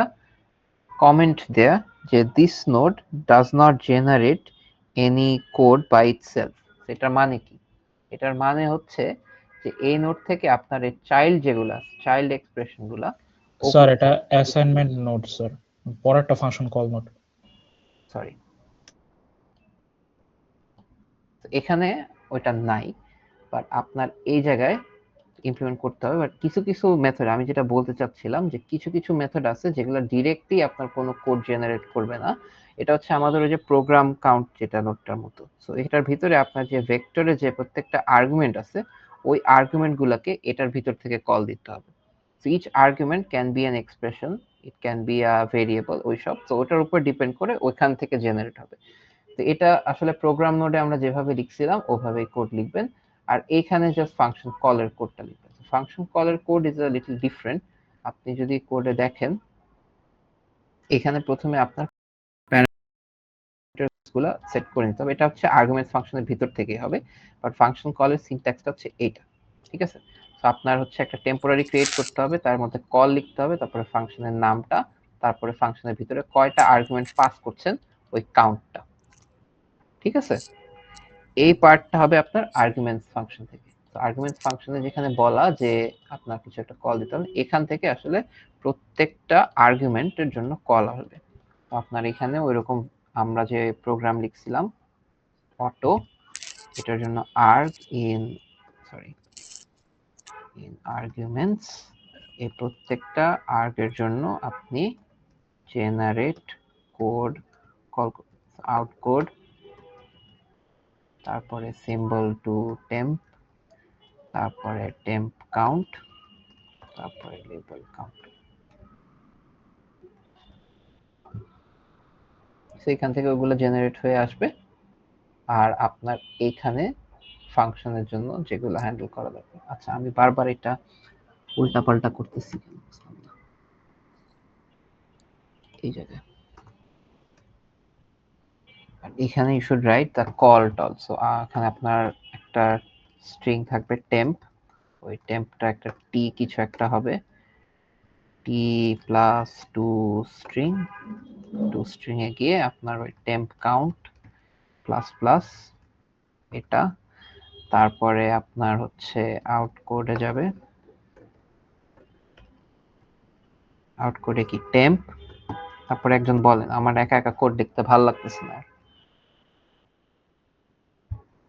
কমেন্ট দেয়া যে this node does not generate any code by itself. এটার মানে কি? এটার মানে হচ্ছে যে এই নোড থেকে আপনার এই চাইল্ড যেগুলা, চাইল্ড এক্সপ্রেশন গুলা, স্যার এটা অ্যাসাইনমেন্ট নোড স্যার, পরেরটা ফাংশন কল নোড। সরি, এখানে ওইটা নাই, বাট আপনার এই জায়গায় ইমপ্লিমেন্ট করতে হবে। বাট কিছু কিছু মেথড, আমি যেটা বলতে চাচ্ছিলাম যে কিছু কিছু মেথড আছে যেগুলো ডিরেক্টলি আপনার কোনো কোড জেনারেট করবে না। এটা হচ্ছে আমাদের ওই যে প্রোগ্রাম কাউন্ট যেটা নোটটার মতো। সো এটার ভিতরে আপনার যে ভেক্টরে যে প্রত্যেকটা আর্গুমেন্ট আছে, ওই আর্গুমেন্ট গুলাকে এটার ভিতর থেকে কল দিতে হবে। So each argument can be an expression, it can be a variable, ওইসব। তো ওটার উপর ডিপেন্ড করে ওইখান থেকে জেনারেট হবে। তো এটা আসলে প্রোগ্রাম নোডে আমরা যেভাবে লিখছিলাম ওভাবেই কোড লিখবেন। আর এইখানে জাস্ট ফাংশন কলের কোডটা লিখবেন। ফাংশন কলের code is a little different. আপনি যদি কোডে দেখেন, এখানে প্রথমে আপনার প্যারামিটারস গুলা সেট করে নিতে হবে। এটা হচ্ছে আর্গুমেন্ট ফাংশনের ভিতর থেকেই হবে, বাট ফাংশন কলের সিনট্যাক্সটা হচ্ছে এইটা। ঠিক আছে? তো আপনার হচ্ছে একটা টেম্পোরারি ক্রিয়েট করতে হবে, তার মধ্যে কল লিখতে হবে, তারপরে ফাংশনের নামটা, তারপরে ফাংশনের ভিতরে কয়টা আর্গুমেন্ট পাস করছেন ওই কাউন্টটা। ঠিক আছে? এই পার্টটা হবে আপনার আর্গুমেন্টস ফাংশন থেকে। তো আর্গুমেন্টস ফাংশনে যেখানে বলা যে আপনার কিছু একটা কল দিতে হবে, এখান থেকে আসলে প্রত্যেকটা আর্গুমেন্টের জন্য কল হবে। তো আপনার এখানে ওইরকম আমরা যে প্রোগ্রাম লিখছিলাম অটো, এটার জন্য erg in sorry in arguments, এই প্রত্যেকটা আর্গের জন্য আপনি generate code call out code, তারপরে সিম্বল টু টেম্প, তারপরে টেম্প কাউন্ট, তারপরে লেবেল কাউন্ট। সেখান থেকে ওগুলো জেনারেট হয়ে আসবে, আর আপনার এইখানে ফাংশনের জন্য যেগুলো হ্যান্ডেল করা দরকার। আচ্ছা, আমি বারবার এটা উল্টাপাল্টা করতেছি কেন বুঝলাম না। এই জায়গায় আর এখানে you should write the called also. এখানে আপনার একটা স্ট্রিং থাকবে টেম্প, ওই টেম্পটা একটা টি কিছু একটা হবে, T plus to string, to string এ গিয়ে আপনার ওই টেম্প কাউন্ট প্লাস প্লাস এটা, তারপরে আপনার হচ্ছে আউট কোডে যাবে, আউট কোডে কি টেম্প, তারপরে একজন বলেন আমার একা একা কোড দেখতে ভালো লাগতেছে না,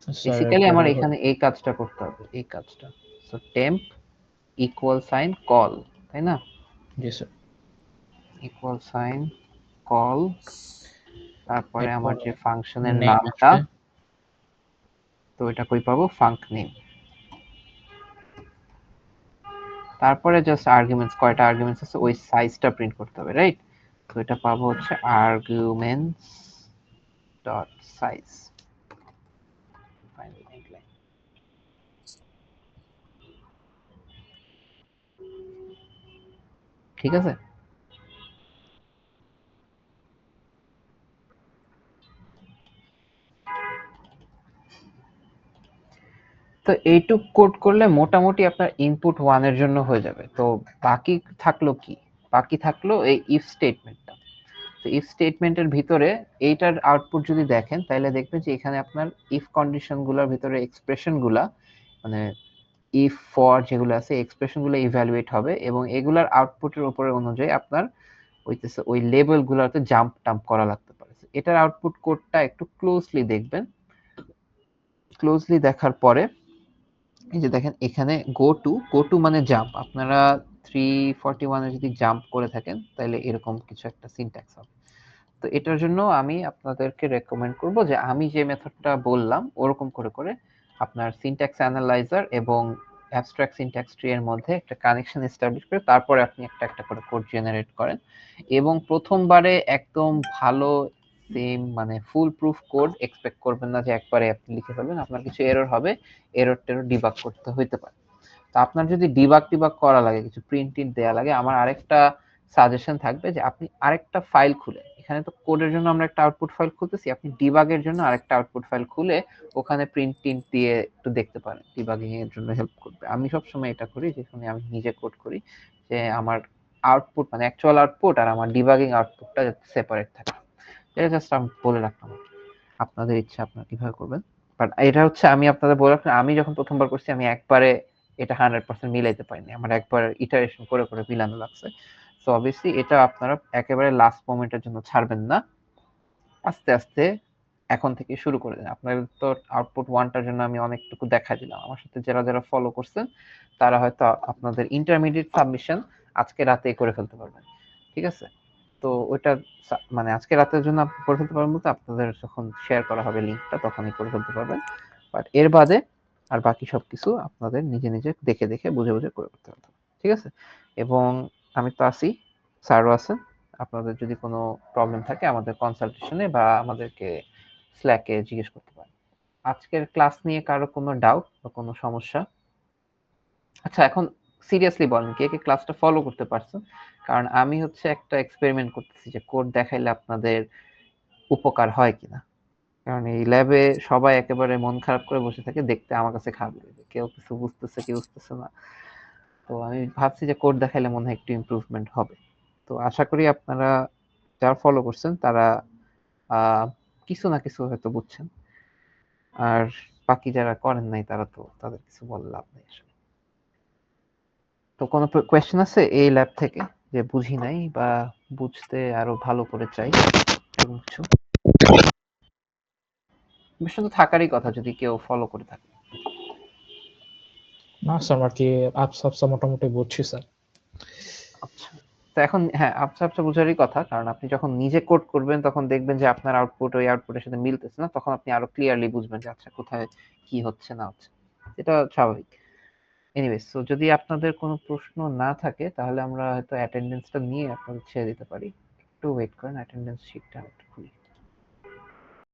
স্যার বেসিক্যালি আমার এখানে এই কাজটা করতে হবে, এই কাজটা। So temp equal sign call, তাই না? জি স্যার। ইকুয়াল সাইন কল, তারপরে আমার যে ফাংশনের নেম নামটা, আসবে। তো এটা কই পাবো? Funk name. তারপরে জাস্ট আর্গুমেন্টস, কয়টা আর্গুমেন্টস আছে ওই সাইজটা প্রিন্ট করতে হবে, রাইট? তো এটা পাবো হচ্ছে arguments dot size, final end line. ঠিক আছে? তো এইটুক কোড করলে মোটামুটি আপনার ইনপুট 1 এর জন্য হয়ে যাবে। তো বাকি থাকলো কি? বাকি থাকলো এই ইফ স্টেটমেন্টটা। তো ইফ স্টেটমেন্টের ভিতরে এইটার আউটপুট যদি দেখেন তাহলে দেখবেন যে এখানে আপনার ইফ কন্ডিশন গুলোর ভিতরে এক্সপ্রেশন গুলা, মানে ইফ ফর যেগুলো আছে এক্সপ্রেশন গুলো ইভ্যালুয়েট হবে, এবং এগুলার আউটপুটের উপরে অনুযায়ী আপনার হইতেছে ওই লেভেল গুলোতে জাম্প টাম্প করা লাগতে পারে। এটার আউটপুট কোডটা একটু ক্লোজলি দেখবেন। ক্লোজলি দেখার পরে এই যে দেখেন এখানে গো টু মানে জাম্প। আপনারা 341 এ যদি জাম্প করে থাকেন তাহলে এরকম কিছু একটা সিনট্যাক্স হবে। তো এটার জন্য আমি আপনাদেরকে রেকমেন্ড করব যে আমি যে মেথডটা বললাম ওরকম করে করে আপনার সিনট্যাক্স অ্যানালাইজার এবং অ্যাবস্ট্রাক্ট সিনট্যাক্স ট্রি এর মধ্যে একটা কানেকশন এস্টাবলিশ করে তারপরে আপনি একটা একটা করে কোড জেনারেট করেন, এবং প্রথমবারে একদম ভালো সেম মানে ফুল প্রুফ কোড এক্সপেক্ট করবেন না যে একবারে আপনি লিখে ফেলবেন, আপনার কিছু এরর হবে, এরর টেরর ডিবাগ করতে হইতে পারে। তো আপনার যদি ডিবাগ টিবাগ করা লাগে, কিছু প্রিন্ট টিন্ট দেওয়া লাগে, আমার আরেকটা সাজেশন থাকবে যে আপনি আরেকটা ফাইল খুলে, এখানে তো কোডের জন্য আমরা একটা আউটপুট ফাইল খুলতেছি, আপনি ডিবাগের জন্য আরেকটা আউটপুট ফাইল খুলে ওখানে প্রিন্ট টিন্ট দিয়ে একটু দেখতে পারেন, ডিবাগিং এর জন্য হেল্প করবে। আমি সবসময় এটা করি যেখানে আমি নিজে কোড করি, যে আমার আউটপুট মানে অ্যাকচুয়াল আউটপুট আর আমার ডিবাগিং আউটপুটটা যাতে সেপারেট থাকে। এটা জাস্ট আমি বলে রাখলাম, আপনাদের ইচ্ছা আপনারা কিভাবে করবেন। বাট এটা হচ্ছে আমি আপনাদের বলে রাখলাম, আমি যখন প্রথমবার করছি আমি একবারে এটা 100% মিলাইতে পারিনি, আমার একবার ইটারেশন করে করে মিলানো লাগছে। সো অবভিয়াসলি এটা আপনারা একেবারে লাস্ট মোমেন্টের জন্য ছাড়বেন না, আস্তে আস্তে এখন থেকে শুরু করে দিন। আপনাদের তো আউটপুট 1টার জন্য আমি অনেকটুকু দেখা দিলাম, আমার সাথে যারা যারা ফলো করছেন তারা হয়তো আপনাদের ইন্টারমিডিয়েট সাবমিশন আজকে রাতেই করে ফেলতে পারবেন, ঠিক আছে? তো ওইটা মানে আজকে রাতের জন্য আপনি করে ফেলতে পারবেন বলতে আপনাদের যখন শেয়ার করা হবে লিঙ্কটা তখনই করে ফেলতে পারবেন। বাট এর বাদে আর বাকি সবকিছু আপনাদের নিজে নিজে দেখে দেখে বুঝে বুঝে করে করতে হবে, ঠিক আছে? এবং আমি তো আছি, স্যারও আছেন, আপনাদের যদি কোনো প্রবলেম থাকে আমাদের কনসালটেশনে বা আমাদেরকে স্ল্যাকে জিজ্ঞেস করতে পারেন। আজকের ক্লাস নিয়ে কারো কোনো ডাউট বা কোনো সমস্যা? আচ্ছা, এখন সিরিয়াসলি বলেন কে কে ক্লাসটা ফলো করতে পারছেন? কারণ আমি হচ্ছে একটা এক্সপেরিমেন্ট করতেছি যে কোড দেখাইলে আপনাদের উপকার হয় কিনা। কারণ এই ল্যাবে সবাই একেবারে মন খারাপ করে বসে থাকে, দেখতে আমার কাছে খারাপ লাগে, কেউ কিছু বুঝতেছে কেউ বুঝতেছে না। তো আমি ভাবছি যে কোড দেখাইলে মনে হয় একটু ইমপ্রুভমেন্ট হবে। তো আশা করি আপনারা যারা ফলো করছেন তারা কিছু না কিছু হয়তো বুঝছেন, আর বাকি যারা করেন নাই তারা তো তাদের কিছু বলে লাভ নেই আসলে। তো কোনো কোয়েশ্চেন আছে এই ল্যাব থেকে যে বুঝি নাই বা বুঝতে আরো ভালো করে চাই এরকম কিছু? বিষয় তো থাকারই কথা যদি কেউ ফলো করে থাকে। না স্যার, আর কি আপসা আপসা মোটামুটি বুঝছি স্যার। আচ্ছা, তো এখন হ্যাঁ আবছা আবছা বোঝারই কথা, কারণ আপনি যখন নিজে কোড করবেন তখন দেখবেন যে আপনার আউটপুট ওই আউটপুটের সাথে মিলতেছে না, তখন আপনি আরো ক্লিয়ারলি বুঝবেন যে আচ্ছা কোথায় কি হচ্ছে না হচ্ছে, এটা স্বাভাবিক। এনিওয়েজ, তো যদি আপনাদের কোনো প্রশ্ন না থাকে তাহলে আমরা হয়তো অ্যাটেন্ডেন্সটা নিয়ে আপনাদের ছেড়ে দিতে পারি। একটু ওয়েট করেন, অ্যাটেন্ডেন্স শিটটা একটু খুলি।